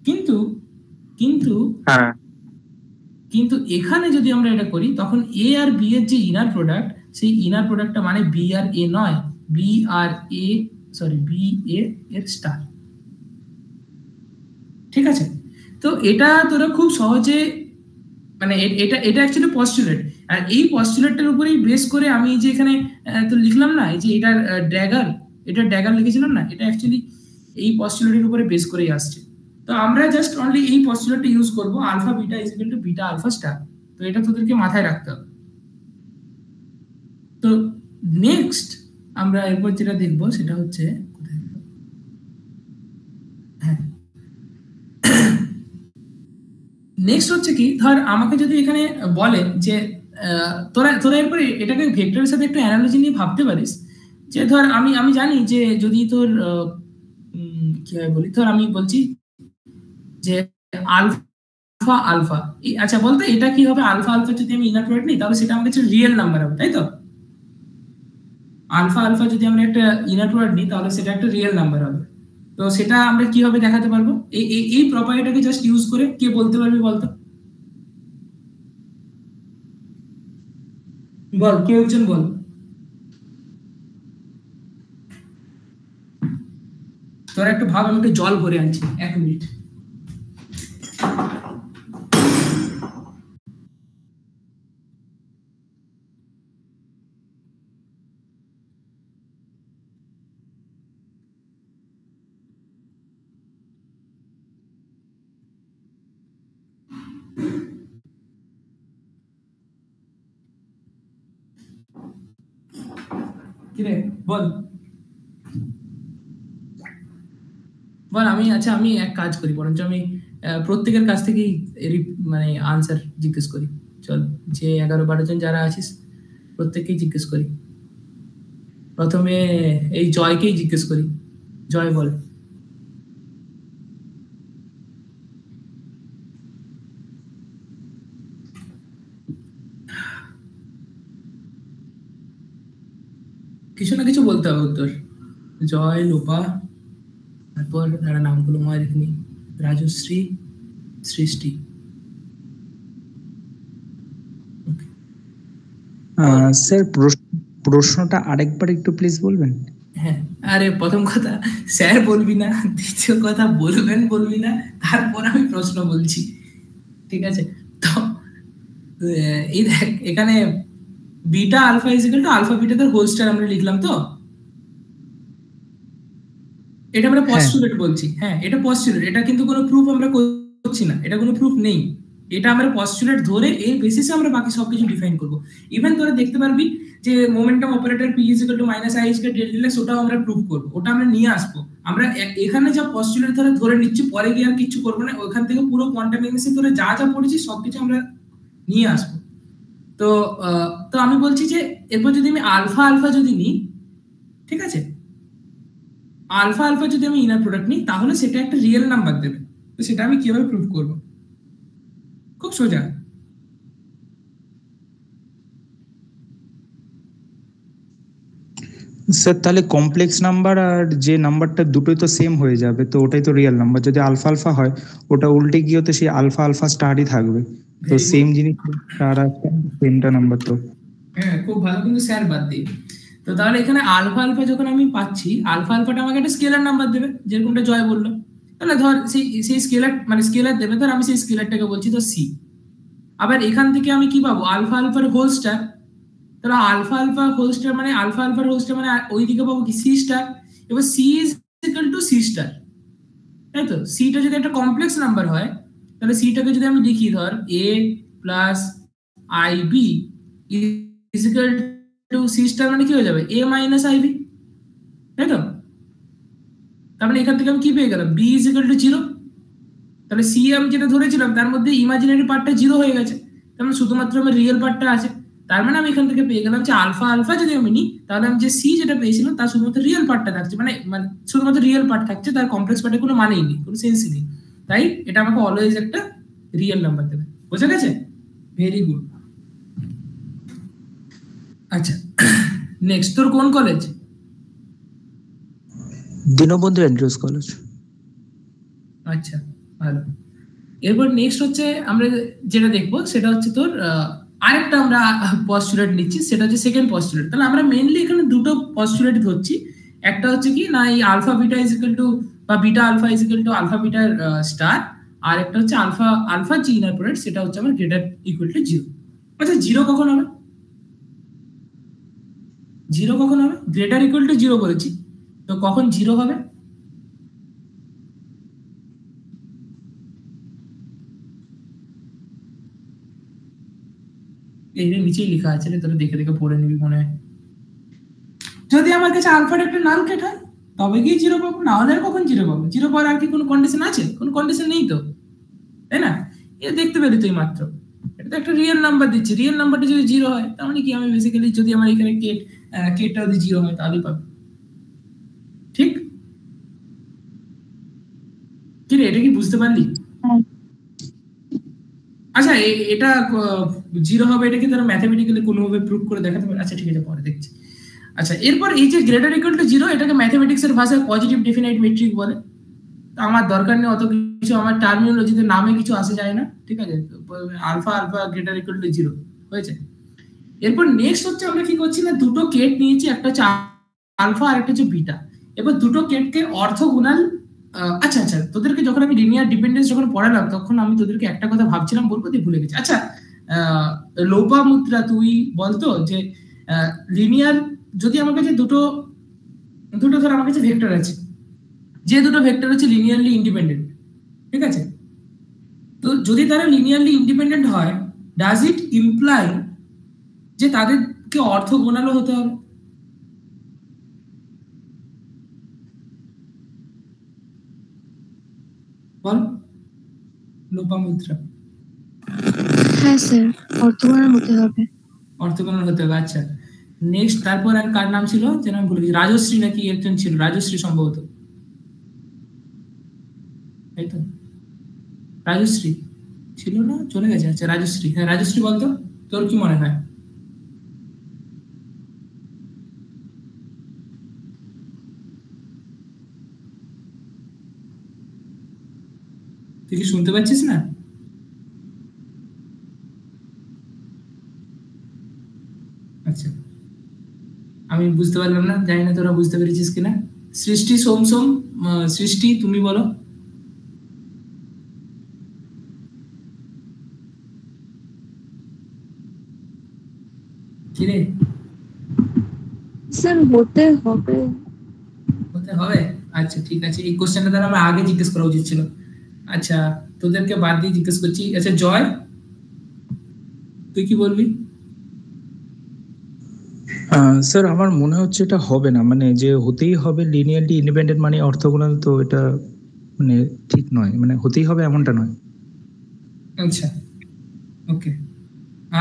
কিন্তু কিন্তু কিন্তু এখানে যদি আমরা এটা করি তখন এ আর বি এর যে ইনার প্রোডাক্ট, সেই ইনার প্রোডাক্টটা মানে বি আর এ নয়, B R A B A এর স্টার, ঠিক আছে? তো এটা তোরা খুব সহজে মানে এটা এটা অ্যাকচুয়ালি পস্টুলেট, আর এই পস্টুলেটটার উপরেই বেস করে আমি যে এখানে তো লিখলাম না, এই যে এটার ড্যাগার লিখেছিলাম না, এটা অ্যাকচুয়ালি এই পস্টুলেটের উপরে বেস করেই আসছে। তো আমরা জাস্ট অনলি এই পস্টুলেটটা ইউজ করব, alpha beta is equal to beta alpha star. তো এটা তোদেরকে মাথায় রাখতে হবে। তো নেক্সট আমরা এরপর যেটা দেখবো সেটা হচ্ছে কোথায়, নেক্সট হচ্ছে কি, ধর আমাকে যদি এখানে বলে যে তোরা এরপরে এটাকে ভেক্টরের সাথে একটু অ্যানালজি নিয়ে ভাবতে পারিস, যে ধর আমি জানি যে যদি তোর কিভাবে বলি, ধর আমি বলছি যে আলফা আলফা, আচ্ছা বলতো এটা কি হবে, আলফা আলফা যদি আমি ইনার প্রোডাক্ট নিই তাহলে সেটা আমার কাছে রিয়েল নাম্বার হবে, তাই তো? আলফা আলফা যদি আমরা একটা ইনার প্রোডাক্ট নিই তাহলে সেটা একটা রিয়েল নাম্বার হবে। তো সেটা আমরা কিভাবে দেখাতে পারবো? এই প্রপার্টিটাকে জাস্ট ইউজ করে কে বলতে পারবি বলতো? বল, কেউ একজন বল। তোরা একটু ভাব, আমি একটু জল ভরে আনছি, 1 মিনিট। কিরে বল বল। আমি এক কাজ করি, বরঞ্চ আমি প্রত্যেকের কাছ থেকেই মানে আনসার জিজ্ঞেস করি। চল, যে 11-12 জন যারা আছিস প্রত্যেককেই জিজ্ঞেস করি। প্রথমে এই জয়কেই জিজ্ঞেস করি। জয় বল। কিছু না কিছু বলতে হবে উত্তর। জয়, লোপা, তারপর যারা নামগুলো মনে রেখেনি, রাজশ্রী, সৃষ্টি। স্যার প্রশ্নটা আরেকবার একটু প্লিজ বলবেন? হ্যাঁ, আরে প্রথম কথা স্যার বলবি না, দ্বিতীয় কথা বলবি না, তারপর আমি প্রশ্ন বলছি, ঠিক আছে? তো এই দেখ, এখানে beta alpha is equal to alpha beta তার হোল স্টার আমরা লিখলাম, তো এটা আমরা পস্টুলেট বলছি। হ্যাঁ, এটা পস্টুলেট, এটা কিন্তু কোনো প্রুফ আমরা করছি না, এটা কোনো প্রুফ নেই, এটা আমরা পস্টুলেট ধরে এর বেসিসে আমরা বাকি সবকিছু ডিফাইন করব। ইভেন তোরা দেখতে পারবি যে momentum operator P is equal to minus I is equal del del X, ওটাও আমরা প্রুফ করব, ওটা আমরা নিয়ে আসবো। আমরা এখানে যা পস্টুলেট ধরে নিচ্ছি, পরে গিয়ে আর কিছু করবো না, ওখান থেকে পুরো কোয়ান্টাম মেকানিক্সে তোরা যা যা পড়েছি সবকিছু আমরা নিয়ে আসবো। তো আমি বলছি যে এরপর যদি আমি আলফা আলফা যদি নিই, ঠিক আছে, আলফা আলফা যদি আমি ইনার প্রোডাক্ট নিই তাহলে সেটা একটা রিয়েল নাম্বার দেবে। তো সেটা আমি কিভাবে প্রুফ করব? খুব সোজা। স্যার তাহলে কমপ্লেক্স নাম্বার আর যে নাম্বারটা দুটোই তো সেম হয়ে যাবে, তো ওটাই তো রিয়েল নাম্বার। যদি আলফা আলফা হয় ওটা উল্টে গিয়ে তো সেই আলফা আলফা স্টারই থাকবে, তো সেম জিনিস স্টার আছে, সেমটা নাম্বার তো। হ্যাঁ, খুব ভালো, কিন্তু স্যার বাদ দিই। তো তাহলে এখানে আলফা আলফা যখন আমি পাচ্ছি, আলফা আলফাটা আমাকে একটা স্কেলার নাম্বার দেবে, যেরকমটা জয় বললো। তাহলে ধর সেই স্কেলার দেবে, ধর আমি সেই স্কেলারটাকে বলছি তো সি। আবার এখান থেকে আমি কি পাবো? আলফা আলফার হোল স্টার। তাহলে আলফা আলফা হোল স্টার মানে আলফা আলফার হোল স্টার মানে ওইদিকে পাবো কি? C star. এবার c is equal to c star, তাই তো? সিটা যদি একটা কমপ্লেক্স নাম্বার হয় তাহলে সিটাকে যদি আমি লিখি, ধর a plus i b is equal to c star, মানে কি হয়ে যাবে? এ মাইনাস আই বি, তাই তো? তার মানে এখান থেকে আমি কি পেয়ে গেলাম? B is equal to 0। তাহলে সি আমি যেটা ধরেছিলাম তার মধ্যে ইমাজিনারি পার্টটা 0 হয়ে গেছে, তার মানে শুধুমাত্র আমার রিয়েল পার্টটা আছে। তার মানে আমি এখান থেকে পেয়ে গেলাম যে আলফা আলফা যদি আমি নিই তাহলে আমি যে সি যেটা পেয়েছিলাম তার শুধুমাত্র রিয়েল পার্টটা থাকছে, মানে শুধুমাত্র রিয়েল পার্ট থাকছে, তার কমপ্লেক্স পার্টের কোনো মানেই নেই, কোনো সেন্সই নেই। তাই এটা আমাকে অলওয়েজ একটা রিয়েল নাম্বার দেবে। বোঝা গেছে? Very good. আচ্ছা, নেক্সট তোর কোন কলেজ? Dinabandhu Andrews college. আচ্ছা, ভালো। এরপর নেক্সট হচ্ছে আমরা যেটা দেখবো সেটা হচ্ছে তোর আরেকটা আমরা পস্টুলেট নিচ্ছি, সেটা হচ্ছে সেকেন্ড পস্টুলেট। তাহলে আমরা মেইনলি এখানে দুটো পস্টুলেট ধরছি। একটা হচ্ছে কি না, এই alpha beta is equal to বা beta alpha is equal to alpha বিটার স্টার, আর একটা হচ্ছে আলফা আলফা জি ইনার প্রোডাক্ট, সেটা হচ্ছে আমার গ্রেটার ইকুয়াল টু 0। আচ্ছা, 0 কখন হবে? 0 কখন হবে? গ্রেটার ইকুয়াল টু 0 বলেছি, তো কখন 0 হবে? এই নিচেই লেখা আছে, তোরা দেখে দেখে পড়ে নিবি মনে হয়। যদি আমার কাছে আলফার একটা নাল কেট হয় তবে কি 0 পাবো, না হলে কখন 0 পাবো? 0 পাওয়ার আর কি কোনো কন্ডিশন আছে? কোনো কন্ডিশন নেই তো, তাই না? এটা দেখতে পেলি তুই মাত্র, এটা তো একটা রিয়েল নাম্বার দিচ্ছি, রিয়েল নাম্বারটা যদি জিরো হয় তার মানে কি আমি বেসিক্যালি যদি আমার এখানে কেটটা যদি জিরো হয় তাহলেই পাবো, ঠিক? কি রে, এটা কি বুঝতে পারলি? আচ্ছা এটা জিরো হবে, এটা কি তারা ম্যাথমেটিক্যালি কোনোভাবে প্রুভ করে দেখাতে পারে? আচ্ছা ঠিক আছে, পরে দেখছি। আচ্ছা এরপর এই যে গ্রেটার ইকুয়াল টু জিরো, এটাকে ম্যাথমেটিক্স এর ভাষায় পজিটিভ ডেফিনাইট মেট্রিক বলে। আমার দরকার নেই অত কিছু, আমার টার্মিনোলজিতে নামে কিছু আসে যায় না, ঠিক আছে? Alpha alpha greater equal to zero হয়েছে। এরপর নেক্সট হচ্ছে আমরা কি করছি না, দুটো কেট নিয়েছি, একটা হচ্ছে আলফা আর একটা হচ্ছে বিটা। এবার দুটো কেটকে অর্থোগোনাল, আচ্ছা আচ্ছা তোদেরকে যখন আমি লিনিয়ার ডিপেন্ডেন্স যখন পড়ালাম তখন আমি তোদেরকে একটা কথা ভাবছিলাম বলবো, দিয়ে ভুলে গেছি। আচ্ছা লোপামুদ্রা তুই বলতো যে লিনিয়ার, যদি আমার কাছে দুটো ধর আমার কাছে ভেক্টর আছে, যে দুটো ভেক্টর হচ্ছে লিনিয়ারলি ইন্ডিপেন্ডেন্ট, ঠিক আছে? তো যদি তারা লিনিয়ারলি ইন্ডিপেন্ডেন্ট হয়, ডাজ ইট ইমপ্লাই যে তাদেরকে অর্থোগোনালও হতে হবে? বল লোপামুদ্রা। হ্যাঁ স্যার, অর্থগোনাল হতে হবে। অর্থোগোনাল হতে হবে, আচ্ছা। নেক্সট তারপর আর কার নাম ছিল যেন আমি ভুলে গেছি, রাজশ্রী নাকি একজন ছিল, রাজশ্রী সম্ভবত, তাই তো? রাজশ্রী ছিল না, চলে গেছে। আচ্ছা রাজশ্রী, হ্যাঁ রাজশ্রী বলতো তোর কি মনে হয়? তুই কি শুনতে পাচ্ছিস না? আচ্ছা আমি বুঝতে পারলাম না, জানি না তোরা বুঝতে পেরেছিস কিনা। সৃষ্টি সোম সোম, সৃষ্টি তুমি বলো। কিরে স্যার হতে হবে। হতে হবে, আচ্ছা ঠিক আছে। এই কোশ্চেনটা তাহলে আমার আগে জিজ্ঞেস করা উচিত ছিল। আচ্ছা তোদেরকে বাদ দিয়ে জিজ্ঞেস করছি। আচ্ছা জয় তুই কি বলবি? স্যার আমার মনে হচ্ছে এটা হবে না, মানে যে হতেই হবে লিনিয়ারলি ইন্ডিপেন্ডেন্ট মানে অর্থোগোনাল, তো এটা মানে ঠিক নয়, মানে হতেই হবে এমনটা নয়। আচ্ছা ওকে,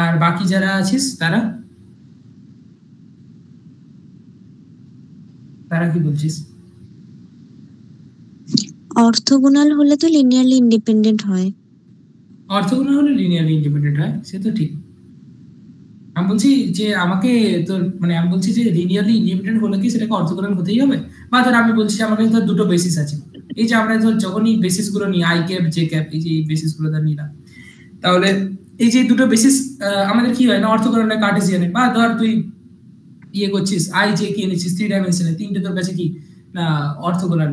আর বাকি যারা আছিস তারা তারা কি বলছিস? অর্থগোনাল হলে তো লিনিয়ারলি ইন্ডিপেন্ডেন্ট হয়। অর্থগোনাল হলে লিনিয়ারলি ইন্ডিপেন্ডেন্ট হয়, সে তো ঠিক। আমি বলছি যে আমাকে তোর মানে আমি বলছি যে লিনিয়ারলি ইন্ডিপেন্ডেন্ট হলে কি সেটাকে অর্থোগোনাল হতেই হবে? বা ধর আমি বলছি আমার কাছে ধর দুটো বেসিস আছে, এই যে আমরা ধর যখনই বেসিস গুলো নিই আই ক্যাপ জে ক্যাপ, এই যে এই বেসিস গুলো ধর নিলাম, তাহলে এই যে দুটো বেসিস আমাদের কি হয় না অর্থোগোনাল কার্টেসিয়ানে, বা ধর তুই ইয়ে করছিস আই জে কি এনেছিস 3 ডাইমেনশনে, তিনটে তোর কাছে কি না অর্থোগোনাল।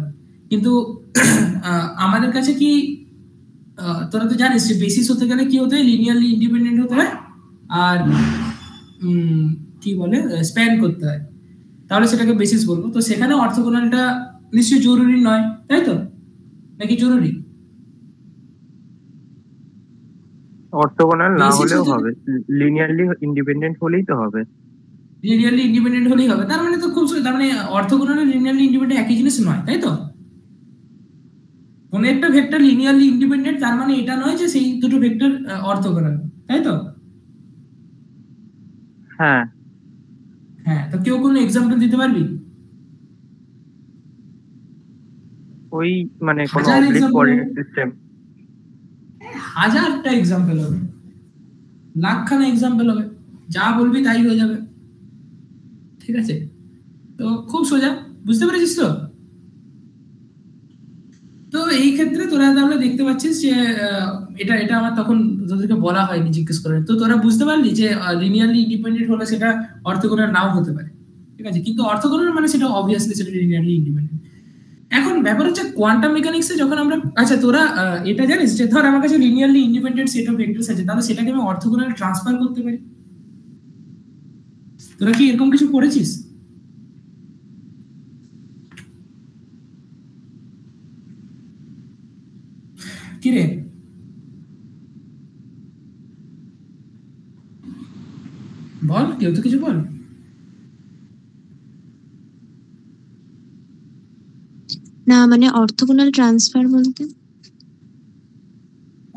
কিন্তু আমাদের কাছে কি তোরা তো জানিস যে বেসিস হতে গেলে কি হতে হয়, লিনিয়ারলি ইন্ডিপেন্ডেন্ট হতে হয়, আর কি বলে স্প্যান করতে হয়, তাহলে সেটাকে বেসিস বলবো। তো সেখানে অর্থোগোনালটা নিশ্চয়ই জরুরি নয়, তাই তো? নাকি জরুরি? অর্থোগোনাল না হলেও হবে, লিনিয়ারলি ইন্ডিপেন্ডেন্ট হলেই তো হবে। লিনিয়ারলি ইন্ডিপেন্ডেন্ট হলেই হবে, তার মানে তো খুব তার মানে অর্থোগোনাল আর লিনিয়ারলি ইন্ডিপেন্ডেন্ট একই জিনিস নয়, তাই তো? কোন একটা ভেক্টর লিনিয়ারলি ইন্ডিপেন্ডেন্ট তার মানে এটা নয় যে সেই দুটো ভেক্টর অর্থোগোনাল, তাই তো? হ্যাঁ হ্যাঁ, তো কেউ কোনো এক্সাম্পল দিতে পারবি? ওই মানে কোনো হাজার অবলিক example কোঅর্ডিনেট হবে। সিস্টেম। হাজারটা এক্সাম্পল হবে, লাখখানা এক্সাম্পল হবে, যা বলবি তাই হয়ে যাবে, ঠিক আছে? তো খুব সোজা, বুঝতে পেরেছিস তো? তো এই ক্ষেত্রে তোরা তাহলে দেখতে পাচ্ছিস যে এটা এটা আমার তখন তোদেরকে বলা হয়নি, জিজ্ঞেস করে, তো তোরা বুঝতে পারলি যে লিনিয়ারলি ইন্ডিপেন্ডেন্ট হলে সেটা অর্থোগোনাল নাও হতে পারে, ঠিক আছে? কিন্তু অর্থোগোনাল মানে সেটা অবভিয়াসলি সেটা লিনিয়ারলি ইন্ডিপেন্ডেন্ট। এখন ব্যাপার হচ্ছে কোয়ান্টাম মেকানিক্সে যখন আমরা, আচ্ছা তোরা এটা জানিস যে ধর আমার কাছে linearly independent set of vectors আছে, তাহলে সেটাকে আমি অর্থোগোনাল ট্রান্সফার করতে পারি। তোরা কি এরকম কিছু পড়েছিস? কি রে বল, কেউ তো কিছু বল। না মানে অর্থগোনাল ট্রান্সফার বলতে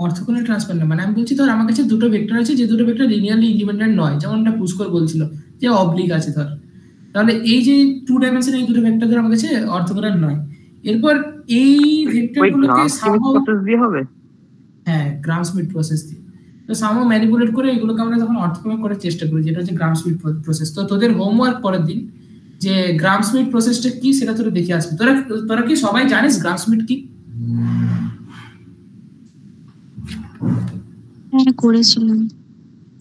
অর্থোগোনাল ট্রান্সফার না, মানে আমি বলছি ধর আমার কাছে দুটো ভেক্টর আছে, যে দুটো ভেক্টর লিনিয়ারলি ইন্ডিপেন্ডেন্ট নয়, যেমনটা পুষ্কর বলছিল যে অবলিক আছে ধর, তাহলে এই যে 2 ডাইমেনশন এই দুটো ভেক্টর ধর আমার কাছে অর্থোগোনাল নয়। এরপর এই ভেক্টরগুলোকে সামহাউ প্রসেস দিয়ে হবে। হ্যাঁ, গ্রাম স্মিথ প্রসেস দিয়ে, তো সামহাউ ম্যানিপুলেট করে এগুলোকে আমরা তখন অর্থোগোনাল করার চেষ্টা করি, যেটা হচ্ছে গ্রাম স্মিথ প্রসেস। তো তোদের হোমওয়ার্ক পরের দিন যে গ্রাম স্মিথ প্রসেসটা কি সেটা তোরা দেখে আসবি। তোরা কি সবাই জানিস গ্রাম স্মিথ কি? হ্যাঁ, করেছিলাম।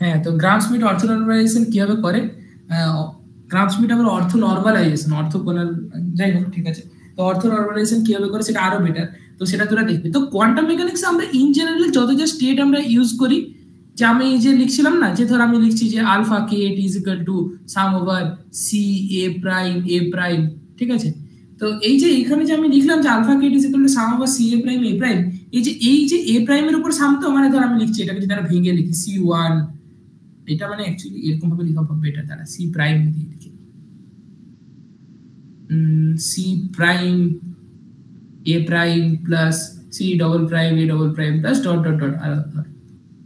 হ্যাঁ, তো গ্রাম স্মিথ অর্থ নরমালাইজেশন কিভাবে করে, গ্রাম স্মিথ আবার অর্থ নরমালাইজেশন, অর্থোগোনাল, যাই হোক ঠিক আছে। তো অর্থ নরমালাইজেশন কিভাবে করে সেটা আরো বেটার, তো সেটা তোরা দেখবি। তো কোয়ান্টাম মেকানিক্স আমরা ইন জেনারেল যত যা স্টেট আমরা ইউজ করি, যে আমি যে লিখছিলাম না, যে ধর আমি লিখছি যে alpha K is equal to sum over C A prime, ঠিক আছে। তো এই যে এখানে যে আমি লিখলাম যে alpha K is equal to sum over C A prime, এই যে এ প্রাইমের উপর সাম, তো মানে ধর আমি লিখছি এটাকে যদি আমরা ভেঙে লিখি C1, এটা মানে অ্যাকচুয়ালি এরকম ভাবে লেখা হবে বেটার, দ্বারা সি প্রাইম দিয়ে লিখি, সি প্রাইম এ prime plus C double prime এ double prime plus dot dot dot.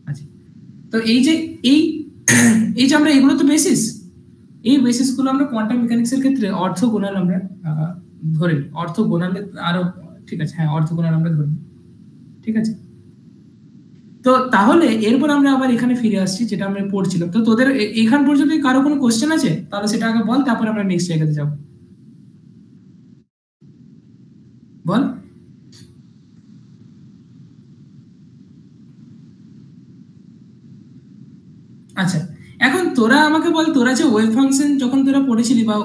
আচ্ছা, তো এই যে আমরা এগুলো তো বেসিস, এই বেসিস গুলো আমরা কোয়ান্টাম মেকানিক্সের ক্ষেত্রে অর্থোগোনাল আমরা ধরে নিই, অর্থোগোনাল আরো ঠিক আছে, হ্যাঁ অর্থোগোনাল আমরা ধরে নিই, ঠিক আছে। তো তাহলে এরপর আমরা আবার এখানে ফিরে আসছি যেটা আমরা পড়ছিলাম। তো তোদের এখান পর্যন্ত কারো কোনো কোশ্চেন আছে? তাহলে সেটা আগে বল, তারপর আমরা নেক্সট জায়গাতে যাব। বল। আচ্ছা, এখন তোরা আমাকে বল, তোরা যে ওয়েভ ফাংশন যখন তোরা পড়েছিলি বা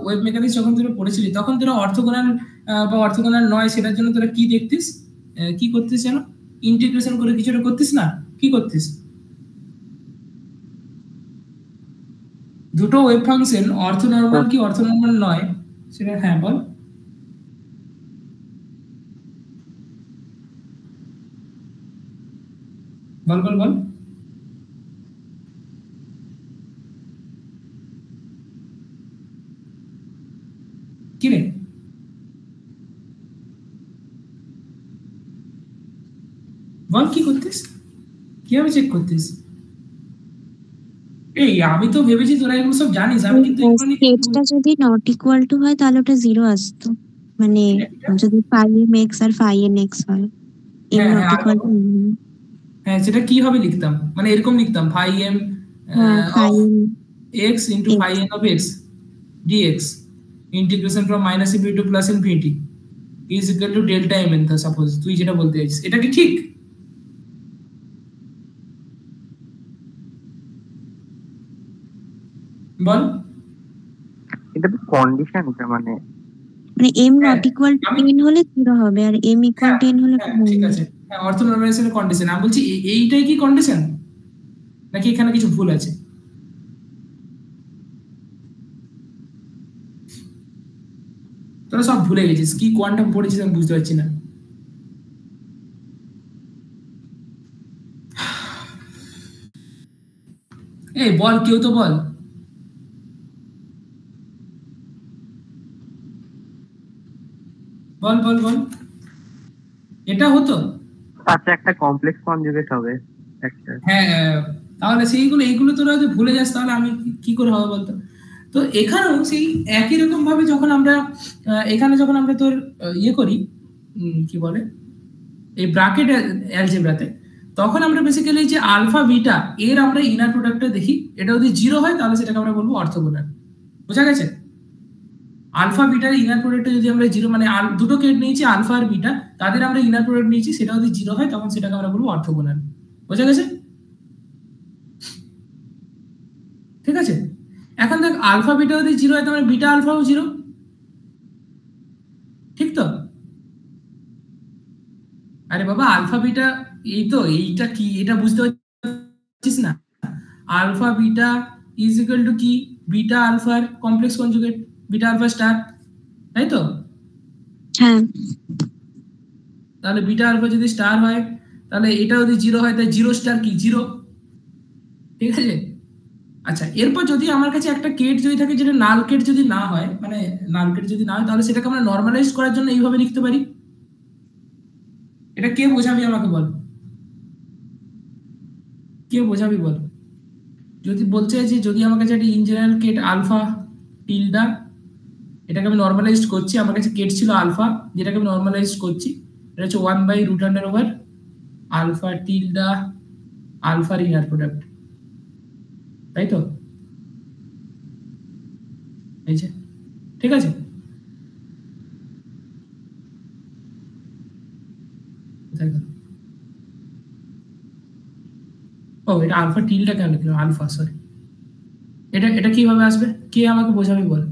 ওয়েভ মেকানিক্স যখন তোরা পড়েছিলি, তখন তোরা অর্থোগোনাল বা অর্থোগোনাল নয় সেটার জন্য তোরা কি দেখতিস, কি করতিস যেন, ইন্টিগ্রেশন করে কিছুটা করতিস না, কি করতিস? দুটো ওয়েভ ফাংশন অর্থোনর্মাল কি অর্থোনর্মাল নয় সেটা, হ্যাঁ বল। বল বল বল। কি রে? বল কি করতিস, কিভাবে চেক করতিস? এই আমি তো ভেবেছি তোরা এগুলো সব জানিস, আমি কিন্তু স্টেটটা যদি নট ইকুয়াল টু হয় তাহলে ওটা 0 আসতো, মানে যদি ফাই এম এক্স আর ফাই এন এক্স হয়, এম নট ইকুয়াল টু। হ্যাঁ, সেটা কি হবে লিখতাম, মানে এরকম লিখতাম phi M X into phi N of X DX integration from minus infinity to plus infinity is equal to delta M N. Suppose তুই যেটা বলতে চাইছিস, এটা কি ঠিক? বল। এটা তো কন্ডিশন, এটা মানে এম নট ইকুয়াল টু 10 হলে 0 হবে, আর এম ইকুয়াল 10 হলে ঠিক আছে। হ্যাঁ, অর্থ নরমালাইজেশনের কন্ডিশন আমি বলছি, এইটাই কি কন্ডিশন নাকি এখানে কিছু ভুল আছে? তোরা সব ভুলে গেছিস, কি কোয়ান্টাম পড়েছিস আমি বুঝতে পারছি না। এই বল, কেউ তো বল। বল বল বল। এটা হতো আচ্ছা, একটা কমপ্লেক্স কনজুগেট হবে একটা। হ্যাঁ, তাহলে এইগুলো তোরা যদি ভুলে যাস তাহলে আমি কি করে হবে বলতো? তো এখানেও সেই একই রকম ভাবে যখন আমরা এখানে যখন আমরা তোর ইয়ে করি, কি বলে, এই ব্র্যাকেট অ্যালজেব্রাতে, তখন আমরা বেসিক্যালি যে আলফা বিটা এর আমরা ইনার প্রোডাক্টটা দেখি, এটা যদি 0 হয় তাহলে সেটাকে আমরা বলবো অর্থোগোনাল। বোঝা গেছে? আলফা বিটার ইনার প্রোডাক্টটা যদি আমরা 0, মানে দুটো কেট নিয়েছি আলফা আর বিটা, তাদের আমরা ইনার প্রোডাক্ট নিয়েছি, সেটা যদি 0 হয় তখন সেটাকে আমরা বলবো অর্থোগোনাল। বোঝা গেছে? ঠিক আছে। এখন দেখ, আলফা বিটা যদি 0 হয় তাহলে বিটা আলফাও 0, ঠিক তো? আরে বাবা, আলফা বিটা এই তো, এইটা কি এটা বুঝতে পারছিস না? Alpha beta is equal to কি, বিটা আলফার complex conjugate, beta alpha star, তাই তো? হ্যাঁ। তাহলে বিটা আলফা যদি স্টার হয় তাহলে এটা যদি 0 হয় তাহলে 0 স্টার কি 0, ঠিক আছে। আচ্ছা, এরপর যদি আমার কাছে একটা কেট যদি থাকে যেটা নাল কেট যদি না হয়, মানে নাল কেট যদি না হয়, তাহলে সেটাকে আমরা নরমালাইজ করার জন্য এইভাবে লিখতে পারি। এটা কে বোঝাবি আমাকে বল? কে বোঝাবি বল? যদি বলছে যে যদি আমার কাছে একটা in general Kate alpha Tilda, এটাকে আমি নর্মালাইজড করছি, আমার কাছে কেট ছিল আলফা, যেটাকে আমি নর্মালাইজড করছি, এটা হচ্ছে 1/√(() আলফা টিলডা আলফার ইনার প্রোডাক্ট, তাই তো? এই যে, ঠিক আছে? ও, এটা আলফা টিলডা কেন লিখলাম? Alpha, sorry. এটা কিভাবে আসবে? কে আমাকে বোঝাবে বল?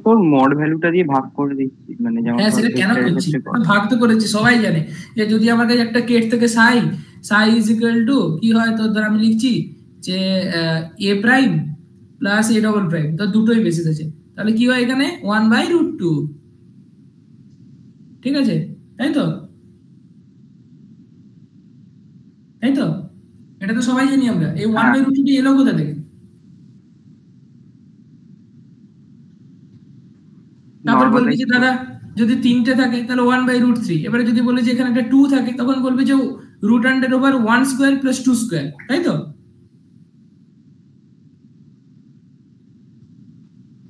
তোর মড ভ্যালুটা দিয়ে ভাগ করে দিচ্ছি, মানে যেমন হ্যাঁ, সেটা কেন করছি? ভাগ তো করেছি, সবাই জানে যে যদি আমার কাছে একটা কেট থেকে সাই ইজ ইকুয়াল টু কি হয়, তো ধর আমি লিখছি যে a prime plus a double prime, তো দুটোই বেসিস আছে, তাহলে কি হয় এখানে 1/√2, ঠিক আছে? তাই তো? তাই তো? এটা তো সবাই জানি আমরা। এই 1/√2 এলো কোথা থেকে? তারপর বলবি যে দাদা যদি 3টে থাকে তাহলে 1/√3, এবারে যদি বলি যে এখানে একটা 2 থাকে তখন বলবি যে √1² + 2², তাই তো?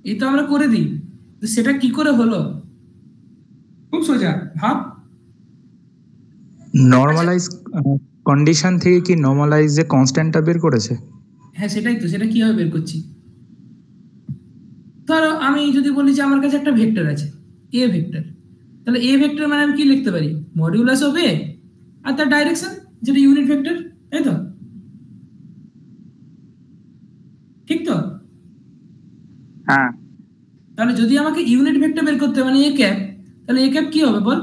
এই তো আমরা করে দিই, তো সেটা কি করে হলো? খুব সোজা, ভাব। নরমালাইজ কন্ডিশন থেকে কি নরমালাইজ যে কনস্ট্যান্টটা বের করেছে? হ্যাঁ, সেটাই তো। সেটা কিভাবে বের করছি? ধরো আমি যদি বলি যে আমার কাছে একটা ভেক্টর আছে, এ ভেক্টর, তাহলে এ ভেক্টর মানে আমি কি লিখতে পারি? মডিউলাস অফ এ আর তার ডাইরেকশন, যেটা ইউনিট ভেক্টর, তাই তো? ঠিক তো? হ্যাঁ। তাহলে যদি আমাকে ইউনিট ভেক্টর বের করতে মানে এ ক্যাপ, তাহলে এ ক্যাপ কি হবে বল?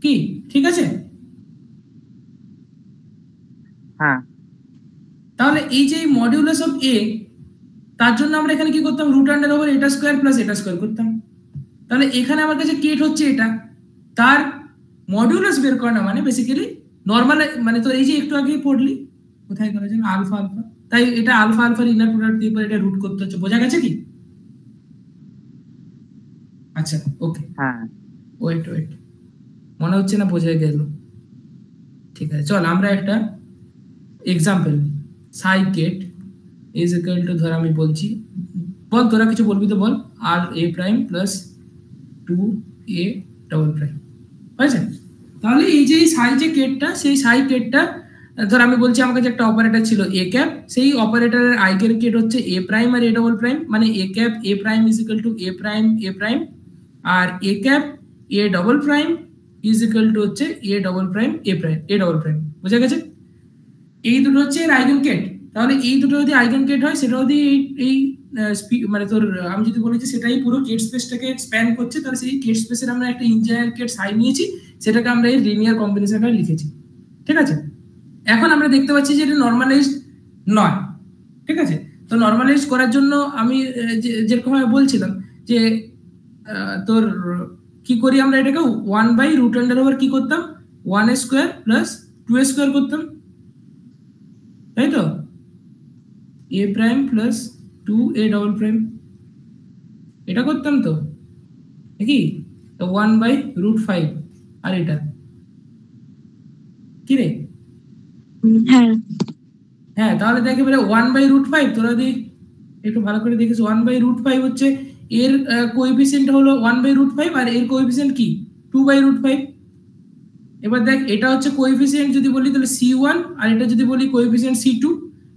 কি ঠিক আছে? হ্যাঁ। তাহলে এই যে মডিউলাস অফ এ, তার জন্য আমরা এখানে কি করতাম? √((² + করতাম। তাহলে এখানে আমার কাছে কেট হচ্ছে এটা, তার মডিউলাস বের করা মানে বেসিক্যালি নরমাল, মানে তো এই যে একটু আগে পড়লি কোথায় গেল যেন আলফা আলফা, তাই এটা আলফা আলফার ইনার প্রোডাক্ট দিয়ে পরে এটা রুট করতে হচ্ছে। বোঝা গেছে কি? আচ্ছা, ওকে। হ্যাঁ। ওয়েট, মনে হচ্ছে না বোঝা গেল। ঠিক আছে, চল আমরা একটা example Sai Kate is equal two, ধর আমি বলছি, বল তোরা কিছু বলবি তো বল, আর a prime plus 2a double prime, বুঝছেন? তাহলে এই যে সাই যে কেটটা, সেই সাই কেটটা ধর আমি বলছি আমার কাছে একটা অপারেটর ছিল এ ক্যাপ, সেই অপারেটরের আইগেন কেট হচ্ছে এ প্রাইম আর এ ডবল প্রাইম, মানে a cap a prime is equal to a prime, আর a cap a double prime is equal to হচ্ছে a double prime A double prime. বোঝা গেছে? এই দুটো হচ্ছে এর আইগেন কেট। তাহলে এই দুটো যদি আইগেন কেট হয়, সেটা যদি এই মানে তোর আমি যদি বলি যে সেটাই পুরো কেট স্পেসটাকে স্প্যান করছে, তাহলে সেই কেট স্পেসের আমরা একটা ইনজায়ার কেট সাই নিয়েছি, সেটাকে আমরা এই লিনিয়ার কম্বিনেশনটা লিখেছি, ঠিক আছে? এখন আমরা দেখতে পাচ্ছি যে এটা নরমালাইজড নয়, ঠিক আছে? তো নরমালাইজ করার জন্য আমি যেরকম বলছিলাম যে তোর কি করি আমরা এটাকে 1/√(() কি করতাম? 1² + 2² করতাম, তাই তো? A prime plus 2a double prime, এটা করতাম তো নাকি? 1/√5 আর এটা কি রে? হ্যাঁ, তাহলে দেখ এবারে 1/√5, তোরা যদি একটু ভালো করে দেখিস 1/√5 হচ্ছে এর কোএফিসিয়েন্ট হলো 1/√5 আর এর কোএফিসিয়েন্ট কি 2/√5। এবার দেখ এটা হচ্ছে কোএফিসিয়েন্ট যদি বলি তাহলে C1, আর এটা যদি বলি কোএফিসিয়েন্ট C2,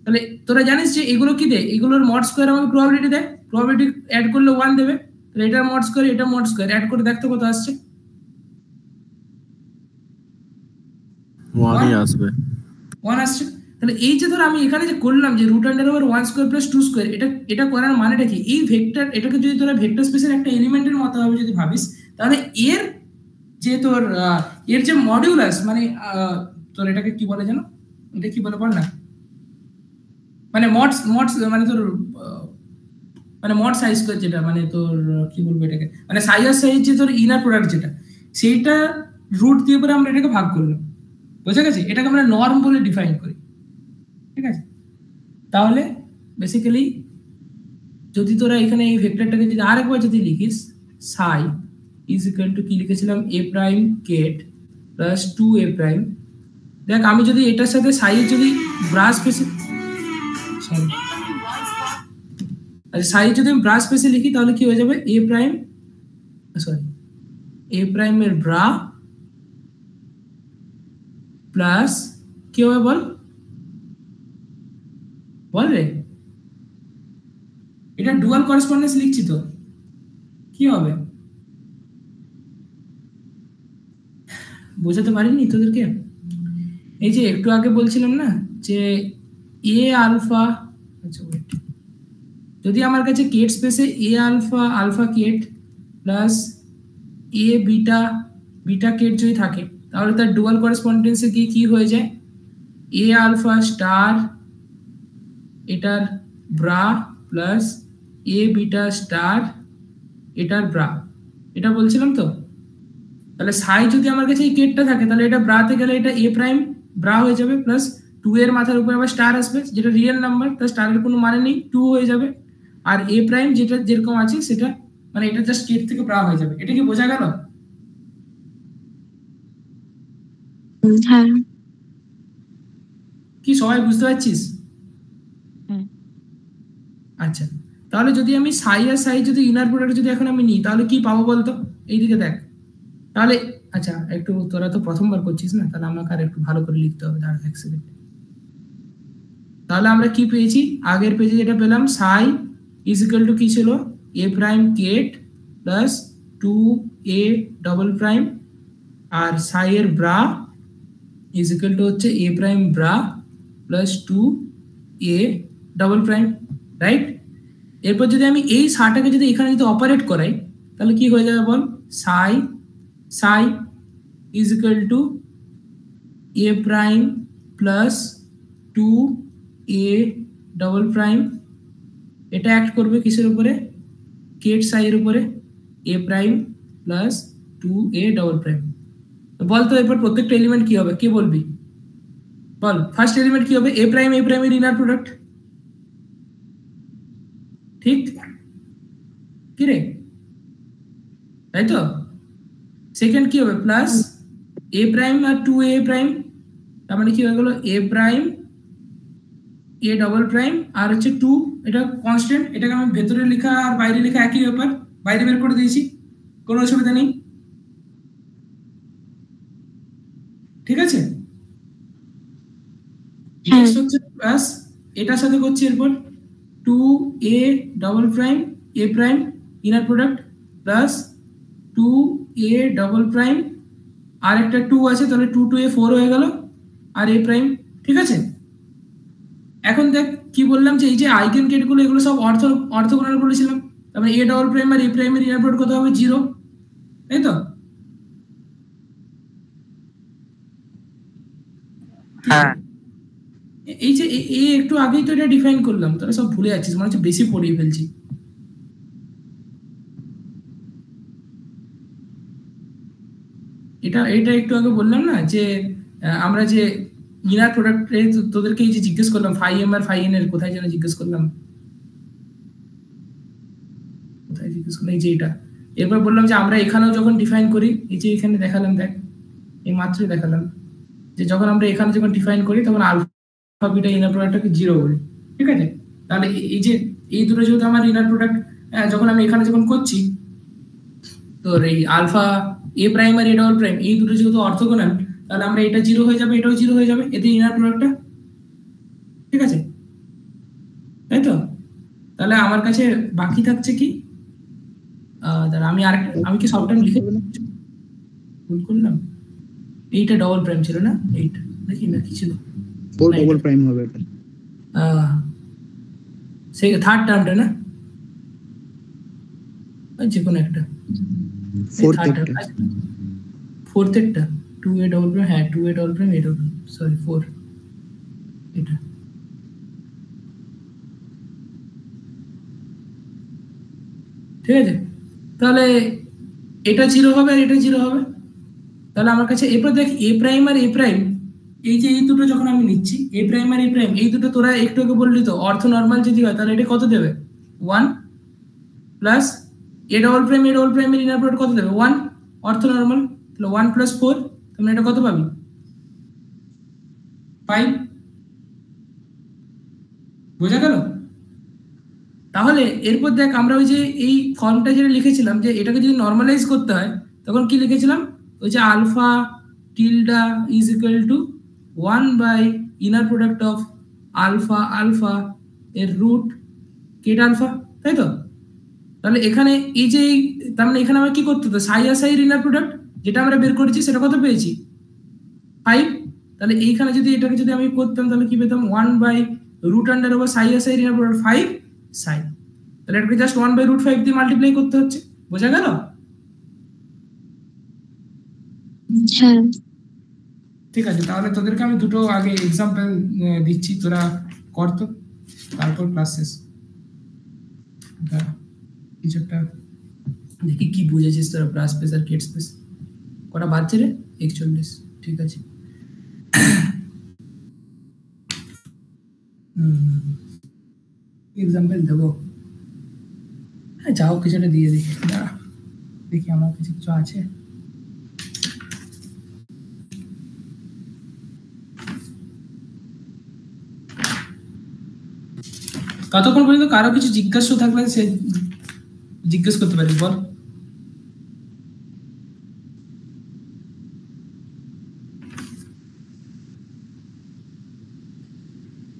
তাহলে তোরা জানিস যে এগুলো কি দেয়? এগুলোর মড স্কয়ার আমাকে প্রবাবিলিটি দেয়, প্রবাবিলিটি অ্যাড করলে 1 দেবে, তাহলে এটার মড স্কয়ার এটা মড স্কয়ার অ্যাড করে দেখতে কত আসছে? 1 আসবে, 1 আসছে। তাহলে এই যে ধর আমি এখানে যে করলাম যে √((1² + 2², এটা করার মানেটা কি? এই ভেক্টর, এটাকে যদি তোরা ভেক্টর স্পেসের একটা এলিমেন্টের মতো ভাবে যদি ভাবিস, তাহলে এর যে তোর এর যে মডিউলাস, মানে তোর এটাকে কি বলে জানো? এটা কি বলে বল না? মানে মড মানে তোর মানে মড সাইজ স্কয়ার, যেটা মানে তোর কি বলবো এটাকে, মানে সাই আর সাইজ যে তোর ইনার প্রোডাক্ট যেটা, সেইটা রুট দিয়ে পরে আমরা এটাকে ভাগ করলাম। বুঝা গেছে? এটাকে আমরা নর্ম বলে ডিফাইন করি, ঠিক আছে? তাহলে বেসিক্যালি যদি তোরা এখানে এই ভেক্টরটাকে যদি আরেকবার যদি লিখিস সাই ইজ ইকুয়াল টু কি লিখেছিলাম a prime ket plus 2a prime. দেখ আমি যদি এটার সাথে সাইজ যদি ব্রাশ স্পেসে সাইজ যদি আমি ব্রাশ স্পেসে লিখি তাহলে কি হয়ে যাবে এ প্রাইম সরি এ প্রাইমের ব্রা প্লাস কি হবে বল বল রে, এটা ডুয়াল করেসপন্ডেন্স লিখছি তো কি হবে বোঝাতে পারিনি তোদেরকে? এই যে একটু আগে বলছিলাম না যে এ আলফা, আচ্ছা ওয়েট, যদি আমার কাছে কেট স্পেসে এ আলফা আলফা কেট প্লাস এ বিটা বিটা কেট যদি থাকে তাহলে তার ডুয়াল করেসপন্ডেন্সে গিয়ে কি হয়ে যায় এ আলফা স্টার এটার ব্রা প্লাস এ বিটা স্টার এটার ব্রা, এটা বলছিলাম তো। তাহলে সাই যদি আমার কাছে এই কেটটা থাকে তাহলে এটা ব্রাতে গেলে এটা এ প্রাইম ব্রা হয়ে যাবে প্লাস 2 এর মাথার উপরে আবার স্টার আসবে যেটা রিয়েল নাম্বার, তার স্টারের কোনো মানে নেই, 2 হয়ে যাবে। আর এ প্রাইম যেটা যেরকম আছে সেটা মানে এটা জাস্ট কেট থেকে ব্রা হয়ে যাবে। এটা কি বোঝা গেল? হ্যাঁ। কি সবাই বুঝতে পারছিস? আচ্ছা, তাহলে যদি আমি সাই আর সাই যদি ইনার প্রোডাক্ট যদি এখন আমি নিই তাহলে কি পাবো বলতো? এইদিকে দেখ তাহলে। আচ্ছা একটু তোরা তো প্রথমবার করছিস না, তাহলে আমাকে আর একটু ভালো করে লিখতে হবে, দাঁড়া এক সেকেন্ড। তাহলে আমরা কি পেয়েছি আগের পেজে যেটা পেলাম সাই ইজ ইকুয়াল টু কি ছিল a prime ket plus 2a double prime আর সাই এর ব্রা ইজ ইকুয়াল টু হচ্ছে a prime bra plus 2a double prime, right? এরপর যদি আমি এই সাটাকে যদি এখানে যদি অপারেট করাই তাহলে কি হয়ে যাবে বল psi psi is equal to a prime plus 2a double prime, এটা অ্যাক্ট করবে কিসের উপরে কেট সাই এর উপরে a prime plus 2a double prime. বল তো এরপর প্রত্যেকটা এলিমেন্ট কি হবে, কে বলবি বল? ফার্স্ট এলিমেন্ট কি হবে এ প্রাইমের ইনার প্রোডাক্ট, ঠিক কি রে, তাই তো? সেকেন্ড কি হবে প্লাস এ প্রাইম আর 2a প্রাইম, তার মানে কি হয়ে গেল এ প্রাইম এ ডবল প্রাইম আর হচ্ছে 2, এটা কনস্ট্যান্ট, এটাকে আমি ভেতরে লেখা আর বাইরে লেখা একই ব্যাপার, বাইরে বের করে দিয়েছি, কোনো অসুবিধা নেই, ঠিক আছে? নেক্সট হচ্ছে প্লাস এটার সাথে করছি এরপর 2a ডবল প্রাইম এ prime inner product plus 2a double prime আর একটা 2 আছে তাহলে 2 2a 4 হয়ে গেল আর এ প্রাইম, ঠিক আছে? এখন দেখ কি বললাম যে এই যে আইগেন গেট গুলো এগুলো সব অর্থগোনাল বলেছিলাম, তারপরে এ ডবল প্রাইম আর এ প্রাইমের ইনার প্রোডাক্ট কত হবে 0, তাই তো? হ্যাঁ, এই যে এ একটু আগেই তো এটা ডিফাইন করলাম, তোরা সব ভুলে যাচ্ছিস, মনে হচ্ছে বেশি পড়িয়ে ফেলছি। এটা এটা একটু আগে বললাম না যে আমরা যে ইনার প্রোডাক্ট তোদেরকে এই যে জিজ্ঞেস করলাম ফাই এম আর ফাই এন এর কোথায় যেন জিজ্ঞেস করলাম, কোথায় জিজ্ঞেস করলাম, এই যে এটা। এরপর বললাম যে আমরা এখানেও যখন ডিফাইন করি, এই যে এখানে দেখালাম, দেখ এই মাত্রই দেখালাম যে যখন আমরা এখানে যখন ডিফাইন করি তখন আলফা বিটা ইনার প্রোডাক্টটাকে 0 বলি, ঠিক আছে? তাহলে এই যে এই দুটো যেহেতু আমার ইনার প্রোডাক্ট, যখন আমি এখানে যখন করছি তো এই আলফা এ প্রাইম আর এ ডবল প্রাইম এই দুটো যেহেতু অর্থগোনাল তাহলে আমরা এটা 0 হয়ে যাবে এটাও 0 হয়ে যাবে, এতে ইনার প্রোডাক্টটা, ঠিক আছে? তাই তো? তাহলে আমার কাছে বাকি থাকছে কি, দাঁড়া আমি কি সবটা লিখে ভুল করলাম, এইটা ডবল প্রাইম ছিল না, এইটা নাকি না কি ছিল 4 ডবল প্রাইম হবে এটা, সেই থার্ড টার্মটা না, যে কোনো একটা ফোর্থ একটা 2a ডবল প্রাইম, হ্যাঁ 2a ডবল প্রাইম, এটা সরি 4, এটা ঠিক আছে? তাহলে এটা 0 হবে আর এটা 0 হবে, তাহলে আমার কাছে এরপর দেখ এ প্রাইম আর এ প্রাইম এই যে এই দুটো যখন আমি নিচ্ছি এ প্রাইম আর এ প্রাইম এই দুটো তোরা একটু আগে বললি তো অর্থ নর্মাল যদি হয় তাহলে এটা কত দেবে 1 প্লাস এ ডবল প্রাইম এর ইনার প্রোডাক্ট কত দেবে 1 অর্থোনর্মাল, তাহলে 1 + 4 তুমি এটা কত পাবি 5। বোঝা গেল? তাহলে এরপর দেখ আমরা ওই যে এই ফর্মটা যেটা লিখেছিলাম যে এটাকে যদি নরমালাইজ করতে হয় তখন কি লিখেছিলাম, ওই যে alpha tilde is equal to 1 by inner product of alpha alpha এর রুট কেটা আলফা, তাই তো? তাহলে এখানে এই যে তার মানে এখানে আমরা কি করতে হতো, সাই আর সাই এর ইনার প্রোডাক্ট যেটা আমরা বের করেছি সেটা কত পেয়েছি 5। তাহলে এইখানে যদি এটাকে যদি আমি করতাম তাহলে কি পেতাম 1 by root under over Sai R psi এর ইনার প্রোডাক্ট 5 সাই। তাহলে এটাকে জাস্ট 1 বাই রুট 5 দিয়ে মাল্টিপ্লাই করতে হচ্ছে। বোঝা গেল? হ্যাঁ ঠিক আছে, তাহলে তোদেরকে আমি দুটো আগে এক্সাম্পল দিচ্ছি, তোরা কর তো, তারপর ক্লাস শেষ। কিছু একটা দেখি কি বুঝেছিস তোরা, ব্রাশ স্পেস আর কেট স্পেস। কটা বাজছে রে? 41। ঠিক আছে, এক্সাম্পল দেবো। হ্যাঁ যাও কিছুটা দিয়ে দেখি, দেখি আমার কিছু কিছু আছে। ততক্ষণ পর্যন্ত কারো কিছু জিজ্ঞাসা থাকলে সে জিজ্ঞেস করতে পারি। বল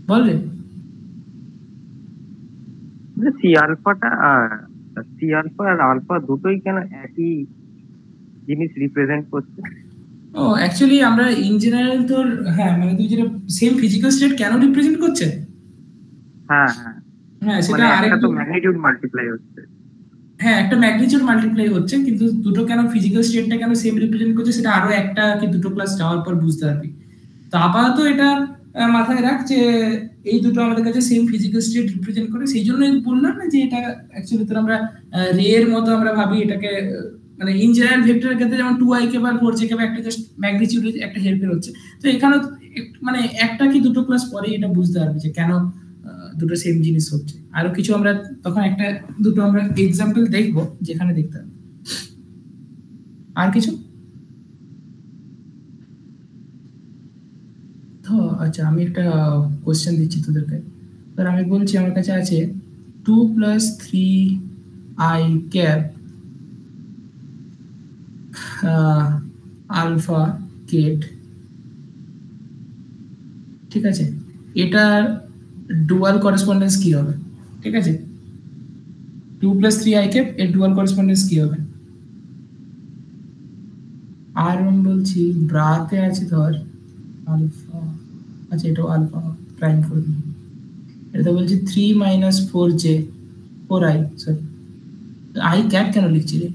বল রে। সি আলফাটা সি আলফা আর আলফা দুটোই কেন একই জিনিস রিপ্রেজেন্ট করছে? ও অ্যাকচুয়ালি আমরা ইন জেনারেল তোর, হ্যাঁ মানে তুই যেটা সেম ফিজিক্যাল স্টেট কেন রিপ্রেজেন্ট করছে, হ্যাঁ হ্যাঁ হ্যাঁ সেটা মানে একটা আরেকটু, তো ম্যাগনিটিউড মাল্টিপ্লাই হচ্ছে। হ্যাঁ একটা ম্যাগনিটিউড মাল্টিপ্লাই হচ্ছে, কিন্তু দুটো কেন ফিজিক্যাল স্টেটটা কেন সেম রিপ্রেজেন্ট করছে সেটা আরো একটা কি দুটো ক্লাস যাওয়ার পর বুঝতে পারবি। তো আপাতত এটা মাথায় রাখ যে এই দুটো আমাদের কাছে সেম ফিজিক্যাল স্টেট রিপ্রেজেন্ট করে, সেই জন্যই বললাম না যে এটা অ্যাকচুয়ালি তোর আমরা রে এর মতো আমরা ভাবি এটাকে, মানে ইন জেনারেল ভেক্টরের ক্ষেত্রে যেমন 2i বা 4j একটা জাস্ট ম্যাগনিটিউড একটা হেল্পের হচ্ছে। তো এখানে মানে একটা কি দুটো ক্লাস পরে এটা বুঝতে পারবি যে কেন দুটো সেম জিনিস হচ্ছে। আরো কিছু আমরা তখন একটা দুটো আমরা এক্সাম্পল দেখবো যেখানে দেখতে হবে। আর কিছু? তো আচ্ছা আমি একটা কোশ্চেন দিচ্ছি তোদেরকে। ধর আমি বলছি আমার কাছে আছে 2 + 3i ক্যাপ আলফা কেট, ঠিক আছে, এটার ডুয়াল করেসপন্ডেন্স কি হবে? ঠিক আছে, 2 + 3i ক্যাপ এর ডুয়াল করেসপন্ডেন্স কি হবে? আর আমি বলছি ব্রাতে আছে ধর আলফা, আচ্ছা এটাও আলফা প্রাইম করে দিই, এটা বলছি 3 - 4j 4i, sorry I cap কেন লিখছি রে,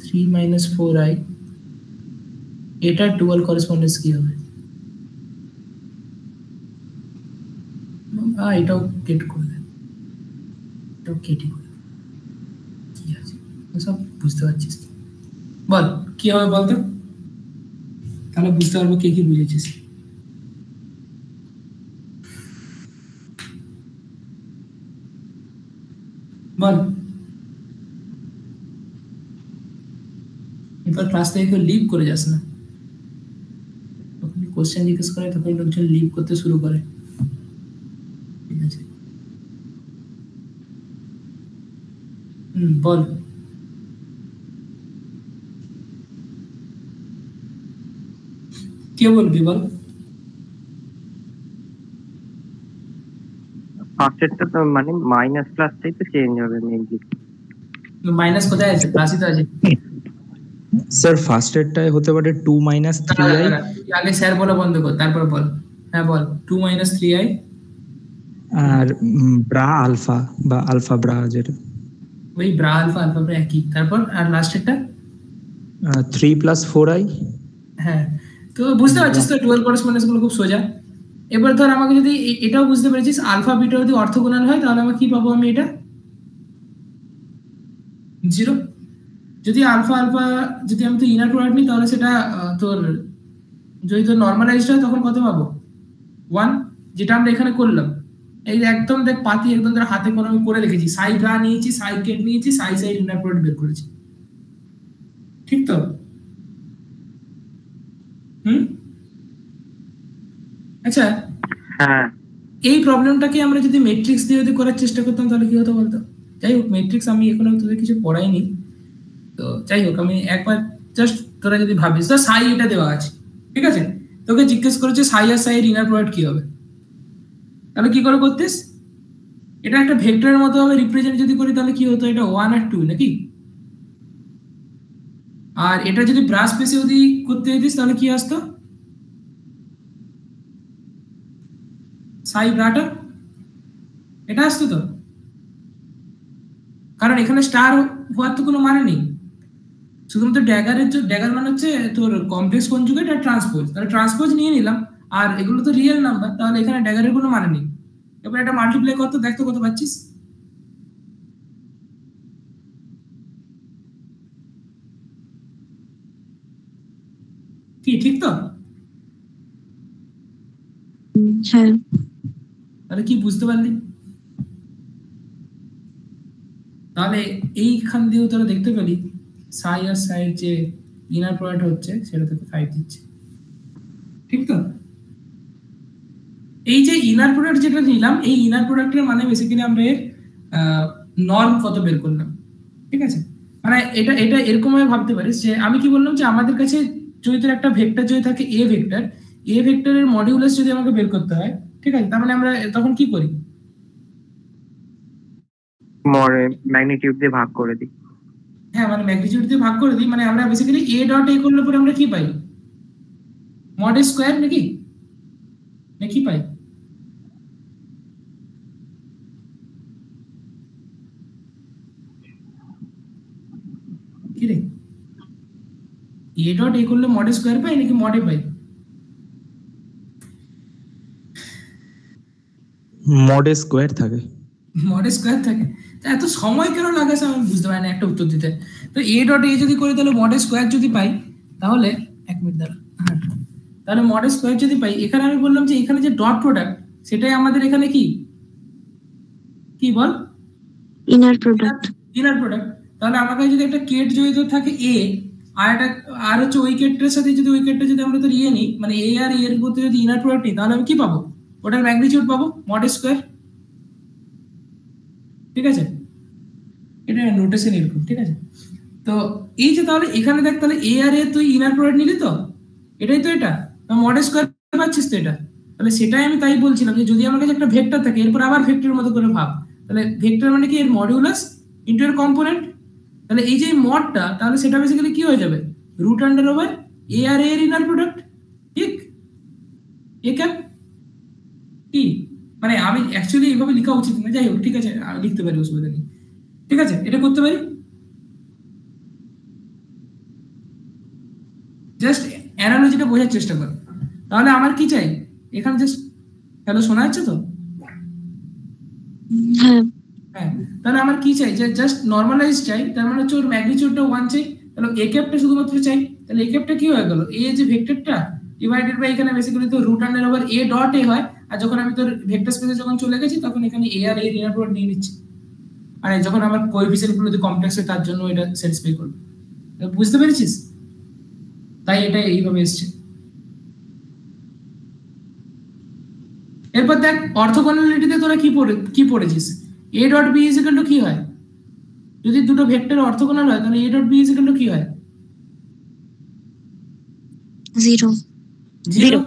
3 - 4i, এটার ডুয়াল করেসপন্ডেন্স কি হবে? এটাও কেট করে দেন, এটাও কেটে করে দেন, কি আছে সব বুঝতে পারছিস? বল কি হবে বলতো, তাহলে বুঝতে পারবো কে কি বুঝেছিস। বল এবার ক্লাস থেকে কেউ লিভ করে যাস না, তখন কোশ্চেন জিজ্ঞেস করে তখন লোকজন লিভ করতে শুরু করে। ঠিক আছে বল কে বলবি বল। ফার্স্টেরটা তো মানে মাইনাস প্লাসটাই তো চেঞ্জ হবে মেইনলি। মাইনাস কোথায় আছে? প্লাসই তো আছে স্যার ফার্স্টেরটাই হতে পারে 2 - 3i। আগে স্যার বলা বন্ধ কর তারপর বল। হ্যাঁ বল 2 - 3i আর ব্রা আলফা বা আলফা ব্রা যেটা, ওই ব্রা আলফা আলফা ব্রা একই। তারপর আর লাস্টেরটা 3 + 4i। হ্যাঁ তো বুঝতে পারছিস তো ডুয়াল করেসপন্ডেন্স গুলো খুব সোজা। এবার ধর আমাকে যদি এটাও বুঝতে পেরেছিস আলফা বিটা যদি অর্থগোনাল হয় তাহলে আমার কি পাবো, আমি এটা 0। যদি আলফা আলফা যদি আমি তো ইনার প্রোডাক্ট নিই তাহলে সেটা তোর যদি তোর নর্মালাইজড হয় তখন কত পাবো 1, যেটা আমরা এখানে করলাম। এই যে একদম দেখ পাতি একদম ধর হাতে কলমে করে রেখেছি, সাই ব্রা নিয়েছি, সাই কেট নিয়েছি, সাই ইনার প্রোডাক্ট বের করেছি, ঠিক তো? আচ্ছা, হ্যাঁ এই প্রবলেমটাকে আমরা যদি ম্যাট্রিক্স দিয়ে যদি করার চেষ্টা করতাম তাহলে কি হতো বলতো? যাই হোক, ম্যাট্রিক্স আমি এখনো তোদের কিছু পড়াইনি, তো যাই হোক আমি একবার জাস্ট তোরা যদি ভাবিস তো সাই এটা দেওয়া আছে, ঠিক আছে, তোকে জিজ্ঞেস করেছে সাই আর সাই এর ইনার প্রোডাক্ট কি হবে, তাহলে কি করে করতিস? এটা একটা ভেক্টরের মতো হবে রিপ্রেজেন্ট যদি করি তাহলে কি হতো? এটা 1 আর 2 নাকি? আর এটা যদি ব্রাশ স্পেসে যদি করতে দিতিস তাহলে কি আসতো? সাই ব্রাটা এটা আসতো তো, কারণ এখানে স্টার হওয়ার তো কোনো মানে নেই, শুধুমাত্র ড্যাগারের যে ড্যাগার মানে হচ্ছে তোর কমপ্লেক্স কনজুগেট আর ট্রান্সপোজ, তাহলে ট্রান্সপোজ নিয়ে নিলাম, আর এগুলো তো রিয়েল নাম্বার, তাহলে এখানে ড্যাগারের কোনো মানে নেই। এবার এটা মাল্টিপ্লাই করতে দেখতো কত পাচ্ছিস, কি ঠিক তো? হ্যাঁ তাহলে কি বুঝতে পারলি? তাহলে এইখান দিয়েও তোরা দেখতে পেলি সাই আর সাইড যে ইনার প্রোডাক্ট হচ্ছে সেটা থেকে 5 দিচ্ছে, ঠিক তো? এই যে ইনার প্রোডাক্ট যেটা নিলাম, এই ইনার প্রোডাক্টের মানে বেসিক্যালি আমরা এর নর্ম কত বের করলাম, ঠিক আছে? মানে এটা এটা এরকম ভাবে ভাবতে পারিস যে আমি কি বললাম যে আমাদের কাছে যদি তোর একটা ভেক্টর যদি থাকে এ ভেক্টরের মডিউলাস যদি আমাকে বের করতে হয়, ঠিক আছে, তার মানে আমরা তখন কি করি? ম্যাগনিটিউড দিয়ে ভাগ করে দিই। হ্যাঁ, মানে ম্যাগনিটিউড দিয়ে ভাগ করে দিই, মানে আমরা বেসিক্যালি এ ডট এ করলে পরে আমরা কি পাই? মড স্কয়ার নাকি কি পাই? কি রে, এ ডট এ করলে মড স্কয়ার পাই নাকি মডে পাই? মডে স্কোয়ার থাকে। মডে স্কয়ার থাকে, তা এত সময় কেন লাগে আমি বুঝতে পারি না একটা উত্তর দিতে। তো এ ডট এ যদি করি তাহলে মডে স্কয়ার যদি পাই তাহলে 1 মিনিট দাঁড়া, হ্যাঁ, তাহলে মডে স্কয়ার যদি পাই, এখানে আমি বললাম যে এখানে যে ডট প্রোডাক্ট সেটাই আমাদের এখানে কি কি বল? Inner product. Inner product. তাহলে আমার কাছে যদি একটা কেট যদি থাকে এ আর একটা আর হচ্ছে ওই কেটটার সাথে যদি ওই কেটটা যদি আমরা তো ইয়ে নিই, মানে এ আর এর মধ্যে যদি ইনার প্রোডাক্ট নিই তাহলে আমি কি পাবো? ওটার ম্যাগনিটিউড পাবো মড স্কয়ার, ঠিক আছে? এটা নোটেশন এরকম, ঠিক আছে? তো এই যে তাহলে এখানে দেখ, তাহলে এ আর এ তুই ইনার প্রোডাক্ট নিলি তো, এটাই তো এটা মড স্কয়ার পাচ্ছিস তো এটা, তাহলে সেটাই আমি তাই বলছিলাম যে যদি আমার কাছে একটা ভেক্টর থাকে এরপর আবার ভেক্টরের মতো করে ভাব, তাহলে ভেক্টর মানে কি? এর মডিউলাস ইনটু এর কম্পোনেন্ট, তাহলে এই যে মডটা তাহলে সেটা বেসিক্যালি কি হয়ে যাবে? রুট আন্ডার ওভার এ আর এর ইনার প্রোডাক্ট, ঠিক? এ ক্যাপ কি, মানে আমি অ্যাকচুয়ালি এইভাবে লেখা উচিত না, যাই হোক ঠিক আছে, আমি লিখতে পারি, অসুবিধা নেই, ঠিক আছে, এটা করতে পারি। জাস্ট অ্যানালজিটা বোঝার চেষ্টা কর। তাহলে আমার কি চাই এখানে? জাস্ট হ্যালো, শোনা যাচ্ছে তো? হ্যাঁ হ্যাঁ, তাহলে আমার কি চাই? যে জাস্ট নরমালাইজ চাই, তার মানে হচ্ছে ওর ম্যাগনিটিউডটা 1 চাই, তাহলে এ ক্যাপটা শুধুমাত্র চাই, তাহলে এ ক্যাপটা কি হয়ে গেল? এ যে ভেক্টরটা ডিভাইডেড বাই এখানে বেসিক্যালি তো root under over A dot A হয়, আর যখন আমি তোর ভেক্টর স্পেসে যখন চলে গেছি তখন এখানে এ আর এর ইনার প্রোডাক্ট নিয়ে নিচ্ছি, আর যখন আমার কোএফিসিয়েন্ট গুলো যদি কমপ্লেক্স হয় তার জন্য এটা স্যাটিসফাই করবে। বুঝতে পেরেছিস? তাই এটা এইভাবে এসছে। এরপর দেখ অর্থোগোনালিটিতে তোরা কি পড়েছিস? A dot B is equal to কি হয়? যদি দুটো ভেক্টর অর্থোগোনাল হয় তাহলে A dot B is equal to কি হয়? 0।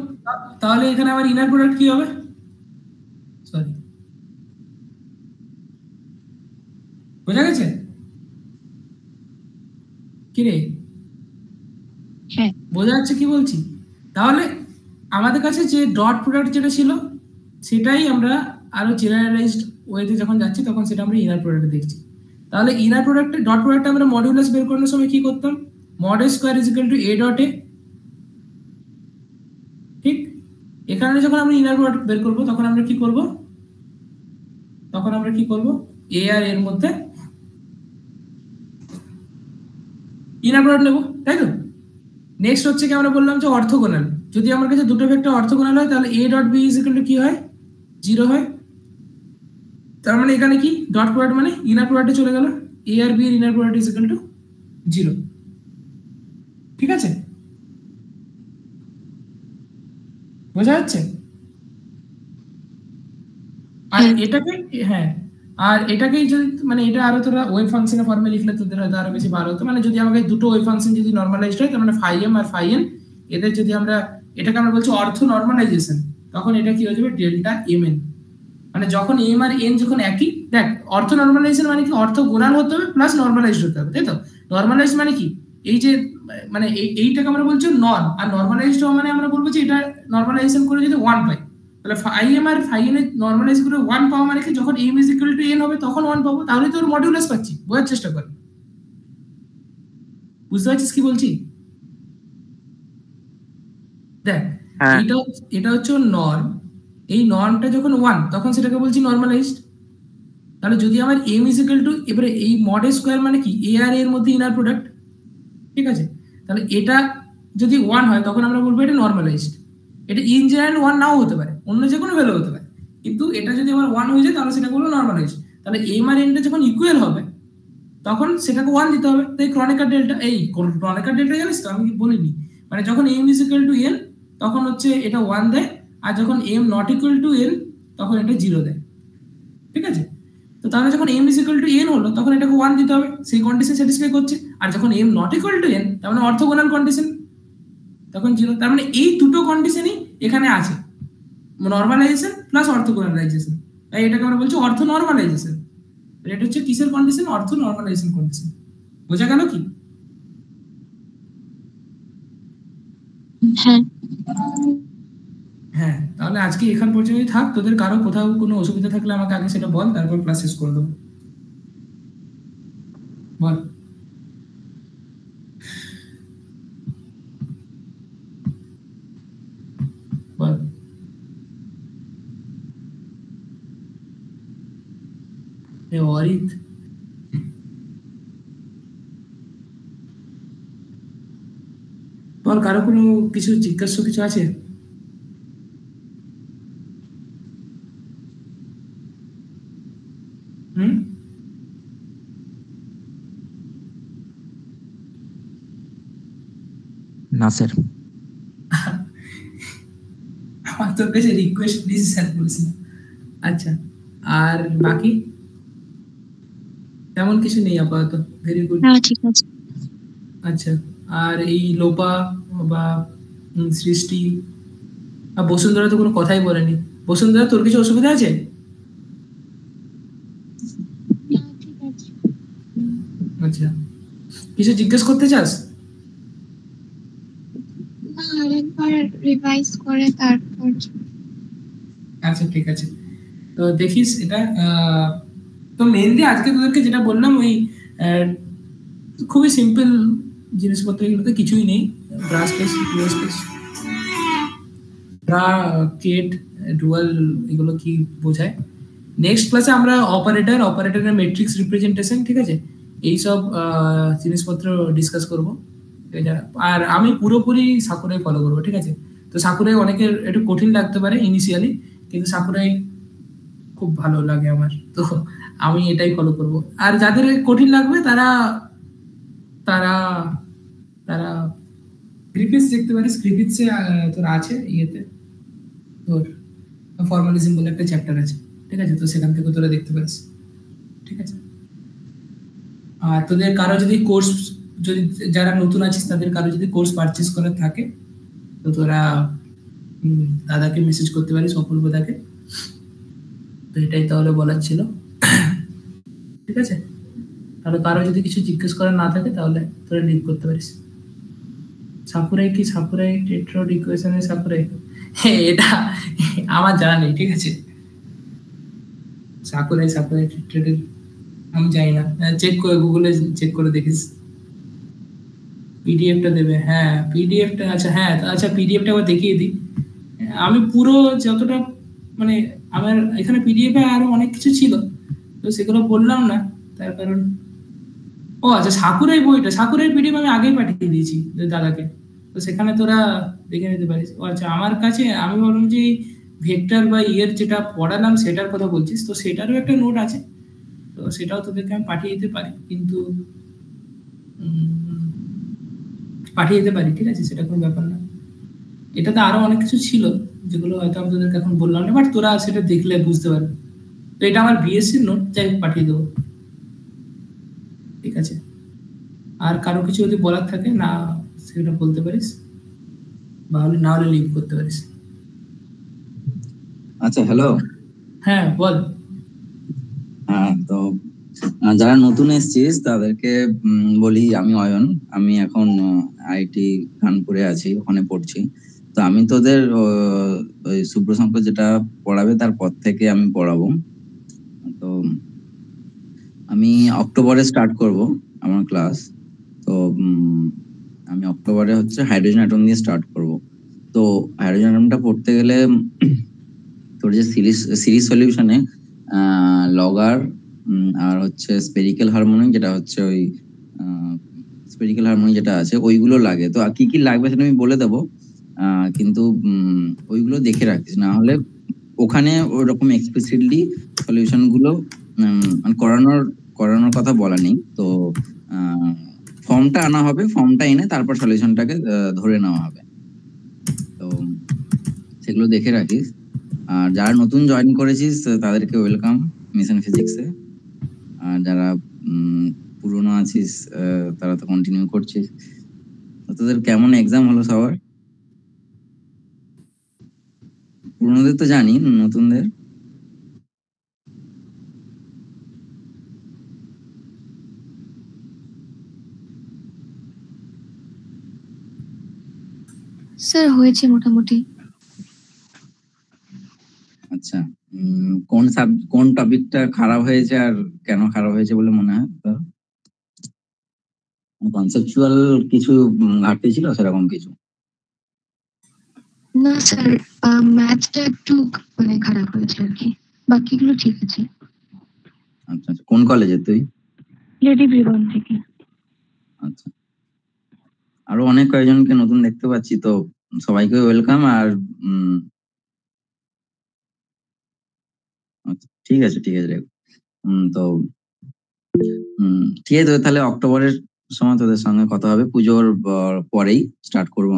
তাহলে এখানে আমার ইনার প্রোডাক্ট কি হবে? সরি, বোঝা গেছে কি রে? হ্যাঁ বোঝা যাচ্ছে কি বলছি? তাহলে আমাদের কাছে যে ডট প্রোডাক্ট যেটা ছিল সেটাই আমরা আরো জেনারেলাইজড ওয়েতে যখন যাচ্ছি তখন সেটা আমরা ইনার প্রোডাক্ট দেখছি। তাহলে ইনার প্রোডাক্ট ডট প্রোডাক্ট আমরা মডিউলাস বের করার সময় কি করতাম? Mod square is equal to A dot এ, ঠিক? এখানে যখন আমরা ইনার প্রোডাক্ট বের করব তখন আমরা কি করব? এ আর এর মধ্যে ইনার প্রোডাক্ট নেব, তাই তো? নেক্সট হচ্ছে কি আমরা বললাম যে অর্থোগোনাল। যদি আমার কাছে দুটো ভেক্টর অর্থোগোনাল হয় তাহলে A dot B is equal to কি হয়? 0 হয়। তার মানে এখানে কি ডট প্রোডাক্ট মানে ইনার প্রোডাক্টে চলে গেল, এ আর বি এর inner product is equal to 0। ঠিক আছে, বোঝা যাচ্ছে? আর এটাকে আর এটাকেই যদি মানে এটা আরো তোরা ওয়েভ ফাংশনের ফর্মে লিখলে তোদের হয়তো আরো বেশি ভালো হতো। মানে যদি আমাকে দুটো ওয়েভ ফাংশন যদি নরমালাইজড হয়, তার মানে ফাই এম আর ফাই এন, এদের যদি আমরা এটাকে আমরা বলছি অর্থ নরমালাইজেশন, তখন এটা কি হয়ে যাবে ডেল্টা এম এন। মানে যখন এম আর এন যখন একই, দেখ অর্থ নরমালাইজেশন মানে কি অর্থ গোনাল হতে হবে প্লাস নরমালাইজড হতে হবে, তাই তো? নরমালাইজড মানে কি এই যে মানে এইটাকে আমরা বলছি নর্ম, আর নরমালাইজড মানে আমরা বলবো যে এটা নরমালাইজেশন করে যদি 1 পাই, তাহলে ফাই এম আর ফাই এন এর নরমালাইজ করে 1 পাওয়া মানে কি যখন M is equal to N হবে তখন 1 পাবো, তাহলে তো ওর মডিউলাস পাচ্ছি। বোঝার চেষ্টা কর, বুঝতে পারছিস কি বলছি? দেখ এটা হচ্ছে নর্ম, এই নর্মটা যখন 1 তখন সেটাকে বলছি নরমালাইজড। তাহলে যদি আমার এম ইজ ইকুয়াল টু, এবারে এই মড স্কয়ার মানে কি এ আর এর মধ্যে ইনার প্রোডাক্ট, ঠিক আছে? তাহলে এটা যদি 1 হয় তখন আমরা বলবো এটা নরমালাইজড। এটা ইন জেনারেল 1 নাও হতে পারে, অন্য যে কোনো ভ্যালু হতে পারে, কিন্তু এটা যদি আমার 1 হয়ে যায় তাহলে সেটা বলবো নরমালাইজড। তাহলে এম আর এনটা যখন ইকুয়াল হবে তখন সেটাকে 1 দিতে হবে। তাই ক্রনিকার ডেল্টা, এই ক্রনিকার ডেল্টা জানিস তো, আমি কি বলিনি? মানে যখন M is equal to N তখন হচ্ছে এটা 1 দেয়, আর যখন M not equal to N তখন এটা 0 দেয়। ঠিক আছে, তো তাহলে যখন M is equal to N হলো তখন এটাকে 1 দিতে হবে, সেই কন্ডিশন স্যাটিসফাই করছে। আর যখন M not equal to N তার মানে অর্থগোনাল কন্ডিশন, তখন 0। তার মানে এই দুটো কন্ডিশনই এখানে আছে, নরমালাইজেশন প্লাস অর্থগোনালাইজেশন। তাই এটাকে আমরা বলছি অর্থ নরমালাইজেশন। এটা হচ্ছে কিসের কন্ডিশন? অর্থ নরমালাইজেশন কন্ডিশন। বোঝা গেল কি? হ্যাঁ, তাহলে আজকে এখান পর্যন্তই থাক। তোদের কারো কোথাও কোনো অসুবিধা থাকলে আমাকে আগে সেটা বল, তারপর ক্লাস শেষ করে দেবো। বল। বল। অরিত, বল, কারো কোনো কিছু জিজ্ঞাসা কিছু আছে? না স্যার, আমার তোর কাছে রিকোয়েস্ট প্লিজ স্যার বলিস না। আচ্ছা, আর বাকি তেমন কিছু নেই আপাতত। ভেরি গুড, ঠিক আছে। আচ্ছা, আর এই লোপা বা সৃষ্টি আর বসুন্ধরা তো কোনো কথাই বলেনি। বসুন্ধরা, তোর কিছু অসুবিধা আছে? আচ্ছা, কিছু জিজ্ঞেস করতে চাস? আরেকবার রিভাইজ করে তারপর। আচ্ছা, ঠিক আছে। তো দেখিস এটা, তো মেইনলি আজকে তোদেরকে যেটা বললাম ওই খুবই সিম্পল জিনিসপত্র, এগুলোতে কিছুই নেই। Bra space, space, bra, ket, dual, এগুলো কি বোঝায়। নেক্সট ক্লাসে আমরা অপারেটরের ম্যাট্রিক্স রিপ্রেজেন্টেশন, ঠিক আছে, এইসব জিনিসপত্র ডিসকাস করবো। আর আমি পুরোপুরি সাকুরাই ফলো করবো, ঠিক আছে? তো সাকুরাই অনেকের একটু কঠিন লাগতে পারে ইনিশিয়ালি, কিন্তু সাকুরাই খুব ভালো লাগে আমার, তো আমি এটাই ফলো করব। আর যাদের কঠিন লাগবে তারা তারা তারা গ্রিফিথস দেখতে পারিস। গ্রিফিথসে তোর আছে ইয়েতে তোর ফর্মালিজম বলে একটা চ্যাপ্টার আছে, ঠিক আছে? তো সেখান থেকে তোরা দেখতে পারিস, ঠিক আছে? আর তোদের কারো যদি কোর্স, যদি যারা নতুন আছিস তাদের কারো যদি কোর্স পারচেস করার থাকে তো তোরা দাদাকে মেসেজ করতে পারিস, অপূর্ব দাকে। তো এটাই তাহলে বলার ছিল, ঠিক আছে? তাহলে কারো যদি কিছু জিজ্ঞেস করার না থাকে তাহলে তোরা লিভ করতে পারিস। সাকুরাই কি সাকুরাই টেট্রায়েড ইকুয়েশনের সাকুরাই? এটা আমার জানা নেই, ঠিক আছে? সাকুরাই টেট্রায়েড আমি জানি না, চেক করে গুগলে চেক করে দেখিস। পিডিএফটা দেবে, হ্যাঁ পিডিএফটা, আচ্ছা হ্যাঁ, আচ্ছা পিডিএফটা আবার দেখিয়ে দিই। আমি পুরো যতটা মানে আমার এখানে পিডিএফে আরো অনেক কিছু ছিল, তো সেগুলো বললাম না, তার কারণ ও আচ্ছা সাকুরাই বইটা, সাকুরাই পিডিএফ আমি আগেই পাঠিয়ে দিয়েছি দাদাকে, তো সেখানে তোরা দেখে নিতে পারিস। ও আচ্ছা, আমার কাছে আমি ভাবলাম যে ভেক্টর বা ইয়ের যেটা পড়ালাম সেটার কথা বলছিস, তো সেটারও একটা নোট আছে, তো সেটাও তোদেরকে আমি পাঠিয়ে দিতে পারি, কিন্তু পাঠিয়ে দিতে পারি, ঠিক আছে, সেটা কোনো ব্যাপার না। এটাতে আরো অনেক কিছু ছিল যেগুলো হয়তো আমি তোদেরকে এখন বললাম না, বাট তোরা সেটা দেখলে বুঝতে পারবি। তো এটা আমার বিএসসির নোট, চাই পাঠিয়ে দেবো, ঠিক আছে। আর কারো কিছু যদি বলার থাকে না সেটা বলতে পারিস, বা না হলে লিভ করতে পারিস। আচ্ছা, হ্যালো। হ্যাঁ বল। হ্যাঁ, তো যারা নতুন এসেছিস তাদেরকে বলি, আমি অয়ন, আমি এখন আইটি কানপুরে আছি, ওখানে পড়ছি। তো আমি তোদের ওই সুব্রশঙ্কর যেটা পড়াবে তারপর থেকে আমি পড়াবো। তো আমি অক্টোবরে স্টার্ট করব আমার ক্লাস। তো আমি অক্টোবরে হচ্ছে হাইড্রোজেন অ্যাটম দিয়ে স্টার্ট করব। তো হাইড্রোজেন অ্যাটমটা পড়তে গেলে তোর যে সিরিজ সলিউশনে লগার আর হচ্ছে স্পেরিক্যাল হারমোনিক, যেটা হচ্ছে ওই স্পেরিক্যাল হারমোনিক যেটা আছে ওইগুলো লাগে। তো কি কি লাগবে সেটা আমি বলে দেবো, কিন্তু ওইগুলো দেখে রাখিস, না হলে ওখানে ওরকম এক্সপ্লিসিটলি সলিউশন গুলো মানে করানোর কথা বলা নেই। তো ফর্মটা আনা হবে, ফর্মটা এনে তারপর সলিউশনটাকে ধরে নেওয়া হবে। তো সেগুলো দেখে রাখিস। আর যারা নতুন জয়েন করেছিস তাদেরকে ওয়েলকাম মিশন ফিজিক্সে। আর যারা পুরনো আছিস তারা তো কন্টিনিউ করছিস। তোদের কেমন এক্সাম হলো সবার? পুরনোদের তো জানি, নতুনদের স্যার হয়েছে মোটামুটি। আচ্ছা, কোন টপিকটা খারাপ হয়েছে আর কেন খারাপ হয়েছে বলে মনে হয়? কনসেপচুয়াল কিছু ঘাটতি ছিল সেরকম কিছু? না স্যার, ম্যাথটা একটু মানে খারাপ হয়েছে আর কি, বাকিগুলো ঠিক আছে। আচ্ছা আচ্ছা, কোন কলেজে তুই? লেডি বিবন থেকে। আচ্ছা, আরো অনেক কয়েকজনকে নতুন দেখতে পাচ্ছি, তো সবাইকে ওয়েলকাম। আর আচ্ছা, ঠিক আছে ঠিক আছে। তো ঠিক আছে, তাহলে অক্টোবরের সময় তোদের সঙ্গে কথা হবে, পুজোর পরেই স্টার্ট করবো।